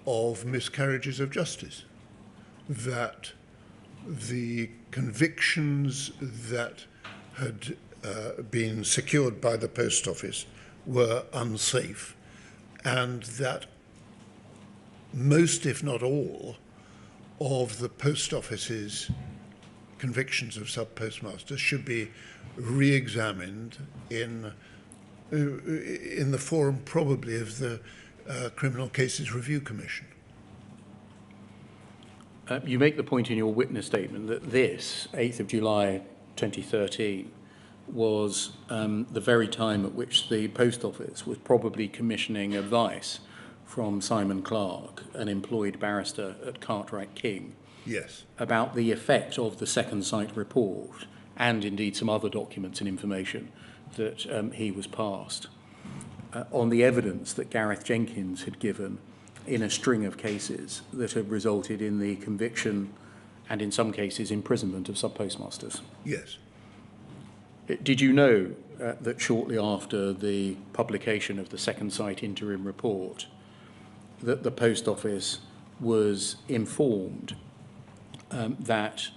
of miscarriages of justice, that the convictions that had been secured by the Post Office were unsafe, and that most, if not all, of the Post Office's convictions of sub-postmasters should be re-examined in the forum probably of the Criminal Cases Review Commission. You make the point in your witness statement that this, 8th of July 2013, was the very time at which the Post Office was probably commissioning advice from Simon Clarke, an employed barrister at Cartwright King, Yes. about the effect of the Second Sight report and indeed some other documents and information that he was passed on the evidence that Gareth Jenkins had given in a string of cases that had resulted in the conviction and in some cases imprisonment of sub-postmasters. Yes. Did you know that shortly after the publication of the Second Sight interim report that the Post Office was informed that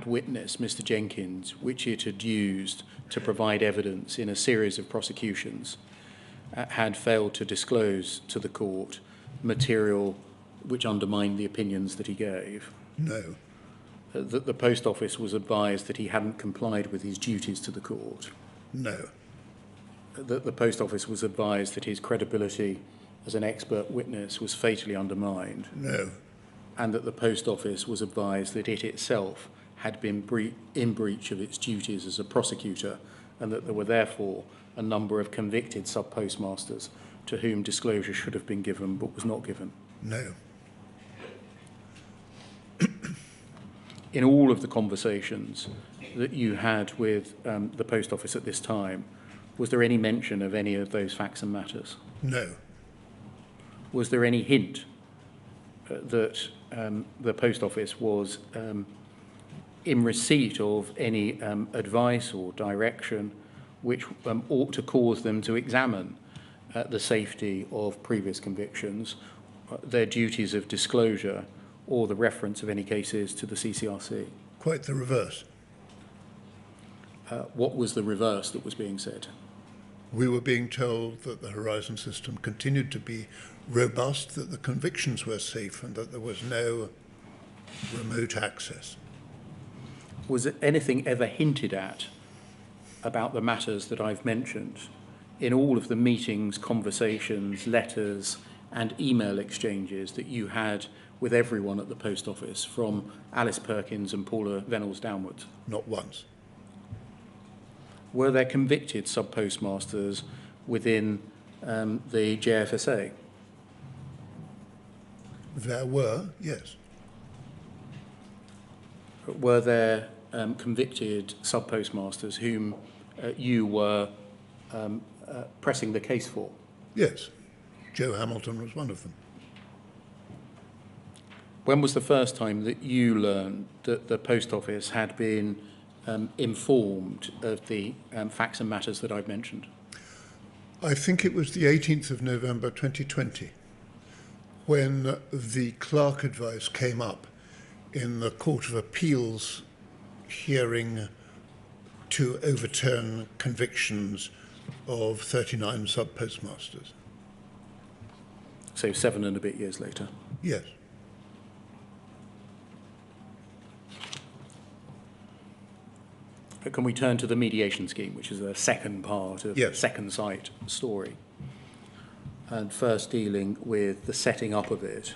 witness, Mr. Jenkins, which it had used to provide evidence in a series of prosecutions, had failed to disclose to the court material which undermined the opinions that he gave? No. That the Post Office was advised that he hadn't complied with his duties to the court? No. That the Post Office was advised that his credibility as an expert witness was fatally undermined? No. And that the Post Office was advised that it itself had been in breach of its duties as a prosecutor, and that there were therefore a number of convicted sub-postmasters to whom disclosure should have been given but was not given? No. In all of the conversations that you had with the Post Office at this time, was there any mention of any of those facts and matters? No. Was there any hint that the Post Office was in receipt of any advice or direction which ought to cause them to examine the safety of previous convictions, their duties of disclosure, or the reference of any cases to the CCRC? Quite the reverse. What was the reverse that was being said? We were being told that the Horizon system continued to be robust, that the convictions were safe, and that there was no remote access. Was anything ever hinted at about the matters that I've mentioned in all of the meetings, conversations, letters, and email exchanges that you had with everyone at the Post Office, from Alice Perkins and Paula Venables downwards? Not once. Were there convicted sub-postmasters within the JFSA? There were, yes. Were there convicted sub-postmasters whom you were pressing the case for? Yes. Joe Hamilton was one of them. When was the first time that you learned that the Post Office had been informed of the facts and matters that I've mentioned? I think it was the 18th of November 2020 when the Clarke advice came up in the Court of Appeals hearing to overturn convictions of 39 sub-postmasters. So 7 and a bit years later. Yes. can we turn to the mediation scheme, which is a second part of the Yes. second site story? And first dealing with the setting up of it.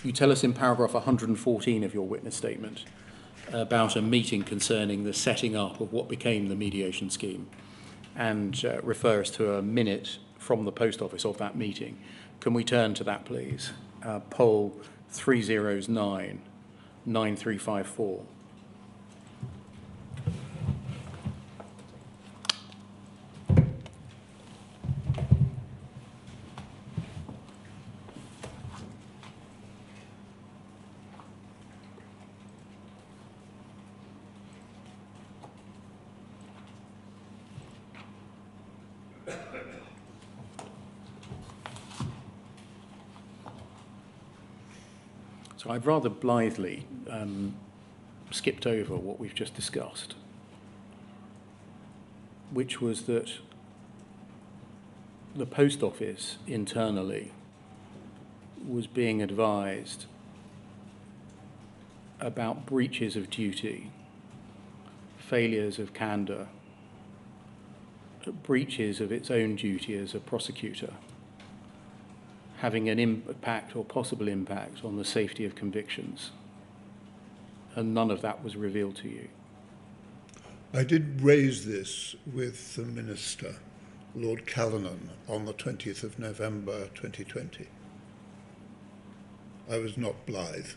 You tell us in paragraph 114 of your witness statement about a meeting concerning the setting up of what became the mediation scheme, and refer us to a minute from the post office of that meeting. Can we turn to that, please? Poll 309 9354. So I've rather blithely skipped over what we've just discussed, which was that the post office internally was being advised about breaches of duty, failures of candour, breaches of its own duty as a prosecutor, having an impact or possible impact on the safety of convictions, and none of that was revealed to you. I did raise this with the Minister, Lord Callanan, on the 20th of November 2020. I was not blithe.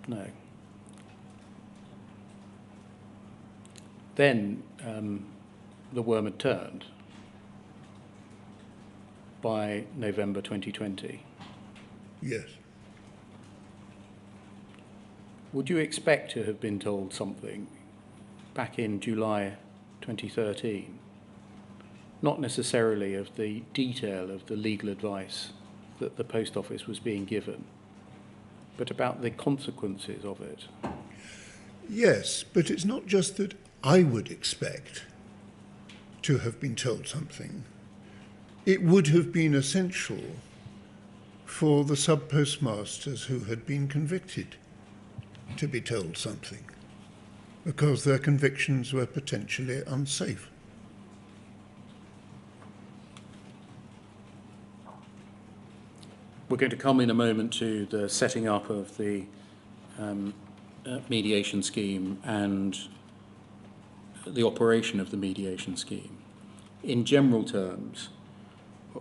No. Then the worm had turned by November 2020. Yes. Would you expect to have been told something back in July 2013? Not necessarily of the detail of the legal advice that the post office was being given, but about the consequences of it. Yes, but it's not just that I would expect to have been told something. It would have been essential for the sub-postmasters who had been convicted to be told something, because their convictions were potentially unsafe. We're going to come in a moment to the setting up of the mediation scheme and the operation of the mediation scheme. In general terms,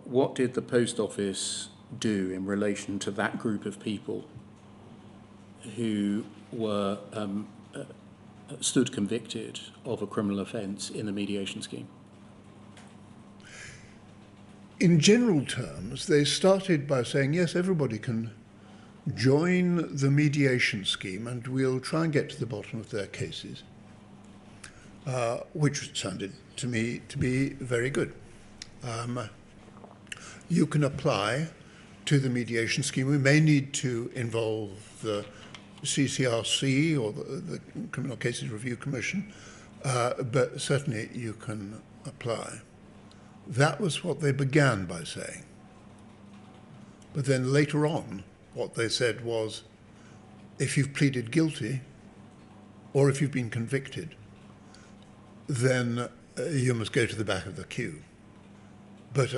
what did the post office do in relation to that group of people who were stood convicted of a criminal offence in the mediation scheme? In general terms, they started by saying, yes, everybody can join the mediation scheme and we'll try and get to the bottom of their cases, which sounded to me to be very good. You can apply to the mediation scheme. We may need to involve the CCRC or the Criminal Cases Review Commission, but certainly you can apply. That was what they began by saying. But then later on, what they said was, if you've pleaded guilty or if you've been convicted, then you must go to the back of the queue. But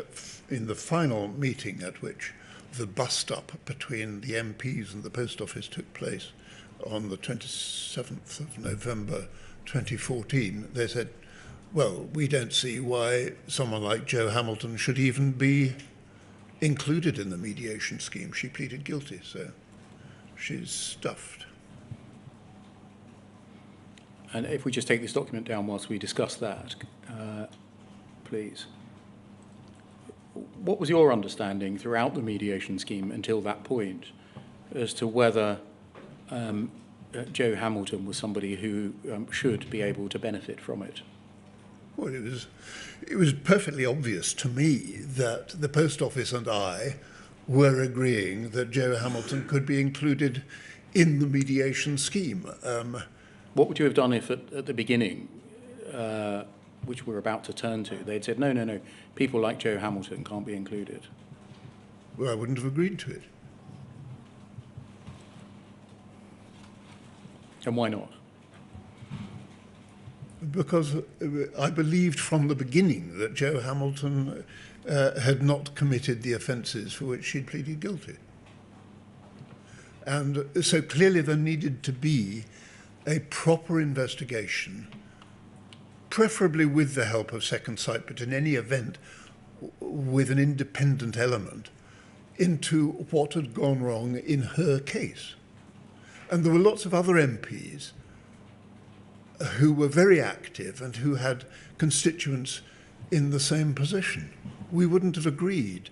in the final meeting at which the bust-up between the MPs and the post office took place on the 27th of November 2014, they said, well, we don't see why someone like Jo Hamilton should even be included in the mediation scheme. She pleaded guilty, so she's stuffed. And if we just take this document down whilst we discuss that, please. What was your understanding throughout the mediation scheme until that point as to whether Jo Hamilton was somebody who should be able to benefit from it? Well, it was perfectly obvious to me that the post office and I were agreeing that Jo Hamilton could be included in the mediation scheme. What would you have done if at the beginning, which we're about to turn to, they'd said, no, people like Jo Hamilton can't be included? Well, I wouldn't have agreed to it. And why not? Because I believed from the beginning that Joe Hamilton had not committed the offences for which she'd pleaded guilty. And so clearly there needed to be a proper investigation, preferably with the help of Second Sight, but in any event with an independent element, into what had gone wrong in her case. And there were lots of other MPs who were very active and who had constituents in the same position. We wouldn't have agreed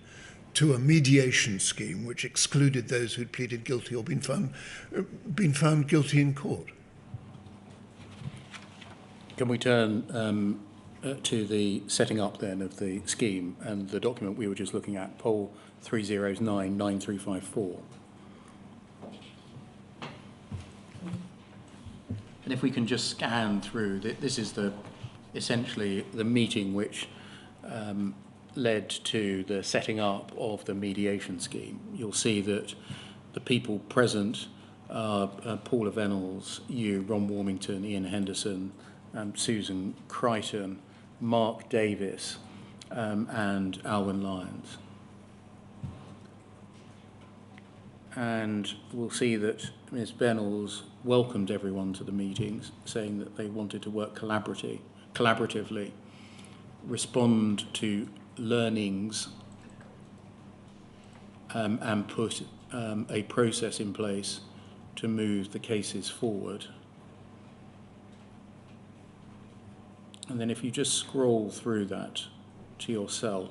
to a mediation scheme which excluded those who'd pleaded guilty or been found guilty in court. Can we turn to the setting up then of the scheme and the document we were just looking at, poll 30099354. And if we can just scan through, this is essentially the meeting which led to the setting up of the mediation scheme. You'll see that the people present are Paula Venables, you, Ron Warmington, Ian Henderson, Susan Crichton, Mark Davis, and Alwyn Lyons. And we'll see that Ms. Venables welcomed everyone to the meetings, saying that they wanted to work collaboratively, respond to learnings, and put a process in place to move the cases forward. And then if you just scroll through that to yourself,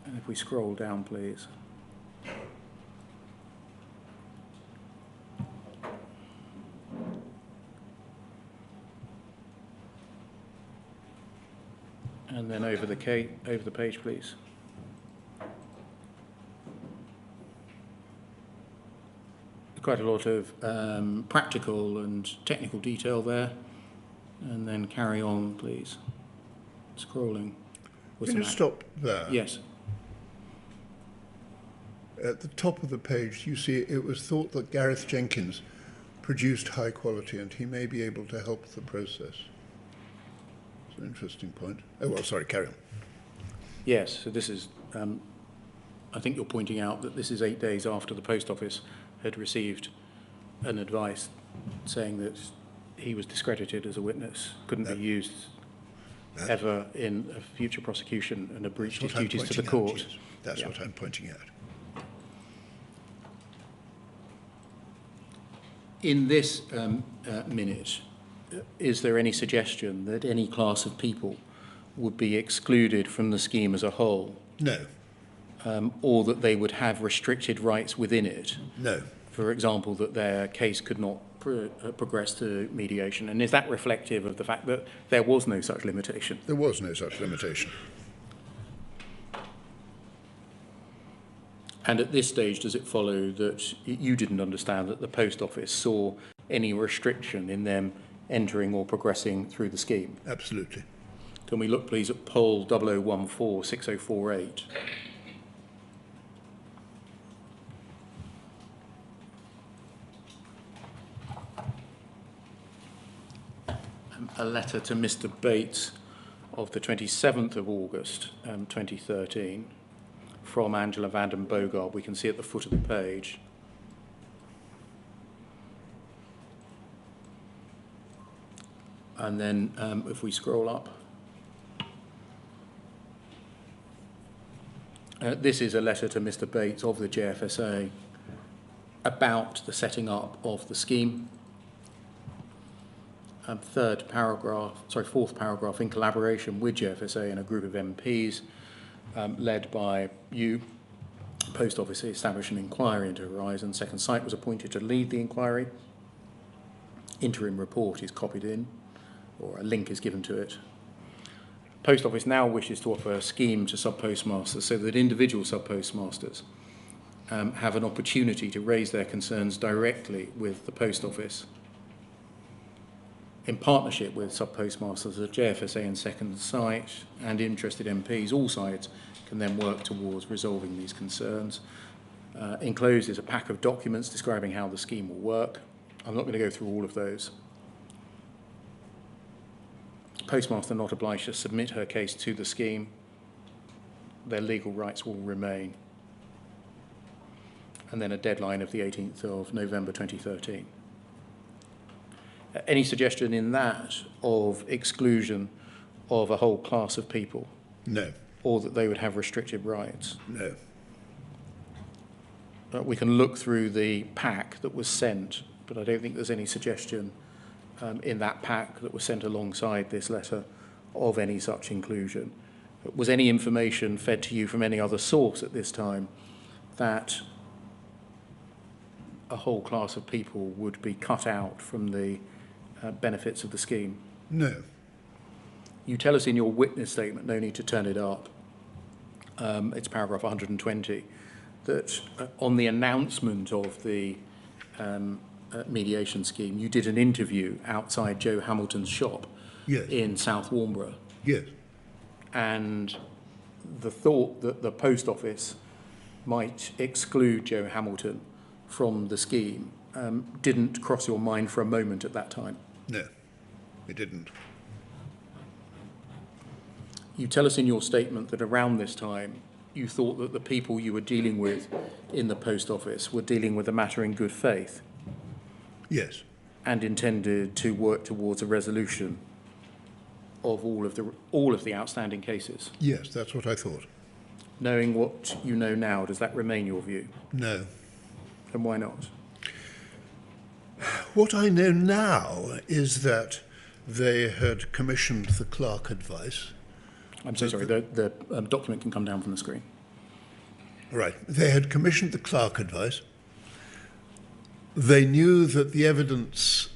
and if we scroll down, please. And then over the page, please. Quite a lot of practical and technical detail there. And then carry on, please. Scrolling. Can you stop there? Yes. At the top of the page, you see it was thought that Gareth Jenkins produced high quality and he may be able to help the process. It's an interesting point. Oh, well, sorry, carry on. Yes, so this is, I think you're pointing out that this is 8 days after the Post Office had received an advice saying that he was discredited as a witness, couldn't be used ever in a future prosecution and had breached his duties to the court. Yes. That's what I'm pointing out. In this minute, is there any suggestion that any class of people would be excluded from the scheme as a whole? No. Or that they would have restricted rights within it? No. For example, that their case could not progress to mediation. And is that reflective of the fact that there was no such limitation? There was no such limitation. And at this stage, does it follow that you didn't understand that the Post Office saw any restriction in them entering or progressing through the scheme? Absolutely. Can we look, please, at poll 00146048? A letter to Mr. Bates of the 27th of August 2013 from Angela Vanden Bogard. We can see at the foot of the page. And then if we scroll up, this is a letter to Mr. Bates of the JFSA about the setting up of the scheme. Fourth paragraph, in collaboration with JFSA and a group of MPs, led by you, Post Office established an inquiry into Horizon. Second Sight was appointed to lead the inquiry. Interim report is copied in, or a link is given to it. Post Office now wishes to offer a scheme to sub-postmasters so that individual sub-postmasters have an opportunity to raise their concerns directly with the Post Office. In partnership with sub-postmasters, the JFSA and Second Sight and interested MPs, all sides can then work towards resolving these concerns. Enclosed is a pack of documents describing how the scheme will work. I'm not going to go through all of those. Postmaster not obliged to submit her case to the scheme. Their legal rights will remain. And then a deadline of the 18th of November 2013. Any suggestion in that of exclusion of a whole class of people? No. Or that they would have restricted rights? No. We can look through the pack that was sent, but I don't think there's any suggestion in that pack that was sent alongside this letter of any such inclusion. Was any information fed to you from any other source at this time that a whole class of people would be cut out from the benefits of the scheme? No. You tell us in your witness statement, no need to turn it up, it's paragraph 120, that on the announcement of the mediation scheme, you did an interview outside Joe Hamilton's shop. Yes. In South Warnborough. Yes. And the thought that the post office might exclude Joe Hamilton from the scheme didn't cross your mind for a moment at that time? No, it didn't. You tell us in your statement that around this time you thought that the people you were dealing with in the post office were dealing with the matter in good faith. Yes. And intended to work towards a resolution of all of the outstanding cases. Yes, that's what I thought. Knowing what you know now, does that remain your view? No. And why not? What I know now is that they had commissioned the clerk advice. I'm so sorry, the document can come down from the screen. Right. They had commissioned the clerk advice. They knew that the evidence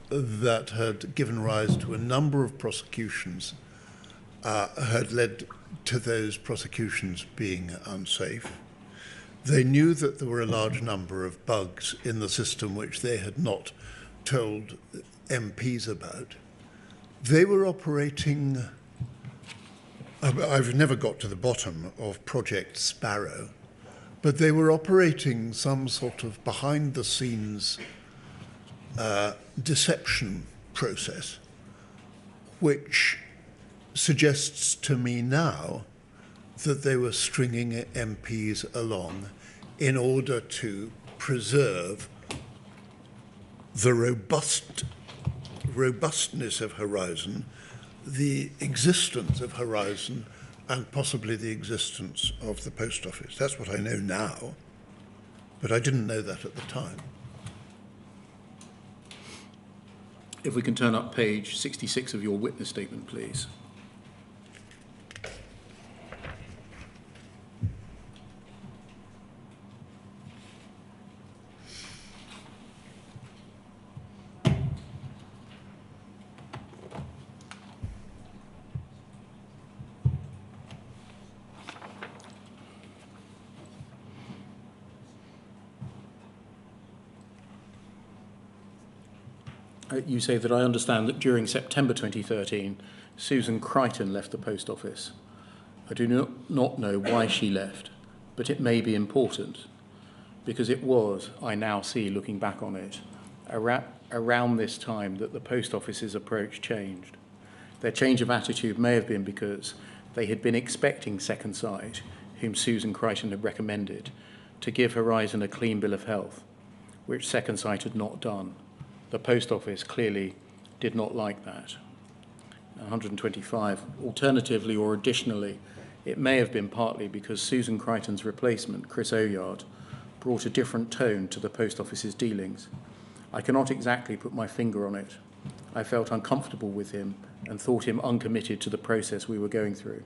that had given rise to a number of prosecutions had led to those prosecutions being unsafe. They knew that there were a large number of bugs in the system which they had not told MPs about. They were operating, I've never got to the bottom of Project Sparrow, but they were operating some sort of behind-the-scenes deception process, which suggests to me now that they were stringing MPs along in order to preserve the robustness of Horizon, the existence of Horizon, and possibly the existence of the post office. That's what I know now, but I didn't know that at the time. If we can turn up page 66 of your witness statement, please. You say that I understand that during September 2013, Susan Crichton left the post office. I do not know why she left, but it may be important, because it was, I now see looking back on it, around this time that the post office's approach changed. Their change of attitude may have been because they had been expecting Second Sight, whom Susan Crichton had recommended, to give Horizon a clean bill of health, which Second Sight had not done. The post office clearly did not like that. 125. Alternatively or additionally, it may have been partly because Susan Crichton's replacement, Chris Oyard, brought a different tone to the post office's dealings. I cannot exactly put my finger on it. I felt uncomfortable with him and thought him uncommitted to the process we were going through.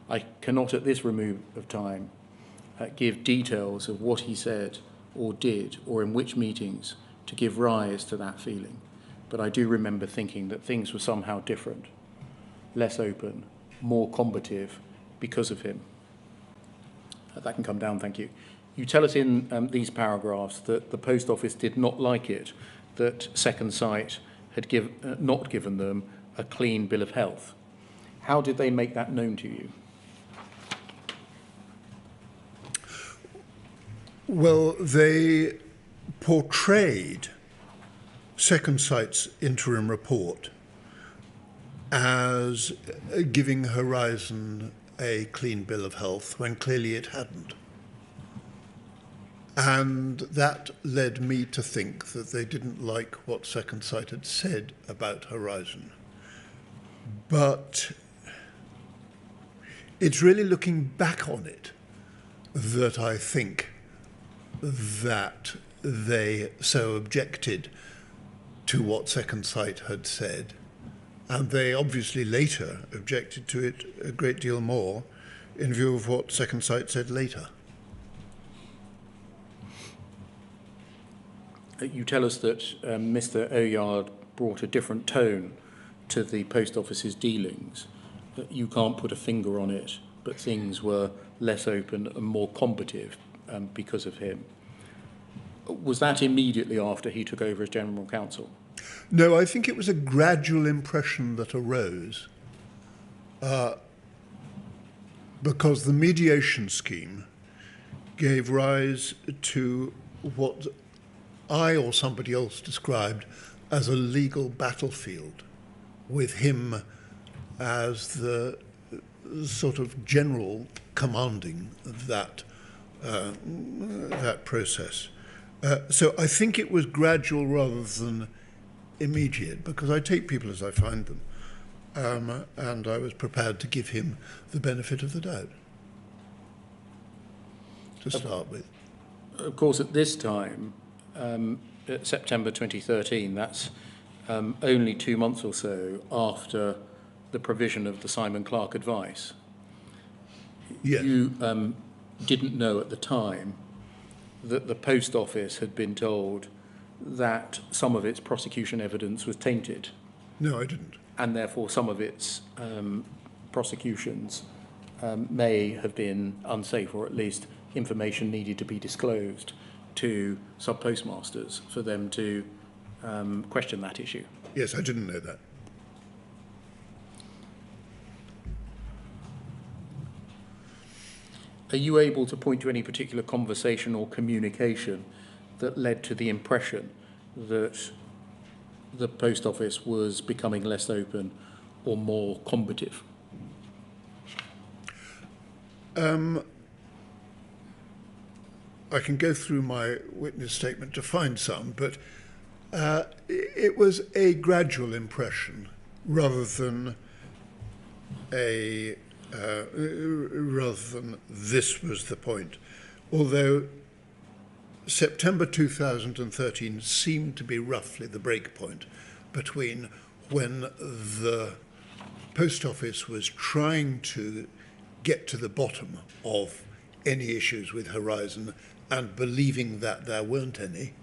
I cannot at this remove of time give details of what he said or did or in which meetings to give rise to that feeling, but I do remember thinking that things were somehow different, less open, more combative because of him. That can come down, thank you. You tell us in these paragraphs that the post office did not like it that Second Sight had not given them a clean bill of health. How did they make that known to you? Well, they portrayed Second Sight's interim report as giving Horizon a clean bill of health when clearly it hadn't. And that led me to think that they didn't like what Second Sight had said about Horizon. But it's really looking back on it that I think that they so objected to what Second Sight had said, and they obviously later objected to it a great deal more in view of what Second Sight said later. You tell us that Mr. Oyard brought a different tone to the Post Office's dealings, that you can't put a finger on it, but things were less open and more combative because of him. Was that immediately after he took over as General Counsel? No, I think it was a gradual impression that arose because the mediation scheme gave rise to what I or somebody else described as a legal battlefield, with him as the sort of general commanding that process. So I think it was gradual rather than immediate, because I take people as I find them, and I was prepared to give him the benefit of the doubt to start with. Of course, at this time, September 2013, that's only 2 months or so after the provision of the Simon Clarke advice. Yes. You didn't know at the time that the Post Office had been told that some of its prosecution evidence was tainted. No, I didn't. And therefore some of its prosecutions may have been unsafe, or at least information needed to be disclosed to sub-postmasters for them to question that issue. Yes, I didn't know that. Are you able to point to any particular conversation or communication that led to the impression that the Post Office was becoming less open or more combative? I can go through my witness statement to find some, but it was a gradual impression rather than this was the point. Although September 2013 seemed to be roughly the break point between when the Post Office was trying to get to the bottom of any issues with Horizon and believing that there weren't any,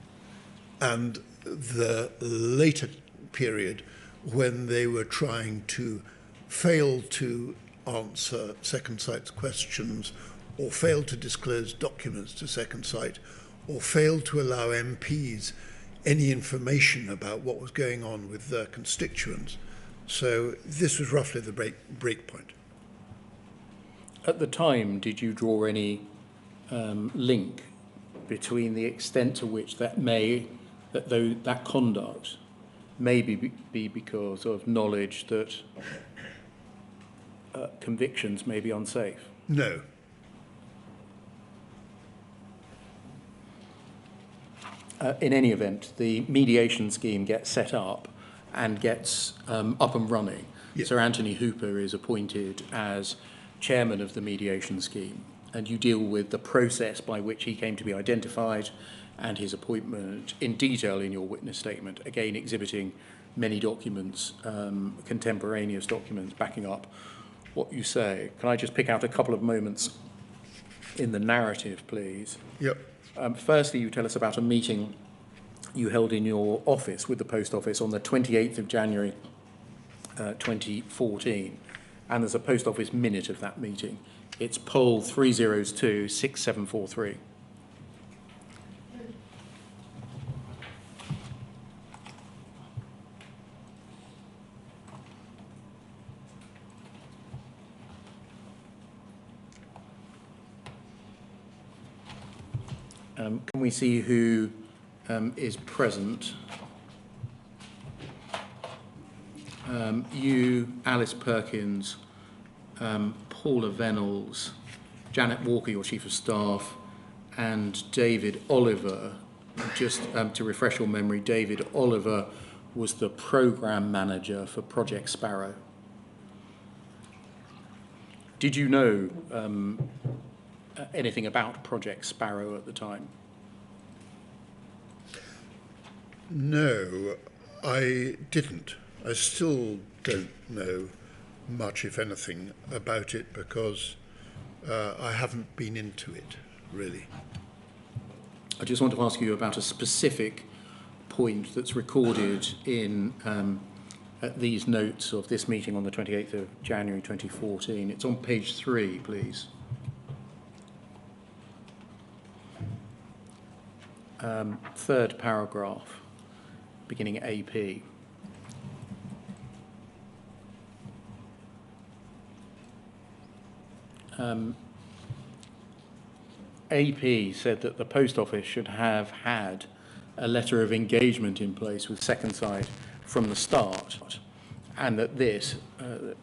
and the later period when they were trying to fail to answer Second Sight's questions, or fail to disclose documents to Second Sight, or fail to allow MPs any information about what was going on with their constituents. So this was roughly the break point. At the time, did you draw any link between the extent to which that conduct may be because of knowledge that convictions may be unsafe? No. In any event, the mediation scheme gets set up and gets up and running. Yes. Sir Anthony Hooper is appointed as chairman of the mediation scheme, and you deal with the process by which he came to be identified and his appointment in detail in your witness statement, again exhibiting many documents, contemporaneous documents backing up what you say. Can I just pick out a couple of moments in the narrative, please? Yep. Firstly, you tell us about a meeting you held in your office with the Post Office on the 28th of January 2014, and there's a Post Office minute of that meeting. It's poll 302-6743. Can we see who is present? you, Alice Perkins, Paula Venables, Janet Walker, your Chief of Staff, and David Oliver. Just to refresh your memory, David Oliver was the Programme Manager for Project Sparrow. Did you know anything about Project Sparrow at the time? No, I didn't. I still don't know much, if anything, about it because I haven't been into it, really. I just want to ask you about a specific point that's recorded in these notes of this meeting on the 28th of January 2014. It's on page 3, please. Third paragraph, beginning AP. AP said that the Post Office should have had a letter of engagement in place with Second Sight from the start, and that this,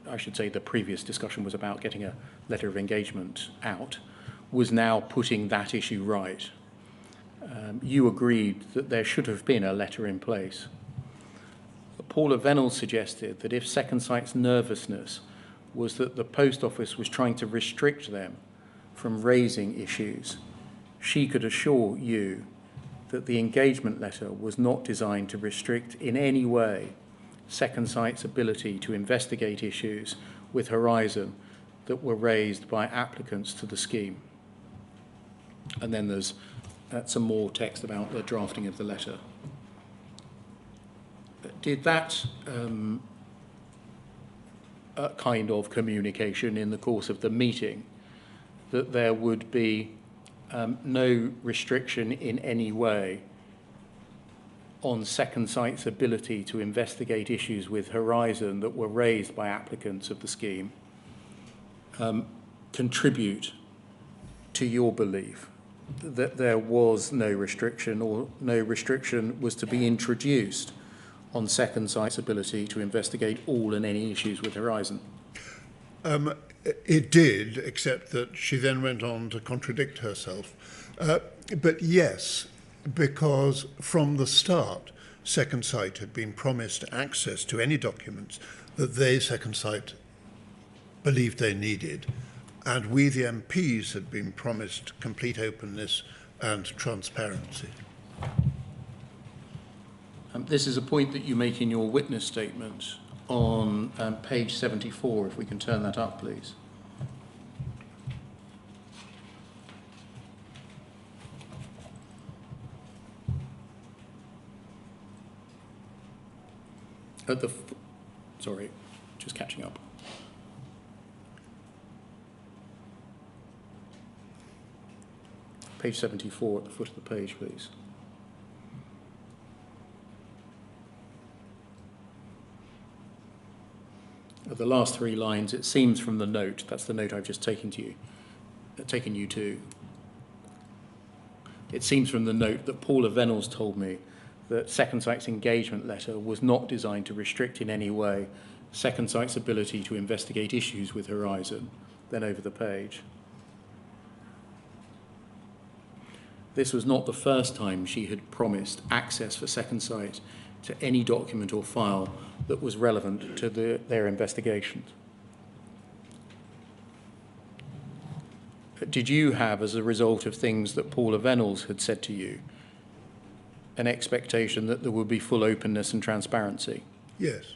I should say the previous discussion was about getting a letter of engagement out, was now putting that issue right. You agreed that there should have been a letter in place. Paula Venables suggested that if Second Sight's nervousness was that the Post Office was trying to restrict them from raising issues, she could assure you that the engagement letter was not designed to restrict in any way Second Sight's ability to investigate issues with Horizon that were raised by applicants to the scheme. And then there's some more text about the drafting of the letter. Did that kind of communication in the course of the meeting, that there would be no restriction in any way on Second Sight's ability to investigate issues with Horizon that were raised by applicants of the scheme, contribute to your belief that there was no restriction, or no restriction was to be introduced on Second Sight's ability to investigate all and any issues with Horizon? It did, except that she then went on to contradict herself. But yes, because from the start, Second Sight had been promised access to any documents that they, Second Sight, believed they needed, and we, the MPs, had been promised complete openness and transparency. This is a point that you make in your witness statement on page 74, if we can turn that up, please. Sorry, just catching up. Page 74 at the foot of the page, please. At the last 3 lines, it seems from the note, that's the note I've just taken you to. It seems from the note that Paula Venables told me that Second Sight's engagement letter was not designed to restrict in any way Second Sight's ability to investigate issues with Horizon. Then over the page. This was not the first time she had promised access for Second Sight to any document or file that was relevant to their investigations. Did you have, as a result of things that Paula Venables had said to you, an expectation that there would be full openness and transparency? Yes.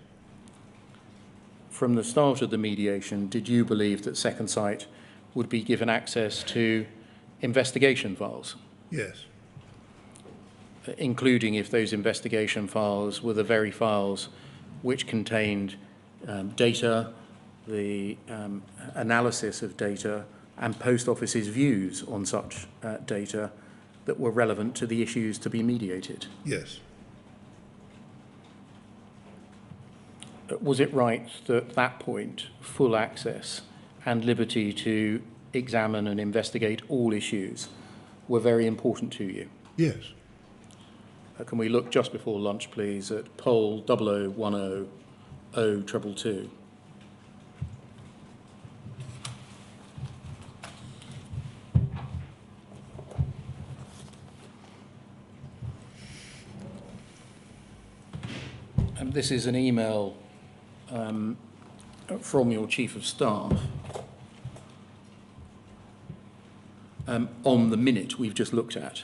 From the start of the mediation, did you believe that Second Sight would be given access to investigation files? Yes. Including if those investigation files were the very files which contained data, the analysis of data, and Post Office's views on such data that were relevant to the issues to be mediated? Yes. Was it right that at that point, full access and liberty to examine and investigate all issues were very important to you? Yes. Can we look just before lunch, please, at poll 0010 022. And this is an email from your Chief of Staff on the minute we've just looked at,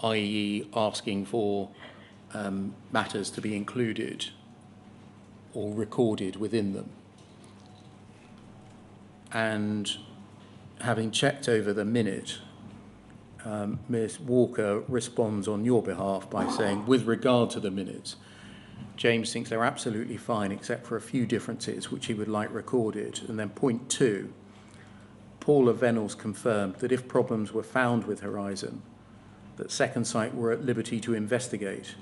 i.e. asking for matters to be included or recorded within them. And having checked over the minute, Ms. Walker responds on your behalf by saying, with regard to the minutes, James thinks they're absolutely fine except for a few differences which he would like recorded. And then point 2, Paula Venables confirmed that if problems were found with Horizon, that Second Sight were at liberty to investigate.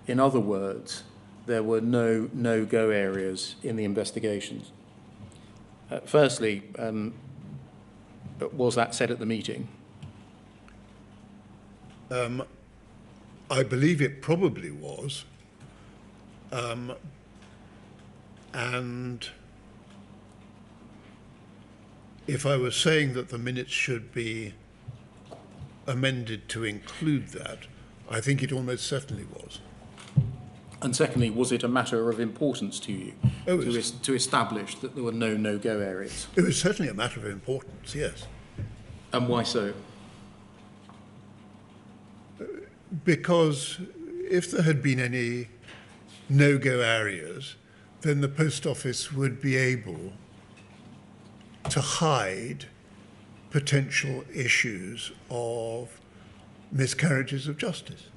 In other words, there were no no-go areas in the investigations. Firstly, was that said at the meeting? I believe it probably was. And if I was saying that the minutes should be amended to include that, I think it almost certainly was. And secondly, was it a matter of importance to you to establish that there were no no-go areas? It was certainly a matter of importance, yes. And why so? Because if there had been any no-go areas, then the post office would be able to hide potential issues of miscarriages of justice.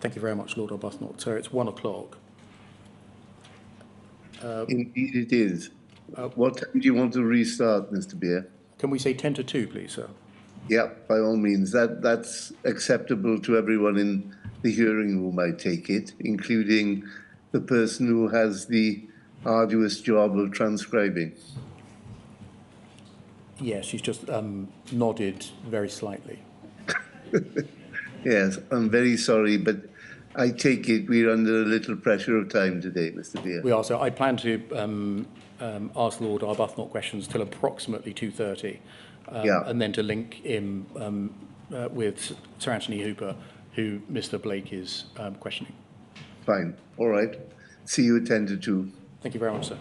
Thank you very much, Lord Arbuthnot. So it's 1 o'clock. Indeed it is. What time do you want to restart, Mr. Beer? Can we say 10 to 2, please, sir? Yeah, by all means. That's acceptable to everyone in the hearing room, I take it, including the person who has the arduous job of transcribing. Yes, she's just nodded very slightly. Yes, I'm very sorry, but I take it we're under a little pressure of time today, Mr. Beer. We are. So I plan to ask Lord Arbuthnot questions till approximately 2:30, and then to link in with Sir Anthony Hooper, who Mr. Blake is questioning. Fine. All right. See you at 10 to 2. Thank you very much, sir.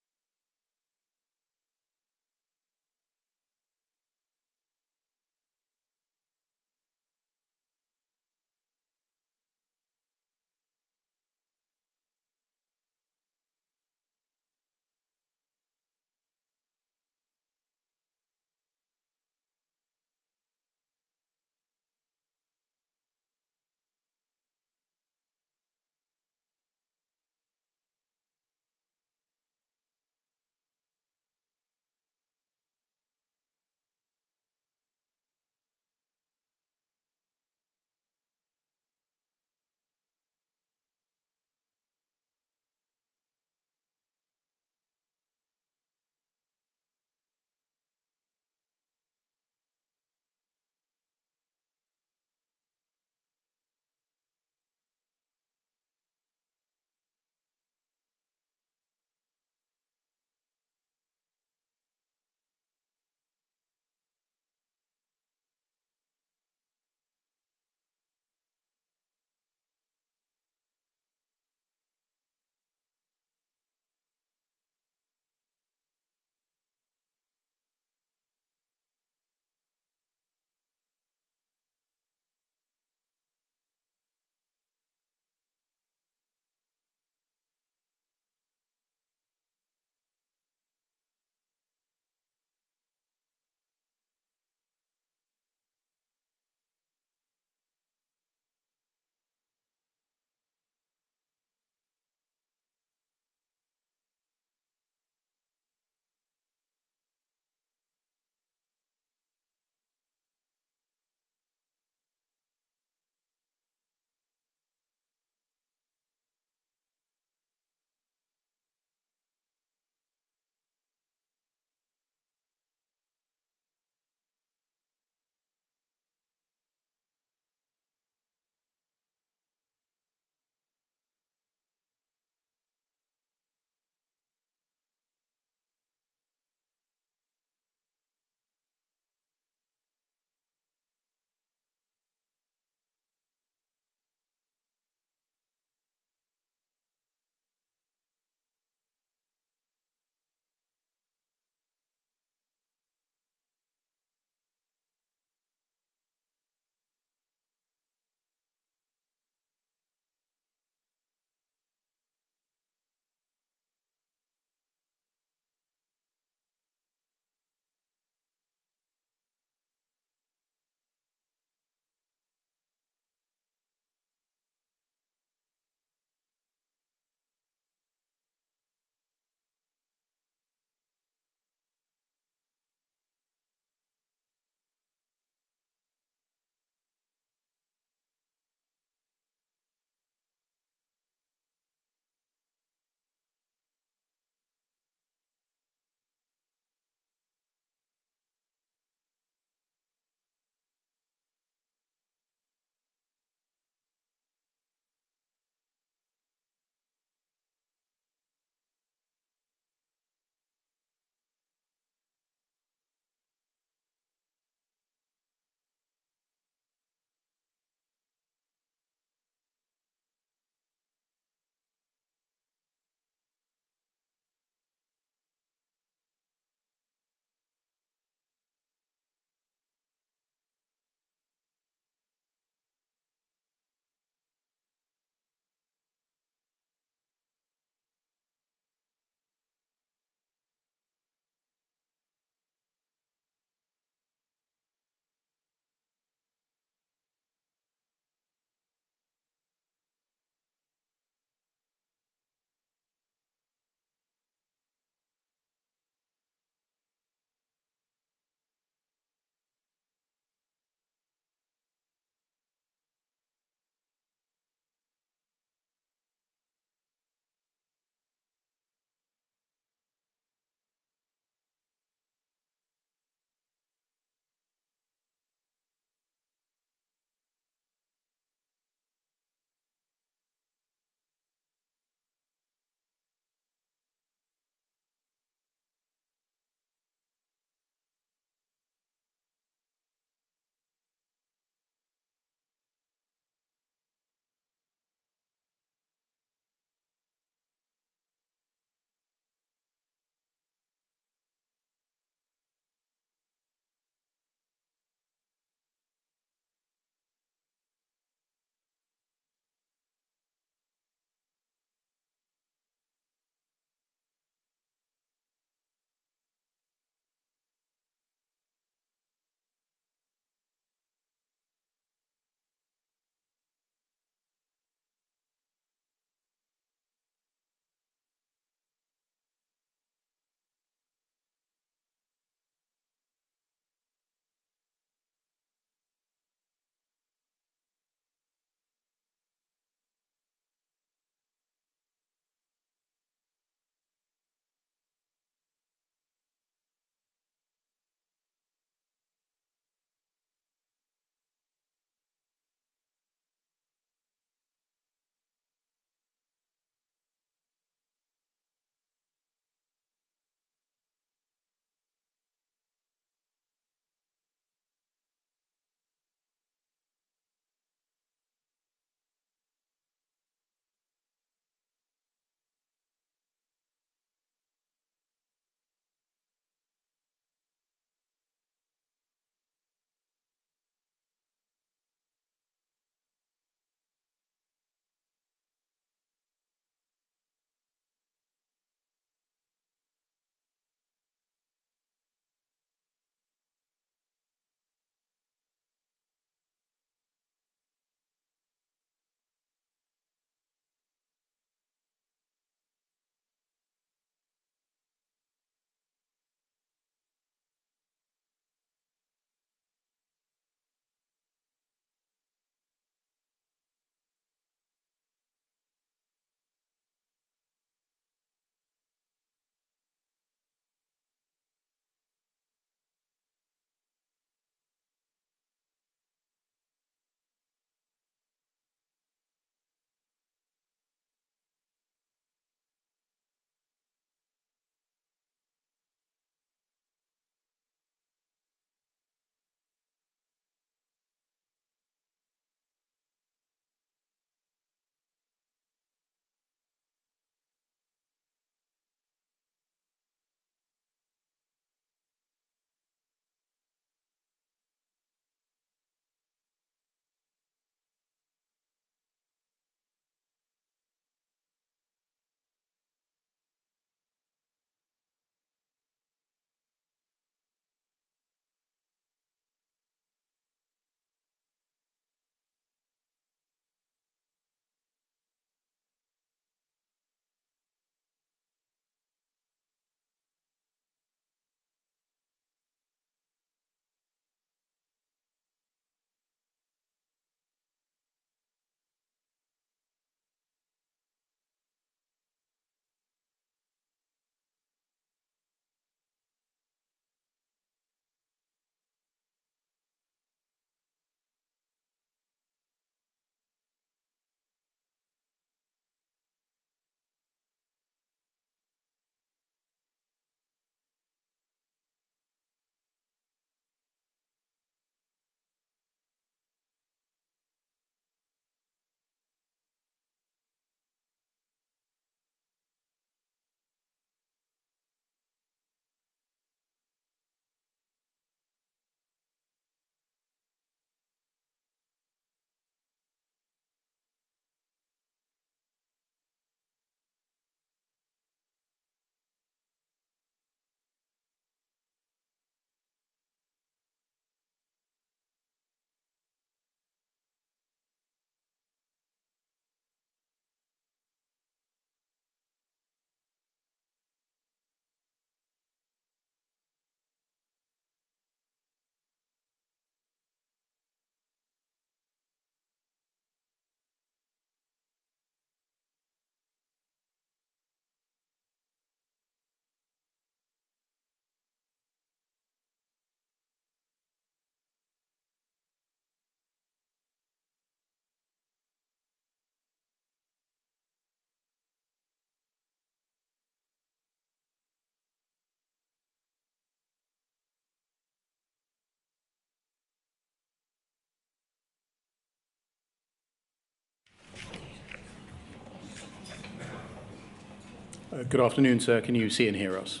Good afternoon, sir. Can you see and hear us?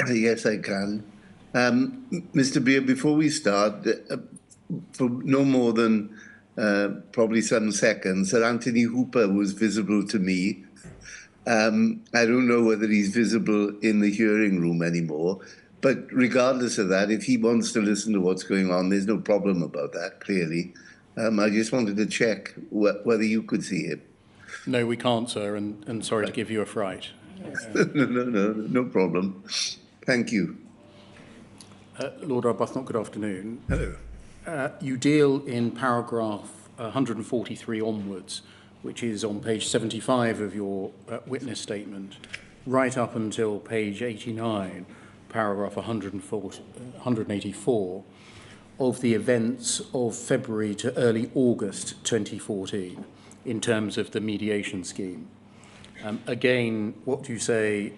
Yes, I can. Mr. Beer, before we start, for no more than probably some seconds, Sir Anthony Hooper was visible to me. I don't know whether he's visible in the hearing room anymore, but regardless of that, if he wants to listen to what's going on, there's no problem about that, clearly. I just wanted to check whether you could see him. No, we can't, sir, and sorry to give you a fright. No problem. Thank you. Lord Arbuthnot, good afternoon. Hello. You deal in paragraph 143 onwards, which is on page 75 of your witness statement, right up until page 89, paragraph 184, of the events of February to early August 2014 in terms of the mediation scheme. Again, what you say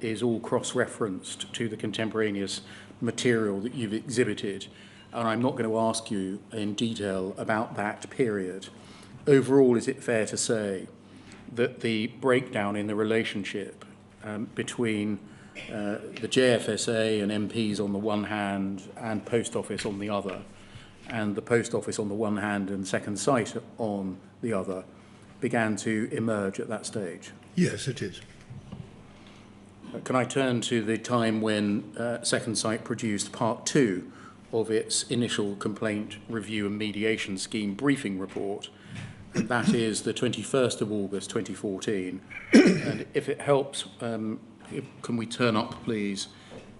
is all cross-referenced to the contemporaneous material that you've exhibited, and I'm not going to ask you in detail about that period. Overall, is it fair to say that the breakdown in the relationship between the JFSA and MPs on the one hand and Post Office on the other, and the Post Office on the one hand and Second Sight on the other, began to emerge at that stage? Yes, it is. Can I turn to the time when Second Sight produced part 2 of its initial complaint review and mediation scheme briefing report? And that is the 21st of August 2014. And if it helps, can we turn up, please,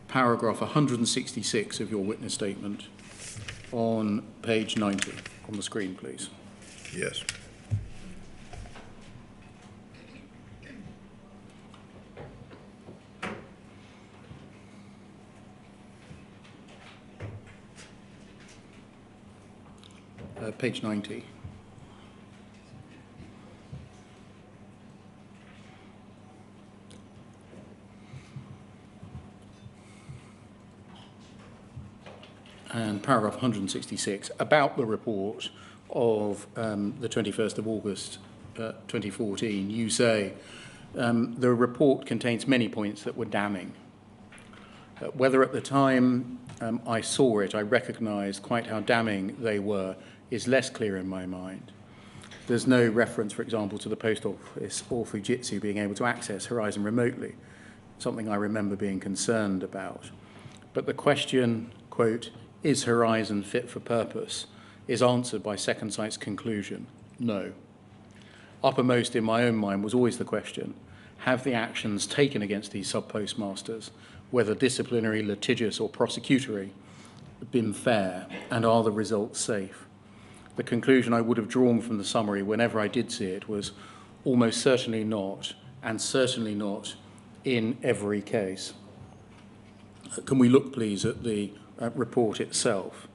paragraph 166 of your witness statement on page 90 on the screen, please? Yes. Page 90. And paragraph 166, about the report of the 21st of August 2014, you say, the report contains many points that were damning. Whether at the time I saw it, I recognised quite how damning they were, is less clear in my mind. There's no reference, for example, to the Post Office or Fujitsu being able to access Horizon remotely, something I remember being concerned about. But the question, quote, is Horizon fit for purpose, is answered by Second Sight's conclusion, no. Uppermost in my own mind was always the question, have the actions taken against these sub-postmasters, whether disciplinary, litigious or prosecutory, been fair, and are the results safe? The conclusion I would have drawn from the summary whenever I did see it was almost certainly not, and certainly not in every case. Can we look, please, at the report itself?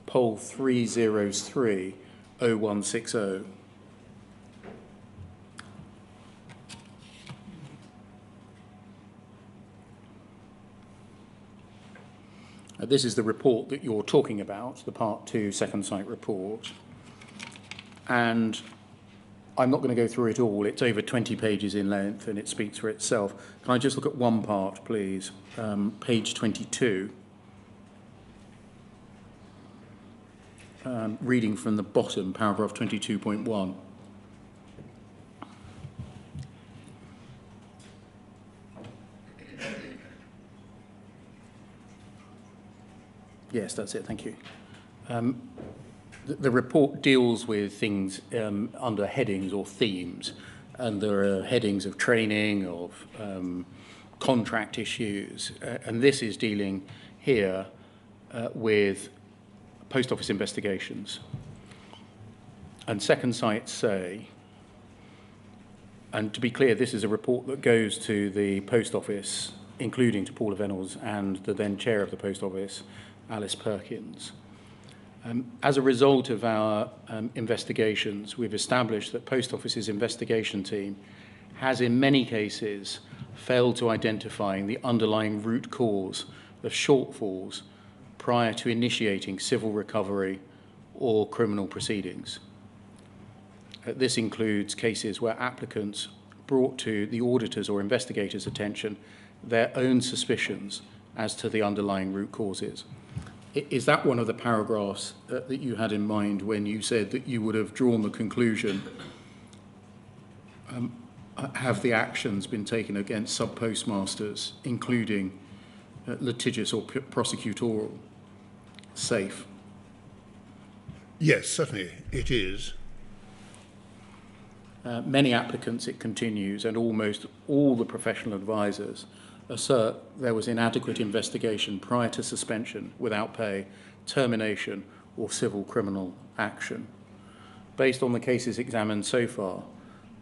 Poll 303-0160. This is the report that you're talking about, the Part 2 Second Sight report. And I'm not going to go through it all. It's over 20 pages in length and it speaks for itself. Can I just look at one part, please? Page 22. Reading from the bottom, paragraph 22.1. Yes, that's it, thank you. The report deals with things under headings or themes, and there are headings of training, of contract issues, and this is dealing here with Post Office investigations. And Second Sight say, and to be clear, this is a report that goes to the Post Office, including to Paula Venables and the then chair of the Post Office, Alice Perkins. As a result of our investigations, we've established that Post Office's investigation team has in many cases failed to identify the underlying root cause of shortfalls prior to initiating civil recovery or criminal proceedings. This includes cases where applicants brought to the auditor's or investigator's attention their own suspicions as to the underlying root causes. Is that one of the paragraphs that you had in mind when you said that you would have drawn the conclusion, have the actions been taken against sub-postmasters, including litigious or prosecutorial, safe? Yes, certainly it is. Many applicants, it continues, and almost all the professional advisors assert there was inadequate investigation prior to suspension without pay, termination, or civil criminal action. Based on the cases examined so far,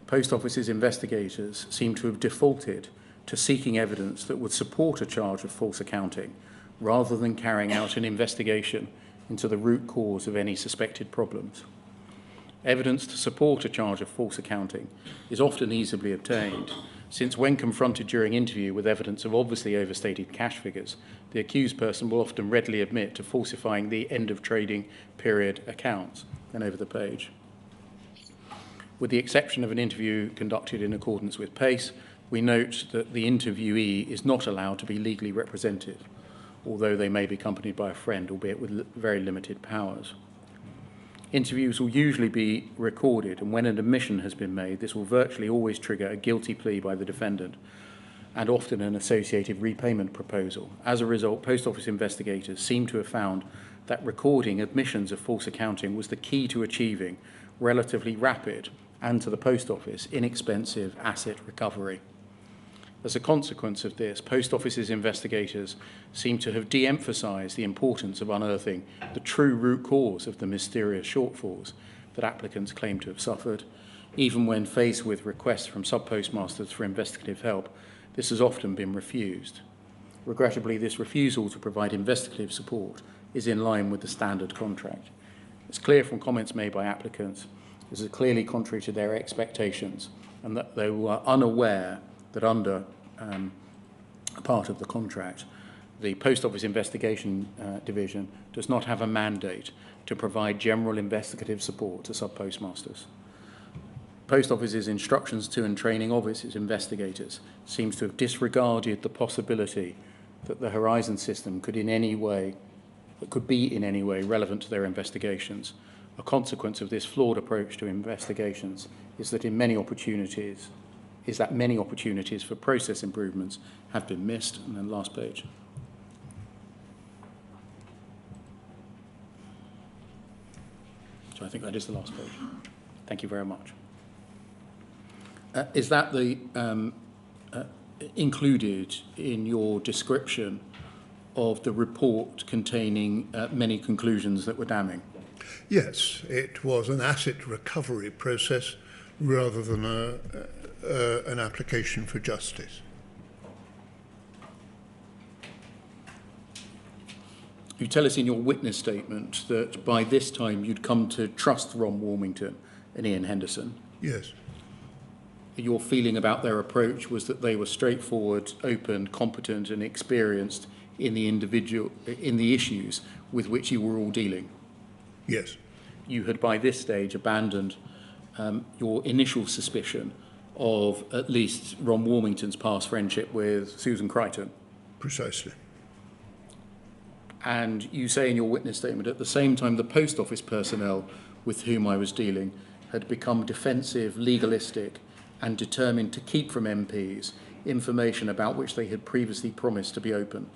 Post Office's investigators seem to have defaulted to seeking evidence that would support a charge of false accounting rather than carrying out an investigation into the root cause of any suspected problems. Evidence to support a charge of false accounting is often easily obtained, since when confronted during interview with evidence of obviously overstated cash figures, the accused person will often readily admit to falsifying the end of trading period accounts. And over the page. With the exception of an interview conducted in accordance with PACE, we note that the interviewee is not allowed to be legally represented, although they may be accompanied by a friend, albeit with very limited powers. Interviews will usually be recorded, and when an admission has been made, this will virtually always trigger a guilty plea by the defendant and often an associated repayment proposal. As a result, Post Office investigators seem to have found that recording admissions of false accounting was the key to achieving relatively rapid and, to the Post Office, inexpensive asset recovery. As a consequence of this, Post Office's investigators seem to have de-emphasised the importance of unearthing the true root cause of the mysterious shortfalls that applicants claim to have suffered. Even when faced with requests from sub-postmasters for investigative help, this has often been refused. Regrettably, this refusal to provide investigative support is in line with the standard contract. It's clear from comments made by applicants this is clearly contrary to their expectations and that they were unaware that under part of the contract, the Post Office Investigation Division does not have a mandate to provide general investigative support to sub-postmasters. Post Office's instructions to and training of its investigators seems to have disregarded the possibility that the Horizon system could be in any way relevant to their investigations. A consequence of this flawed approach to investigations is that many opportunities for process improvements have been missed. And then last page. So I think that is the last page. Thank you very much. Is that the included in your description of the report containing many conclusions that were damning? Yes, it was an asset recovery process rather than an application for justice. You tell us in your witness statement that by this time you'd come to trust Ron Warmington and Ian Henderson. Yes. Your feeling about their approach was that they were straightforward, open, competent and experienced in the issues with which you were all dealing. Yes. You had by this stage abandoned your initial suspicion of at least Ron Warmington's past friendship with Susan Crichton. Precisely. And you say in your witness statement, at the same time, the Post Office personnel with whom I was dealing had become defensive, legalistic, and determined to keep from MPs information about which they had previously promised to be open.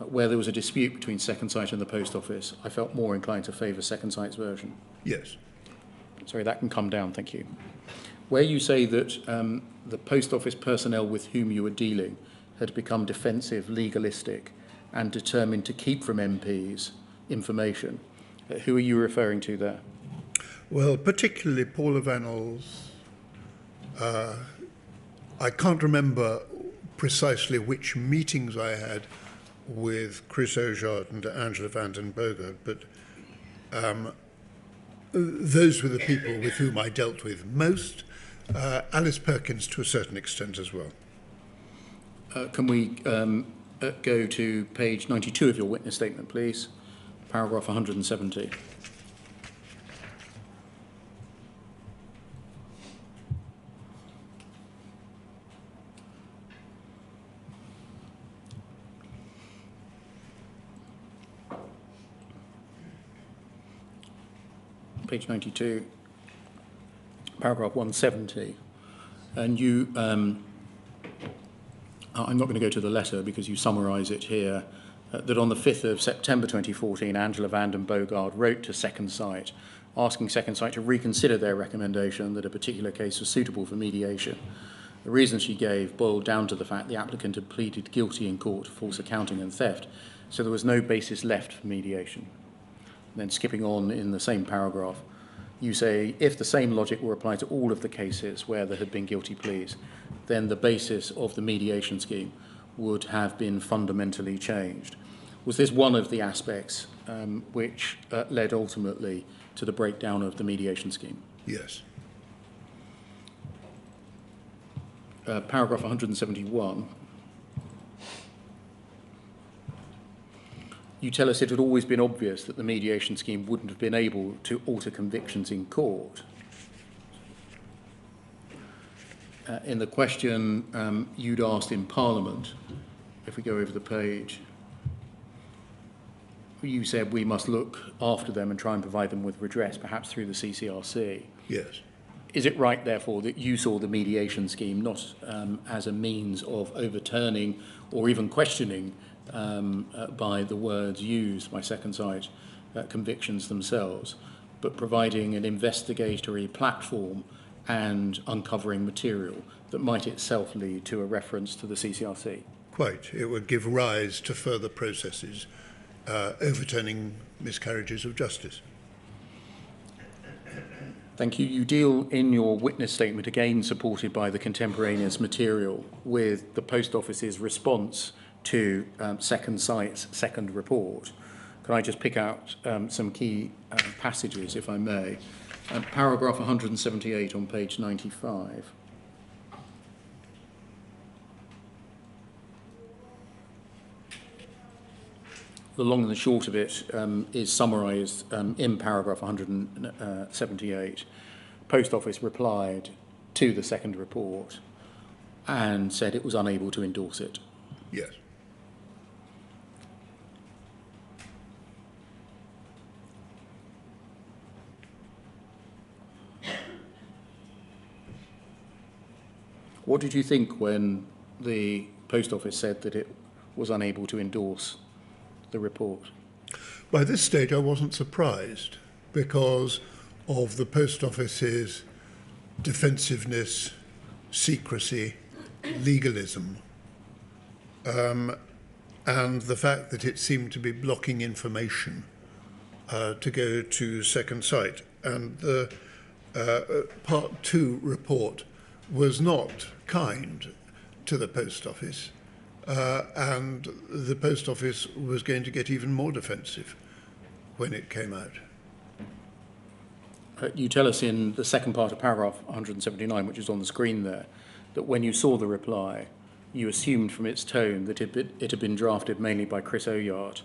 Where there was a dispute between Second Sight and the Post Office, I felt more inclined to favour Second Sight's version. Yes. Sorry, that can come down, thank you. Where you say that the Post Office personnel with whom you were dealing had become defensive, legalistic, and determined to keep from MPs information, who are you referring to there? Well, particularly Paula Vanel's. I can't remember precisely which meetings I had with Chris Ojard and Angela van den Bogert, but those were the people with whom I dealt with most. Alice Perkins to a certain extent as well. Can we go to page 92 of your witness statement, please? Paragraph 170. page 92, paragraph 170, and you, I'm not going to go to the letter because you summarise it here, that on the 5th of September 2014, Angela van den Boogaard wrote to Second Sight, asking Second Sight to reconsider their recommendation that a particular case was suitable for mediation. The reasons she gave boiled down to the fact the applicant had pleaded guilty in court to false accounting and theft, so there was no basis left for mediation. And then skipping on in the same paragraph, you say, if the same logic were applied to all of the cases where there had been guilty pleas, then the basis of the mediation scheme would have been fundamentally changed. Was this one of the aspects which led ultimately to the breakdown of the mediation scheme? Yes. Paragraph 171. You tell us it had always been obvious that the mediation scheme wouldn't have been able to alter convictions in court. In the question you'd asked in Parliament, if we go over the page, you said we must look after them and try and provide them with redress, perhaps through the CCRC. Yes. Is it right, therefore, that you saw the mediation scheme not as a means of overturning or even questioning by the words used by Second Sight convictions themselves, but providing an investigatory platform and uncovering material that might itself lead to a reference to the CCRC? Quite. It would give rise to further processes overturning miscarriages of justice. Thank you. You deal in your witness statement, again supported by the contemporaneous material, with the Post Office's response to Second Sight's second report. Can I just pick out some key passages, if I may? Paragraph 178 on page 95. The long and the short of it is summarised in paragraph 178. Post Office replied to the second report and said it was unable to endorse it. Yes. What did you think when the Post Office said that it was unable to endorse the report? By this stage, I wasn't surprised because of the Post Office's defensiveness, secrecy, legalism, and the fact that it seemed to be blocking information to go to Second Sight. And the Part 2 report was not kind to the Post Office. And the Post Office was going to get even more defensive when it came out. You tell us in the second part of paragraph 179, which is on the screen there, that when you saw the reply, you assumed from its tone that it had been drafted mainly by Chris Oyard,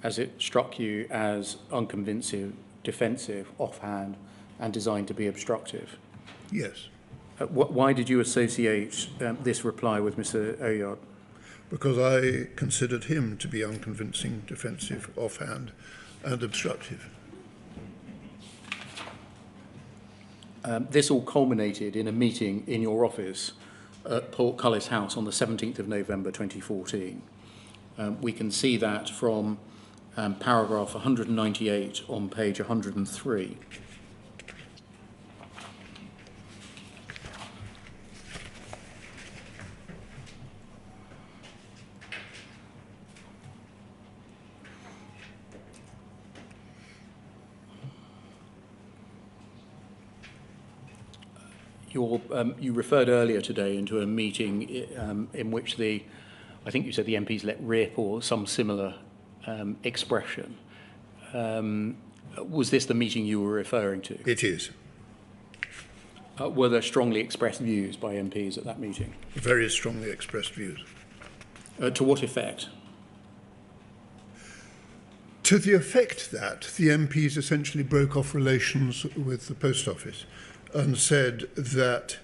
as it struck you as unconvincing, defensive, offhand, and designed to be obstructive. Yes. Why did you associate this reply with Mr. Oyard? Because I considered him to be unconvincing, defensive, offhand, and obstructive. This all culminated in a meeting in your office at Portcullis House on the 17th of November 2014. We can see that from paragraph 198 on page 103. You referred earlier today into a meeting in which I think you said the MPs let rip or some similar expression. Was this the meeting you were referring to? It is. Were there strongly expressed views by MPs at that meeting? Very strongly expressed views. To what effect? To the effect that the MPs essentially broke off relations with the Post Office and said that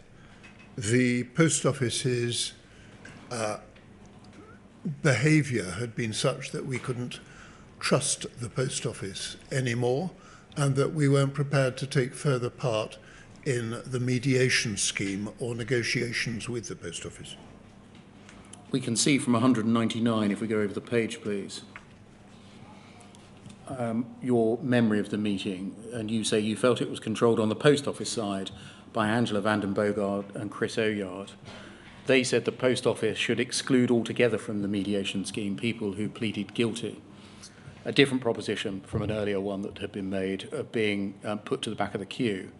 the Post Office's behaviour had been such that we couldn't trust the Post Office anymore, and that we weren't prepared to take further part in the mediation scheme or negotiations with the Post Office. We can see from 199, if we go over the page, please, your memory of the meeting, and you say you felt it was controlled on the Post Office side by Angela van den Boogaard and Chris Oyard. They said the Post Office should exclude altogether from the mediation scheme people who pleaded guilty. A different proposition from an earlier one that had been made of being put to the back of the queue.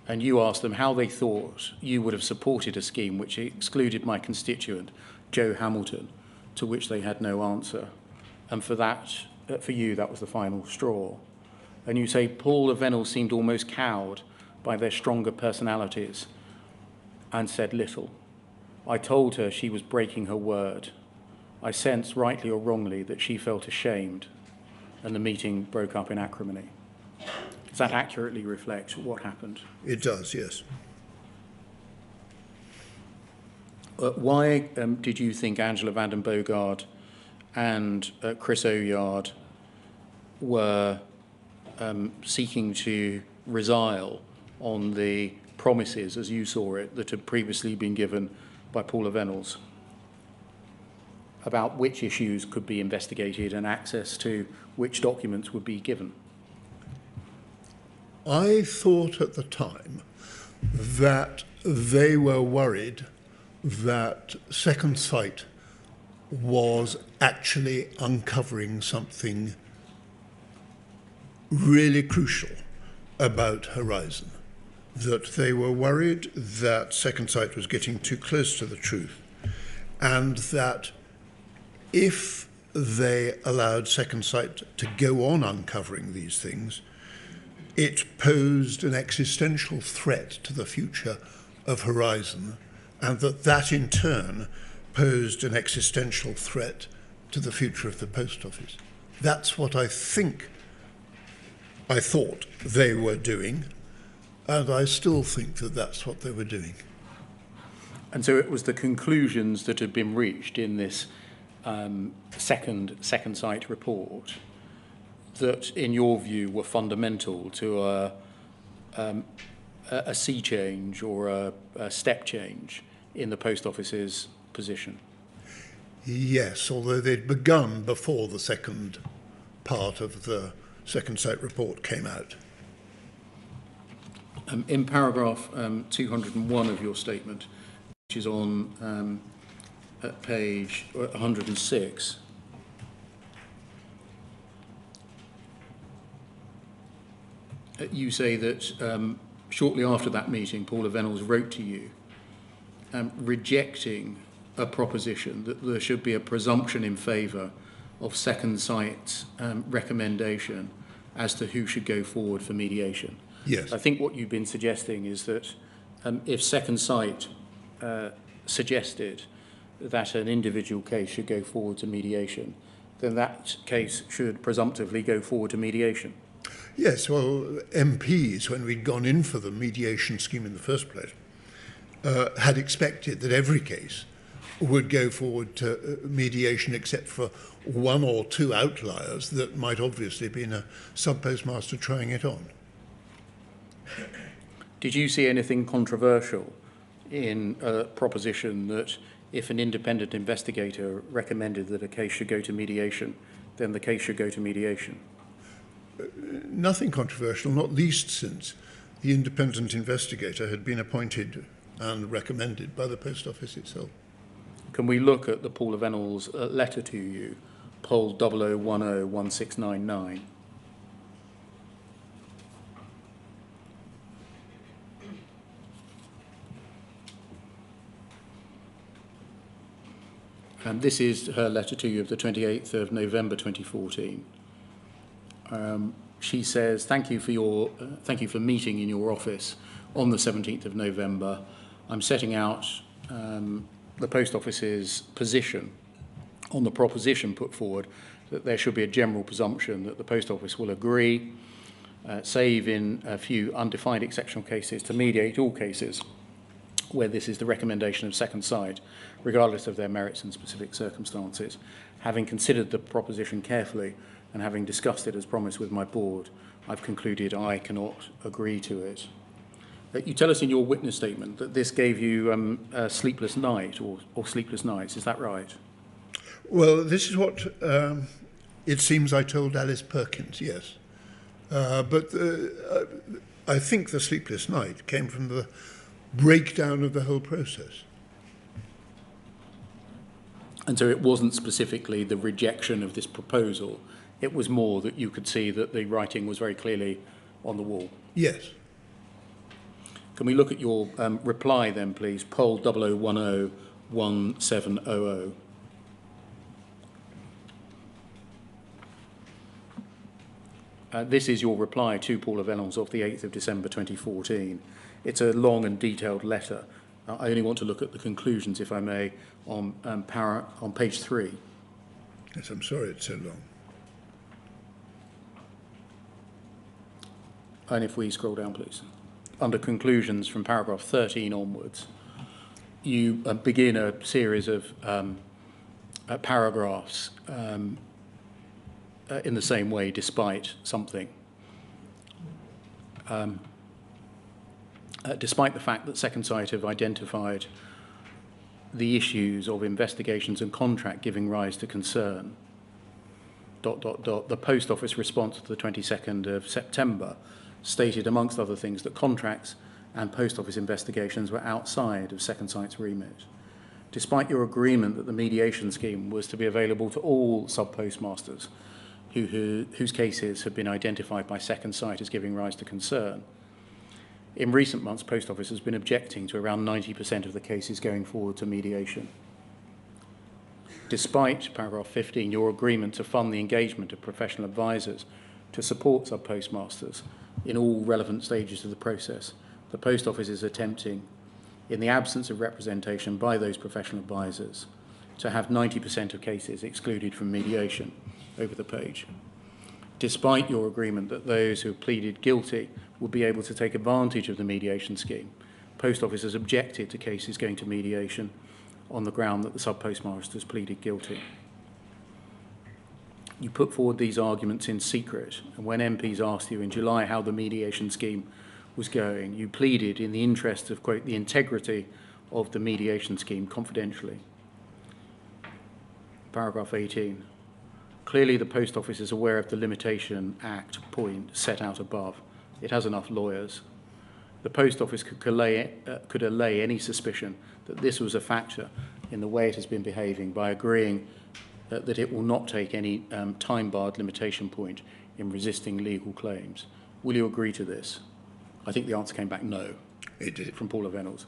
And you asked them how they thought you would have supported a scheme which excluded my constituent, Joe Hamilton, to which they had no answer. And for that, for you, that was the final straw. And you say Paula Vennell seemed almost cowed by their stronger personalities and said little. I told her she was breaking her word. I sensed, rightly or wrongly, that she felt ashamed, and the meeting broke up in acrimony. Does that accurately reflect what happened? It does, yes. Why did you think Angela van den Boogaard and Chris Oyard were seeking to resile on the promises, as you saw it, that had previously been given by Paula Vennells about which issues could be investigated and access to which documents would be given? I thought at the time that they were worried that Second Sight was actually uncovering something really crucial about Horizon, that they were worried that Second Sight was getting too close to the truth, and that if they allowed Second Sight to go on uncovering these things, it posed an existential threat to the future of Horizon, and that in turn posed an existential threat to the future of the Post Office. That's what I thought they were doing, and I still think that that's what they were doing. And so it was the conclusions that had been reached in this second Sight report that, in your view, were fundamental to a sea change or a step change in the Post Office's position? Yes, although they'd begun before the second part of the Second Sight report came out. In paragraph 201 of your statement, which is on at page 106, you say that shortly after that meeting, Paula Vennells wrote to you rejecting a proposition that there should be a presumption in favour of Second Sight's recommendation as to who should go forward for mediation. Yes. I think what you've been suggesting is that if Second Sight suggested that an individual case should go forward to mediation, then that case should presumptively go forward to mediation. Yes, well, MPs, when we'd gone in for the mediation scheme in the first place, had expected that every case would go forward to mediation except for one or two outliers that might obviously have been a sub-postmaster trying it on. Did you see anything controversial in a proposition that if an independent investigator recommended that a case should go to mediation, then the case should go to mediation? Nothing controversial, not least since the independent investigator had been appointed and recommended by the Post Office itself. Can we look at the Paula Vennells letter to you, poll 00101699? And this is her letter to you of the 28th of November 2014. She says, thank you for meeting in your office on the 17th of November. I'm setting out the Post Office's position on the proposition put forward that there should be a general presumption that the Post Office will agree, save in a few undefined exceptional cases, to mediate all cases where this is the recommendation of Second Sight, regardless of their merits and specific circumstances. Having considered the proposition carefully and having discussed it as promised with my board, I've concluded I cannot agree to it. You tell us in your witness statement that this gave you a sleepless night or sleepless nights. Is that right? Well, this is what it seems I told Alice Perkins, yes. But I think the sleepless night came from the breakdown of the whole process. And so it wasn't specifically the rejection of this proposal. It was more that you could see that the writing was very clearly on the wall. Yes. Can we look at your reply then, please? Poll 00101700. This is your reply to Paul Vellons of the 8th of December 2014. It's a long and detailed letter. I only want to look at the conclusions, if I may, on page 3. Yes, I'm sorry it's so long. And if we scroll down, please. Under conclusions from paragraph 13 onwards, you begin a series of paragraphs in the same way, despite something. Despite the fact that Second Sight have identified the issues of investigations and contract giving rise to concern, ... the Post Office response to the 22nd of September stated, amongst other things, that contracts and Post Office investigations were outside of Second Sight's remit. Despite your agreement that the mediation scheme was to be available to all sub-postmasters whose cases have been identified by Second Sight as giving rise to concern, in recent months, Post Office has been objecting to around 90% of the cases going forward to mediation. Despite, paragraph 15, your agreement to fund the engagement of professional advisors to support sub-postmasters in all relevant stages of the process, the Post Office is attempting, in the absence of representation by those professional advisors, to have 90% of cases excluded from mediation. Over the page. Despite your agreement that those who have pleaded guilty will be able to take advantage of the mediation scheme, Post Office has objected to cases going to mediation on the ground that the sub-postmasters pleaded guilty. You put forward these arguments in secret, and when MPs asked you in July how the mediation scheme was going, you pleaded in the interest of, quote, the integrity of the mediation scheme confidentially. Paragraph 18. Clearly, the Post Office is aware of the Limitation Act point set out above. It has enough lawyers. The Post Office could allay any suspicion that this was a factor in the way it has been behaving by agreeing that it will not take any time-barred limitation point in resisting legal claims. Will you agree to this? I think the answer came back no. It did. From Paul Vellons.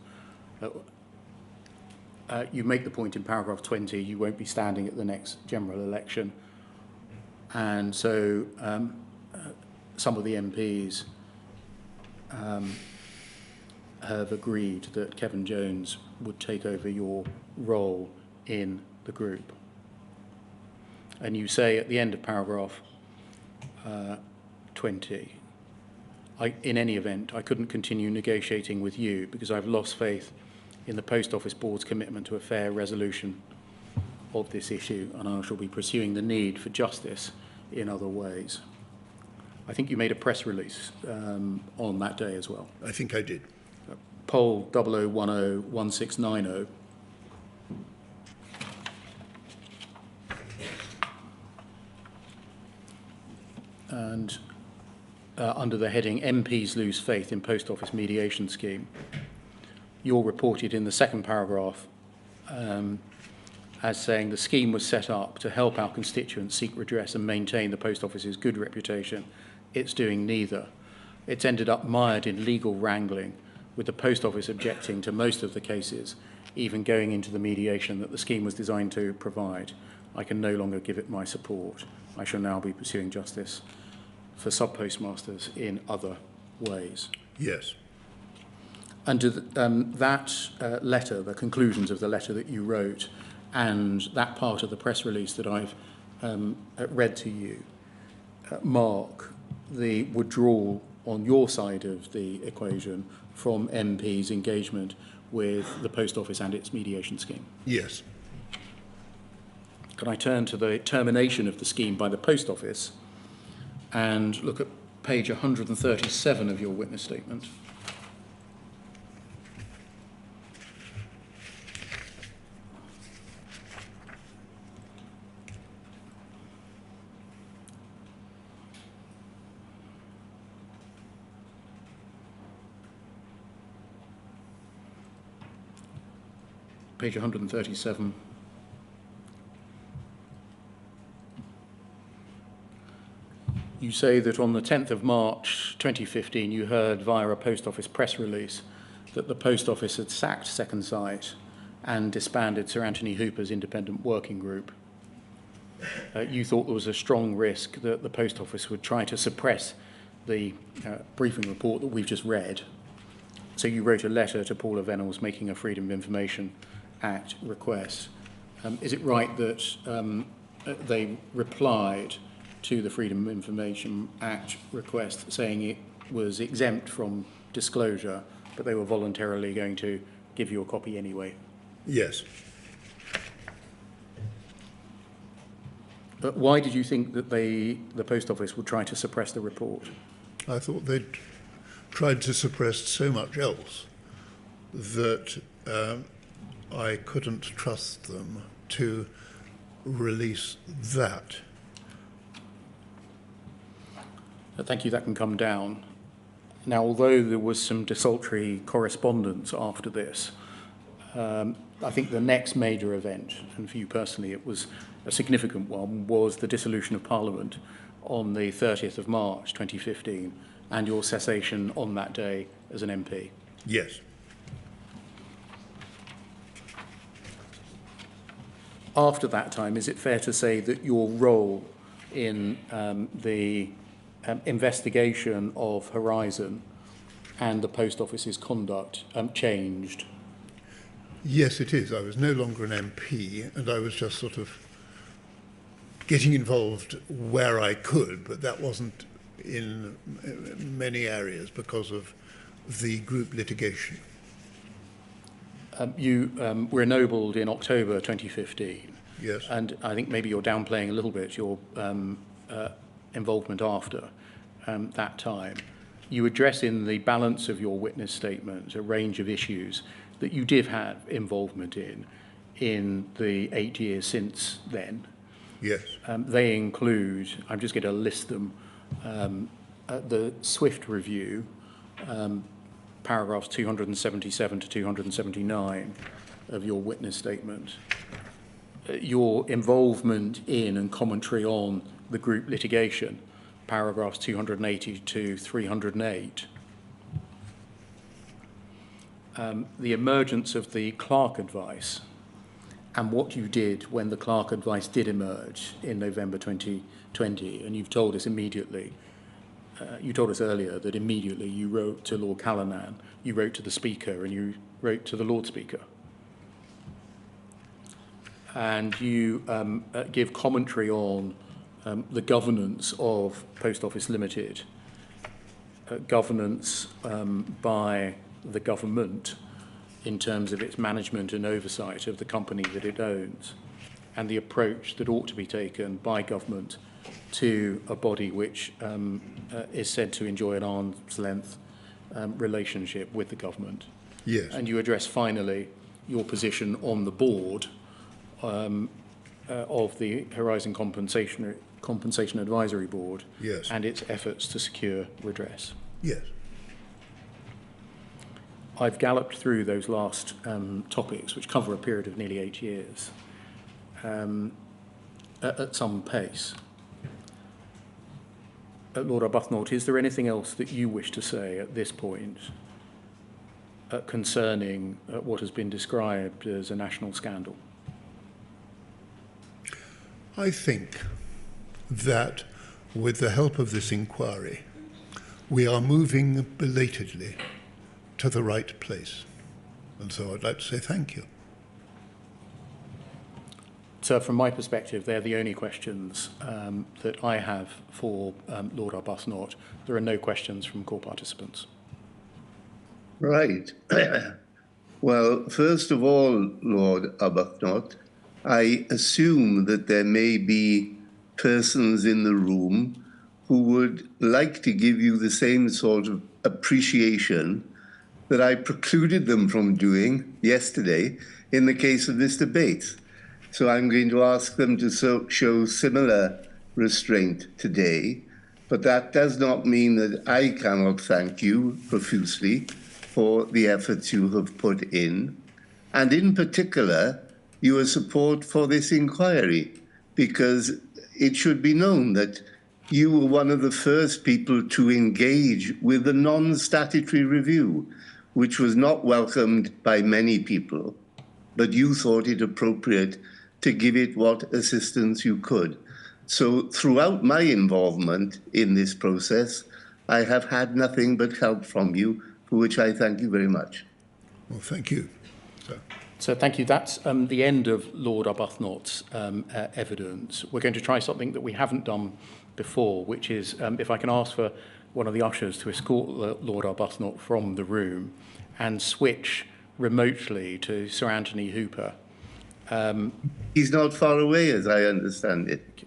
You make the point in paragraph 20 you won't be standing at the next general election. And so some of the MPs have agreed that Kevin Jones would take over your role in the group. And you say at the end of paragraph 20, in any event, I couldn't continue negotiating with you because I've lost faith in the Post Office Board's commitment to a fair resolution of this issue, and I shall be pursuing the need for justice in other ways. I think you made a press release on that day as well. I think I did. Poll 00101690. And under the heading MPs lose faith in Post Office mediation scheme, you're reported in the second paragraph as saying the scheme was set up to help our constituents seek redress and maintain the Post Office's good reputation. It's doing neither. It's ended up mired in legal wrangling, with the Post Office objecting to most of the cases, even going into the mediation that the scheme was designed to provide. I can no longer give it my support. I shall now be pursuing justice for sub-postmasters in other ways. Yes. And to that letter, the conclusions of the letter that you wrote, and that part of the press release that I've read to you, mark the withdrawal on your side of the equation from MP's engagement with the Post Office and its mediation scheme. Yes. Can I turn to the termination of the scheme by the Post Office and look at page 137 of your witness statement? Page 137. You say that on the 10th of March 2015, you heard via a Post Office press release that the Post Office had sacked Second Sight and disbanded Sir Anthony Hooper's independent working group. You thought there was a strong risk that the Post Office would try to suppress the briefing report that we've just read. So you wrote a letter to Paula Venables making a Freedom of Information Act request. Is it right that they replied to the Freedom of Information Act request saying it was exempt from disclosure, but they were voluntarily going to give you a copy anyway? Yes. But why did you think that the Post Office would try to suppress the report? I thought they'd tried to suppress so much else that I couldn't trust them to release that. Thank you, that can come down. Now, although there was some desultory correspondence after this, I think the next major event, and for you personally it was a significant one, was the dissolution of Parliament on the 30th of March 2015 and your cessation on that day as an MP. Yes. After that time, is it fair to say that your role in the investigation of Horizon and the Post Office's conduct changed? Yes, it is. I was no longer an MP, and I was just sort of getting involved where I could, but that wasn't in many areas because of the group litigation. You were ennobled in October 2015. Yes. And I think maybe you're downplaying a little bit your involvement after that time. You address in the balance of your witness statement a range of issues that you did have involvement in the 8 years since then. Yes. They include, I'm just going to list them, the SWIFT review, paragraphs 277 to 279 of your witness statement, your involvement in and commentary on the group litigation, paragraphs 280 to 308, the emergence of the Clark advice and what you did when the Clark advice did emerge in November 2020, and you've told us immediately, you told us earlier that immediately you wrote to Lord Callanan, you wrote to the Speaker, and you wrote to the Lord Speaker. And you give commentary on the governance of Post Office Limited, governance by the government in terms of its management and oversight of the company that it owns, and the approach that ought to be taken by government to a body which is said to enjoy an arm's length relationship with the government. Yes. And you address finally your position on the board of the Horizon Compensation Advisory Board. Yes. And its efforts to secure redress. Yes. I've galloped through those last topics, which cover a period of nearly 8 years, at some pace. Lord Arbuthnot, is there anything else that you wish to say at this point concerning what has been described as a national scandal? I think that with the help of this inquiry, we are moving belatedly to the right place. And so I'd like to say thank you. So from my perspective, they're the only questions that I have for Lord Arbuthnot. There are no questions from court participants. Right. Well, first of all, Lord Arbuthnot, I assume that there may be persons in the room who would like to give you the same sort of appreciation that I precluded them from doing yesterday in the case of this debate. So I'm going to ask them to show similar restraint today, but that does not mean that I cannot thank you profusely for the efforts you have put in, and in particular, your support for this inquiry, because it should be known that you were one of the first people to engage with the non-statutory review, which was not welcomed by many people, but you thought it appropriate to give it what assistance you could. So throughout my involvement in this process, I have had nothing but help from you, for which I thank you very much. Well, thank you. So thank you. That's the end of Lord Arbuthnot's evidence. We're going to try something that we haven't done before, which is if I can ask for one of the ushers to escort Lord Arbuthnot from the room and switch remotely to Sir Anthony Hooper. He's not far away, as I understand it.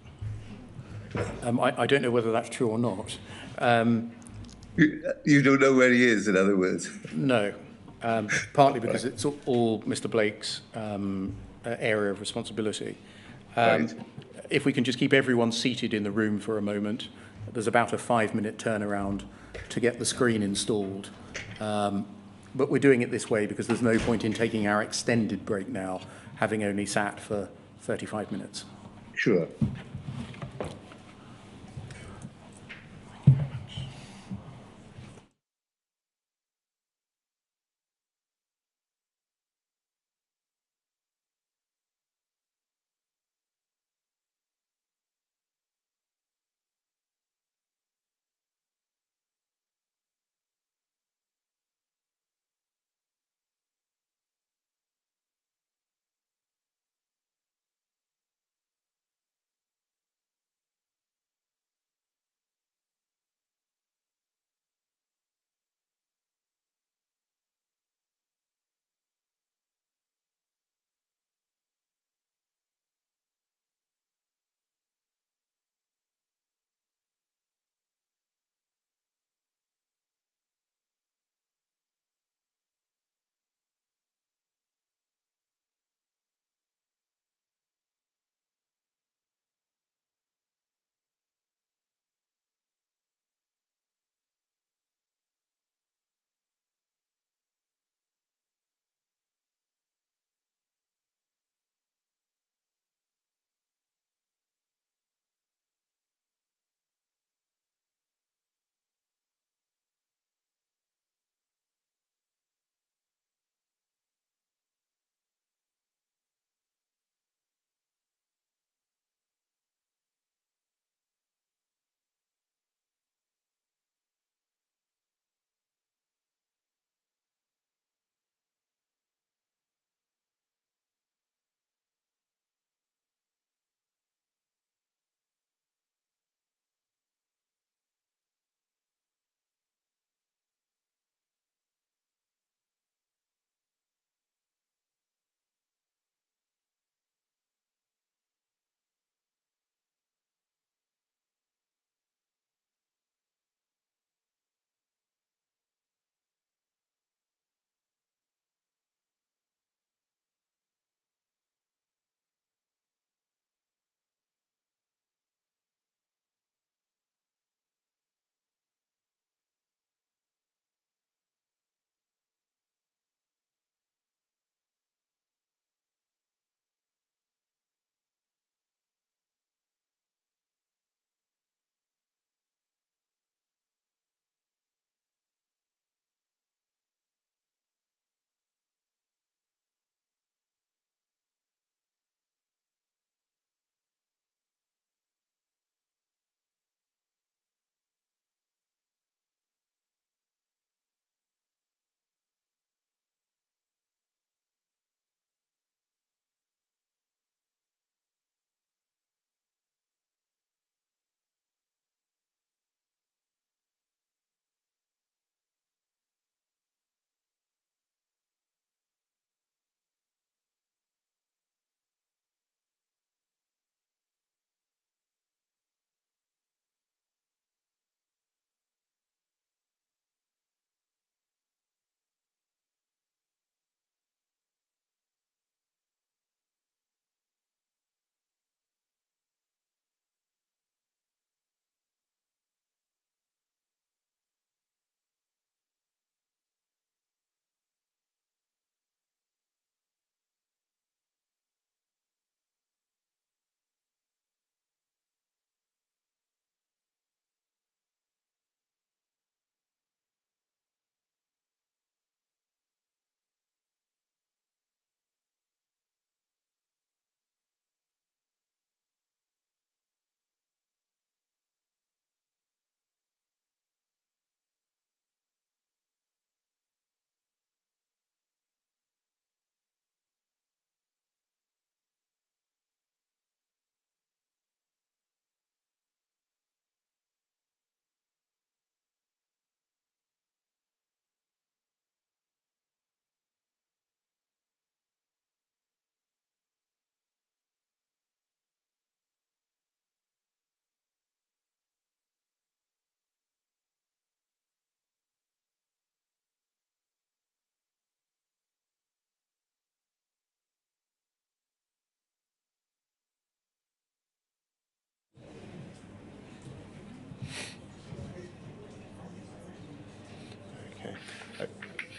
I don't know whether that's true or not. You don't know where he is, in other words. No, partly because it's all Mr. Blake's area of responsibility. Right. If we can just keep everyone seated in the room for a moment, there's about a 5-minute turnaround to get the screen installed. But we're doing it this way because there's no point in taking our extended break now, having only sat for 35 minutes. Sure.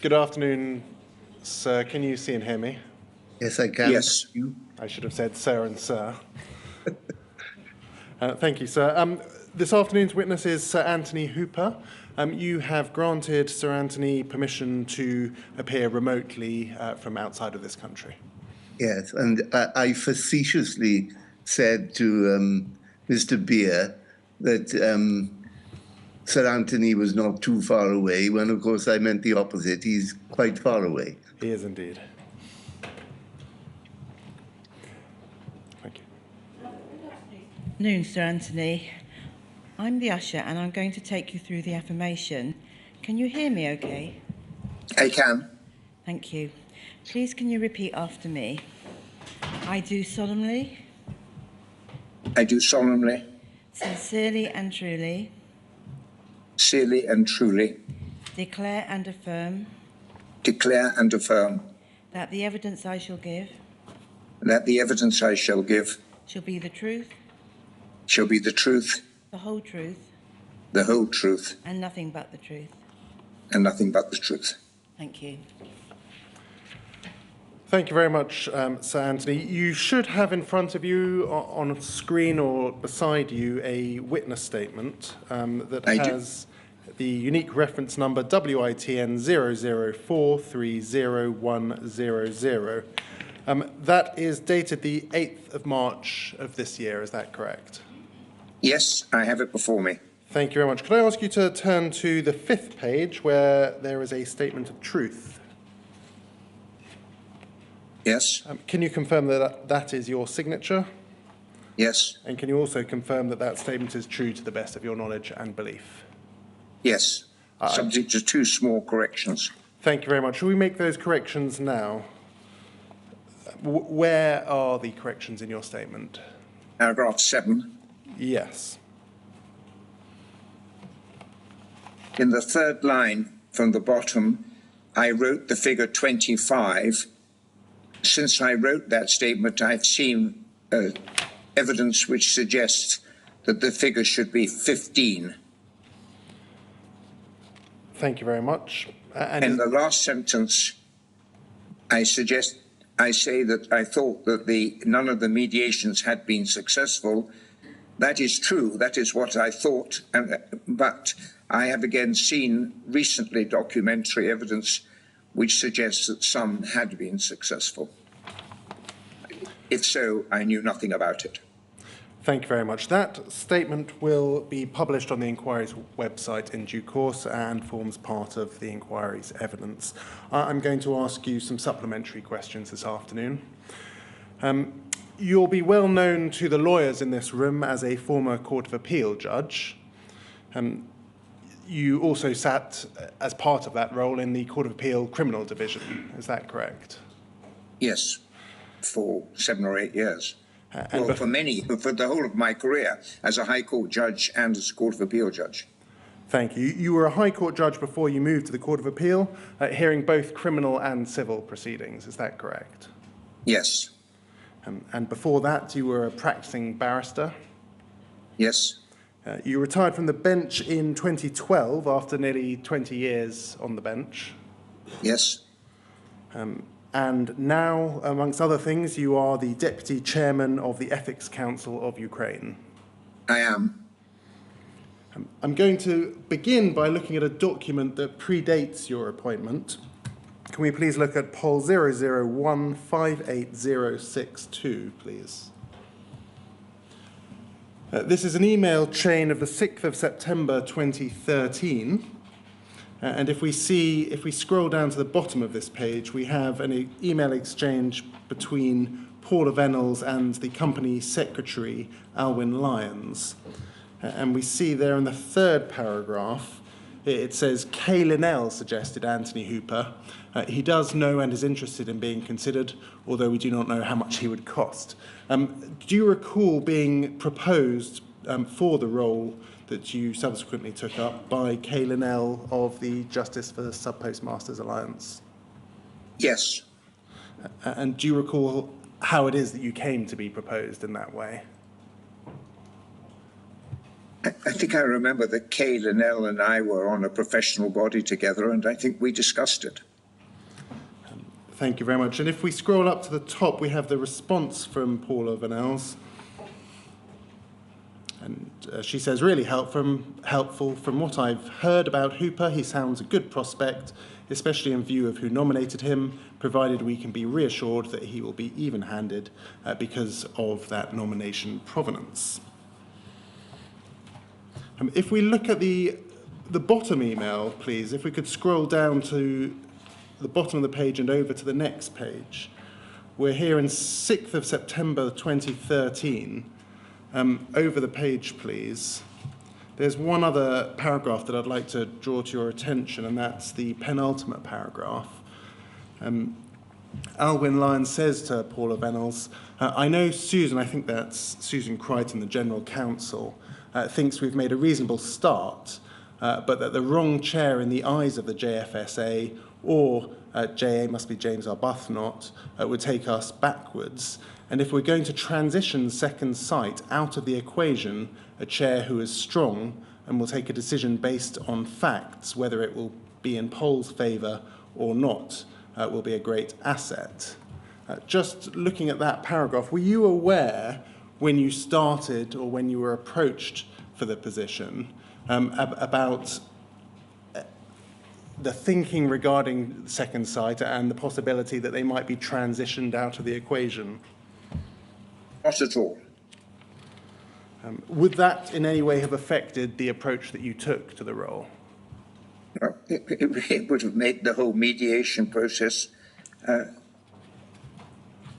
Good afternoon, sir. Can you see and hear me? Yes, I can. Yes. I should have said sir and sir. Thank you, sir. This afternoon's witness is Sir Anthony Hooper. You have granted Sir Anthony permission to appear remotely from outside of this country. Yes, and I facetiously said to Mr. Beer that Sir Anthony was not too far away, when of course I meant the opposite. He's quite far away. He is indeed. Thank you. Good afternoon, Sir Anthony. I'm the usher and I'm going to take you through the affirmation. Can you hear me okay? I can. Thank you. Please can you repeat after me? I do solemnly, I do solemnly, sincerely and truly sincerely and truly declare and affirm declare and affirm that the evidence I shall give that the evidence I shall give shall be the truth, shall be the truth, the whole truth, the whole truth, and nothing but the truth. and nothing but the truth. Thank you. Thank you very much, Sir Anthony. You should have in front of you on a screen or beside you a witness statement that has the unique reference number WITN 004300100. That is dated the 8th of March of this year, is that correct? Yes, I have it before me. Thank you very much. Could I ask you to turn to the 5th page where there is a statement of truth? Yes, Can you confirm that that is your signature? yes, And can you also confirm that that statement is true to the best of your knowledge and belief? yes. Subject to 2 small corrections. Thank you very much. Shall we make those corrections now? Where are the corrections in your statement? Paragraph 7. Yes. In the 3rd line from the bottom, I wrote the figure 25. Since I wrote that statement, I've seen evidence which suggests that the figure should be 15. Thank you very much. In the last sentence, I say that I thought that none of the mediations had been successful. That is true. That is what I thought. But I have again seen recently documentary evidence which suggests that some had been successful. If so, I knew nothing about it. Thank you very much. That statement will be published on the inquiry's website in due course and forms part of the inquiry's evidence. I'm going to ask you some supplementary questions this afternoon. You'll be well known to the lawyers in this room as a former Court of Appeal judge. You also sat as part of that role in the Court of Appeal Criminal Division. Is that correct? Yes, for 7 or 8 years. For the whole of my career as a High Court judge and as a Court of Appeal judge. Thank you. You were a High Court judge before you moved to the Court of Appeal, hearing both criminal and civil proceedings. Is that correct? Yes. And before that, you were a practicing barrister. Yes. You retired from the bench in 2012 after nearly 20 years on the bench. Yes. And now, amongst other things, you are the Deputy Chairman of the Ethics Council of Ukraine. I am. I'm going to begin by looking at a document that predates your appointment. Can we please look at poll 001-58062, please? This is an email chain of the 6th of September 2013. And if we scroll down to the bottom of this page, we have an email exchange between Paula Venables and the company secretary, Alwyn Lyons. And we see there in the 3rd paragraph, it says, Kay Linnell suggested Anthony Hooper. He does know and is interested in being considered, although we do not know how much he would cost. Do you recall being proposed for the role that you subsequently took up by Kay Linnell of the Justice for Sub-Postmasters Alliance? Yes. And do you recall how it is that you came to be proposed in that way? I think I remember that Kay Linnell and I were on a professional body together, and I think we discussed it. Thank you very much. And if we scroll up to the top, we have the response from Paula Vanells. And she says, really helpful. From what I've heard about Hooper, he sounds a good prospect, especially in view of who nominated him, provided we can be reassured that he will be even-handed because of that nomination provenance. If we look at the bottom email, please, if we could scroll down to the bottom of the page and over to the next page. We're here in 6th of September 2013. Over the page, please. There's one other paragraph that I'd like to draw to your attention, and that's the penultimate paragraph. Alwyn Lyon says to Paula Vanells, I know Susan, I think that's Susan Crichton, the General Counsel, thinks we've made a reasonable start, but that the wrong chair in the eyes of the JFSA, or JA must be James Arbuthnot, would take us backwards. And if we're going to transition Second Sight out of the equation, a chair who is strong and will take a decision based on facts, whether it will be in Pol's favour or not, will be a great asset. Just looking at that paragraph, were you aware when you started or when you were approached for the position about the thinking regarding Second Sight and the possibility that they might be transitioned out of the equation? Not at all. Would that in any way have affected the approach that you took to the role? Well, it would have made the whole mediation process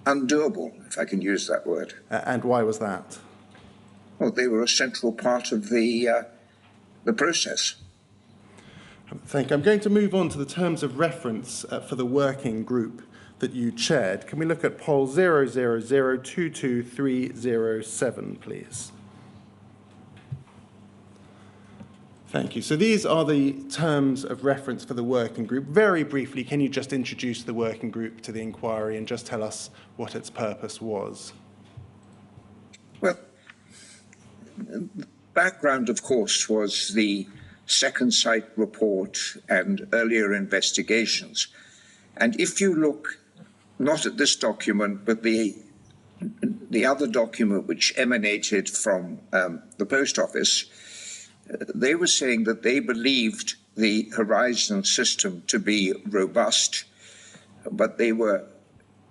undoable, if I can use that word. And why was that? Well, they were a central part of the process. Thank you. I'm going to move on to the terms of reference for the working group that you chaired. Can we look at poll 000222307, please? Thank you. So these are the terms of reference for the working group. Very briefly, can you just introduce the working group to the inquiry and just tell us what its purpose was? Well, the background, of course, was the Second Sight report and earlier investigations. And if you look not at this document, but the other document which emanated from the post office, they were saying that they believed the Horizon system to be robust, but they were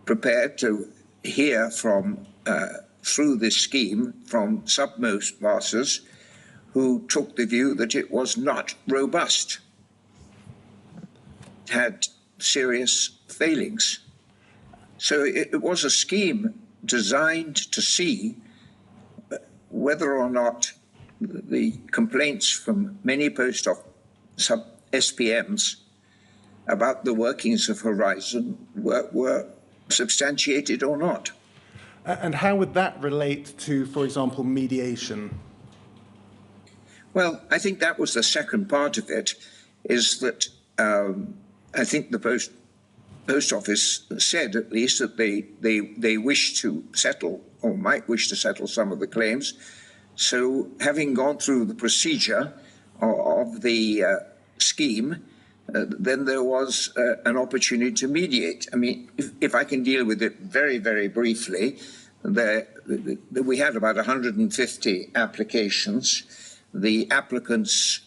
prepared to hear from, through this scheme, from submost bosses who took the view that it was not robust, it had serious failings. So it was a scheme designed to see whether or not the complaints from many post office SPMs about the workings of Horizon were substantiated or not. And how would that relate to, for example, mediation? Well, I think that was the second part of it, is that I think the post office said, at least, that they wish to settle or might wish to settle some of the claims. So having gone through the procedure of the scheme, then there was an opportunity to mediate. I mean, if I can deal with it very, very briefly, we had about 150 applications. The applicants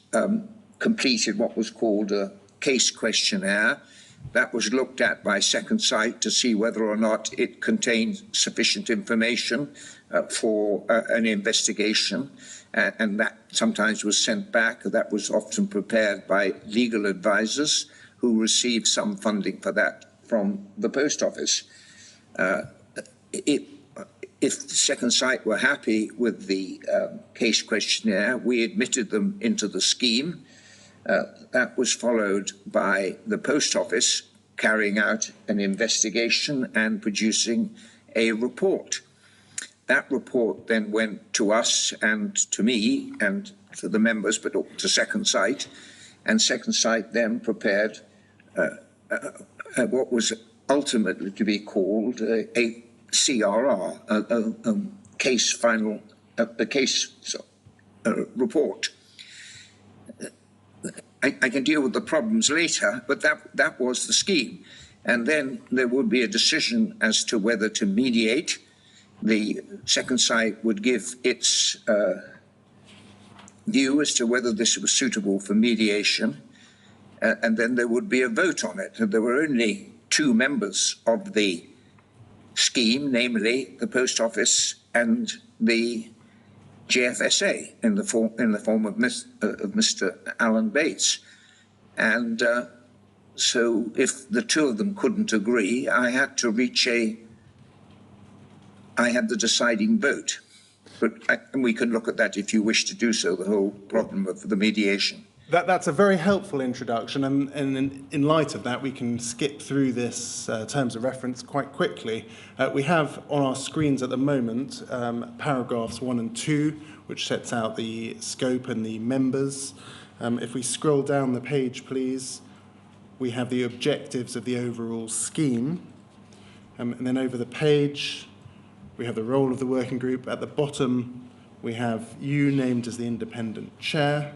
completed what was called a case questionnaire. That was looked at by Second Sight to see whether or not it contained sufficient information for an investigation, and that sometimes was sent back. That was often prepared by legal advisors who received some funding for that from the post office. If Second Sight were happy with the case questionnaire, we admitted them into the scheme. That was followed by the post office carrying out an investigation and producing a report. That report then went to us and to me and to the members, but to Second Sight. And Second Sight then prepared what was ultimately to be called a CRR, a case final, a case report. I can deal with the problems later, but that was the scheme. And then there would be a decision as to whether to mediate. The second side would give its view as to whether this was suitable for mediation, and then there would be a vote on it. And there were only two members of the scheme, namely the Post Office and the JFSA, in the form of Mr. Alan Bates. And so if the two of them couldn't agree, I had the deciding vote. But and we can look at that if you wish to do so, the whole problem of the mediation. That's a very helpful introduction, and in light of that, we can skip through this terms of reference quite quickly. We have on our screens at the moment paragraphs 1 and 2, which sets out the scope and the members. If we scroll down the page, please, we have the objectives of the overall scheme. And then over the page, we have the role of the working group. At the bottom, we have you named as the independent chair.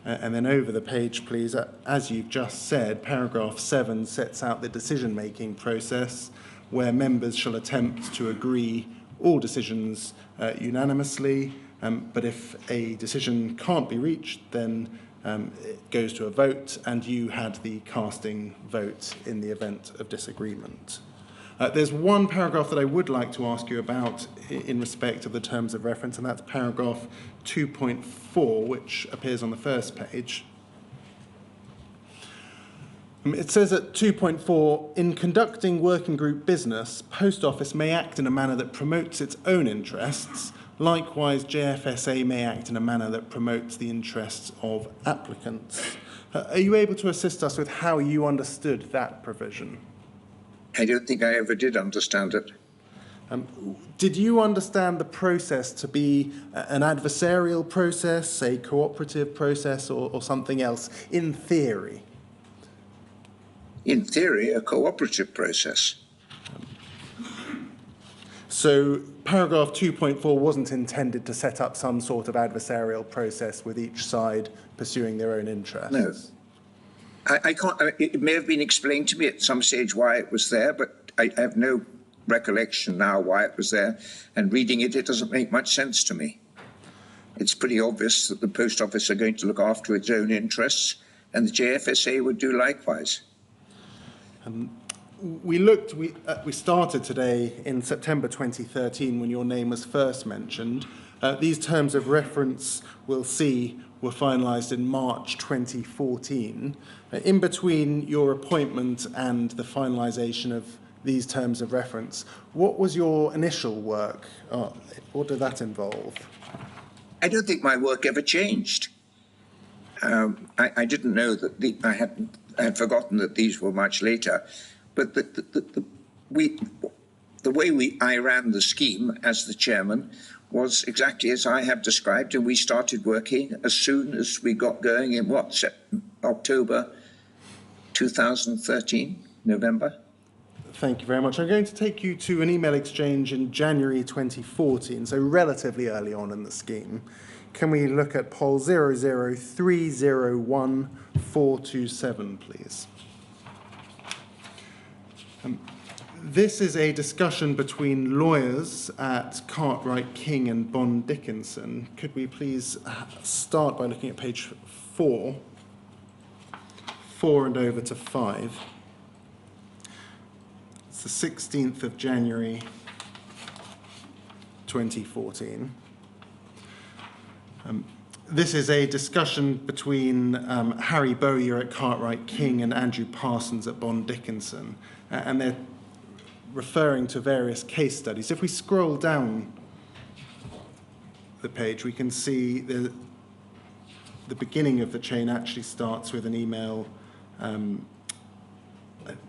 And then over the page, please, as you've just said, paragraph 7 sets out the decision-making process, where members shall attempt to agree all decisions unanimously, but if a decision can't be reached, then it goes to a vote, and you had the casting vote in the event of disagreement. There's one paragraph that I would like to ask you about in respect of the terms of reference, and that's paragraph 2.4, which appears on the first page. It says at 2.4, in conducting working group business, Post Office may act in a manner that promotes its own interests. Likewise, JFSA may act in a manner that promotes the interests of applicants. Are you able to assist us with how you understood that provision? I don't think I ever did understand it. Did you understand the process to be an adversarial process, a cooperative process, or something else, in theory? In theory, a cooperative process. So paragraph 2.4 wasn't intended to set up some sort of adversarial process with each side pursuing their own interests? No. I can't. It may have been explained to me at some stage why it was there, but I have no recollection now why it was there. And reading it, it doesn't make much sense to me. It's pretty obvious that the Post Office are going to look after its own interests, and the JFSA would do likewise. We started today in September 2013 when your name was first mentioned. These terms of reference, we'll see, were finalised in March 2014. In between your appointment and the finalisation of these terms of reference, what was your initial work? What did that involve? I don't think my work ever changed. I didn't know that I had forgotten that these were much later, but the way I ran the scheme as the chairman was exactly as I have described, and we started working as soon as we got going in October 2013, November. Thank you very much. I'm going to take you to an email exchange in January 2014, so relatively early on in the scheme. Can we look at poll 00301-427, please? This is a discussion between lawyers at Cartwright King and Bond Dickinson. Could we please start by looking at page 4 and over to 5. It's the 16th of January 2014. This is a discussion between Harry Bowyer at Cartwright King and Andrew Parsons at Bond Dickinson, and they're referring to various case studies. If we scroll down the page, we can see the beginning of the chain actually starts with an email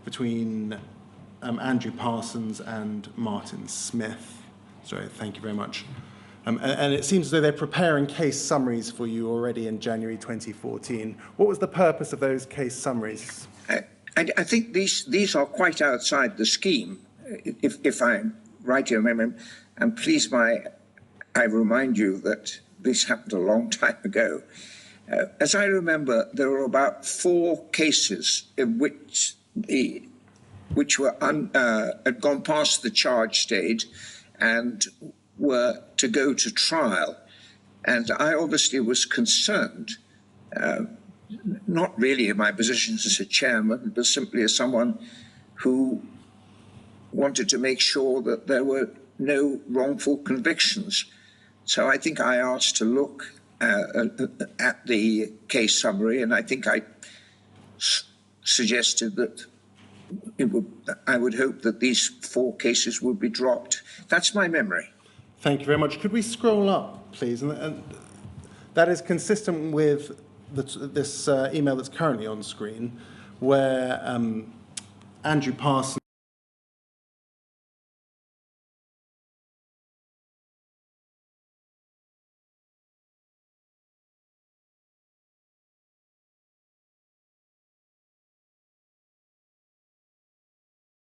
between Andrew Parsons and Martin Smith. Sorry, thank you very much. And it seems as though they're preparing case summaries for you already in January 2014. What was the purpose of those case summaries? I think these are quite outside the scheme, if I'm right in remembering. And please, I remind you that this happened a long time ago. As I remember, there were about 4 cases in which had gone past the charge stage and were to go to trial. And I obviously was concerned, not really in my position as a chairman, but simply as someone who wanted to make sure that there were no wrongful convictions. So I think I asked to look at the case summary, and I think I suggested that I would hope that these 4 cases would be dropped. That's my memory. Thank you very much. Could we scroll up, please? And that is consistent with this email that's currently on screen, where Andrew Parsons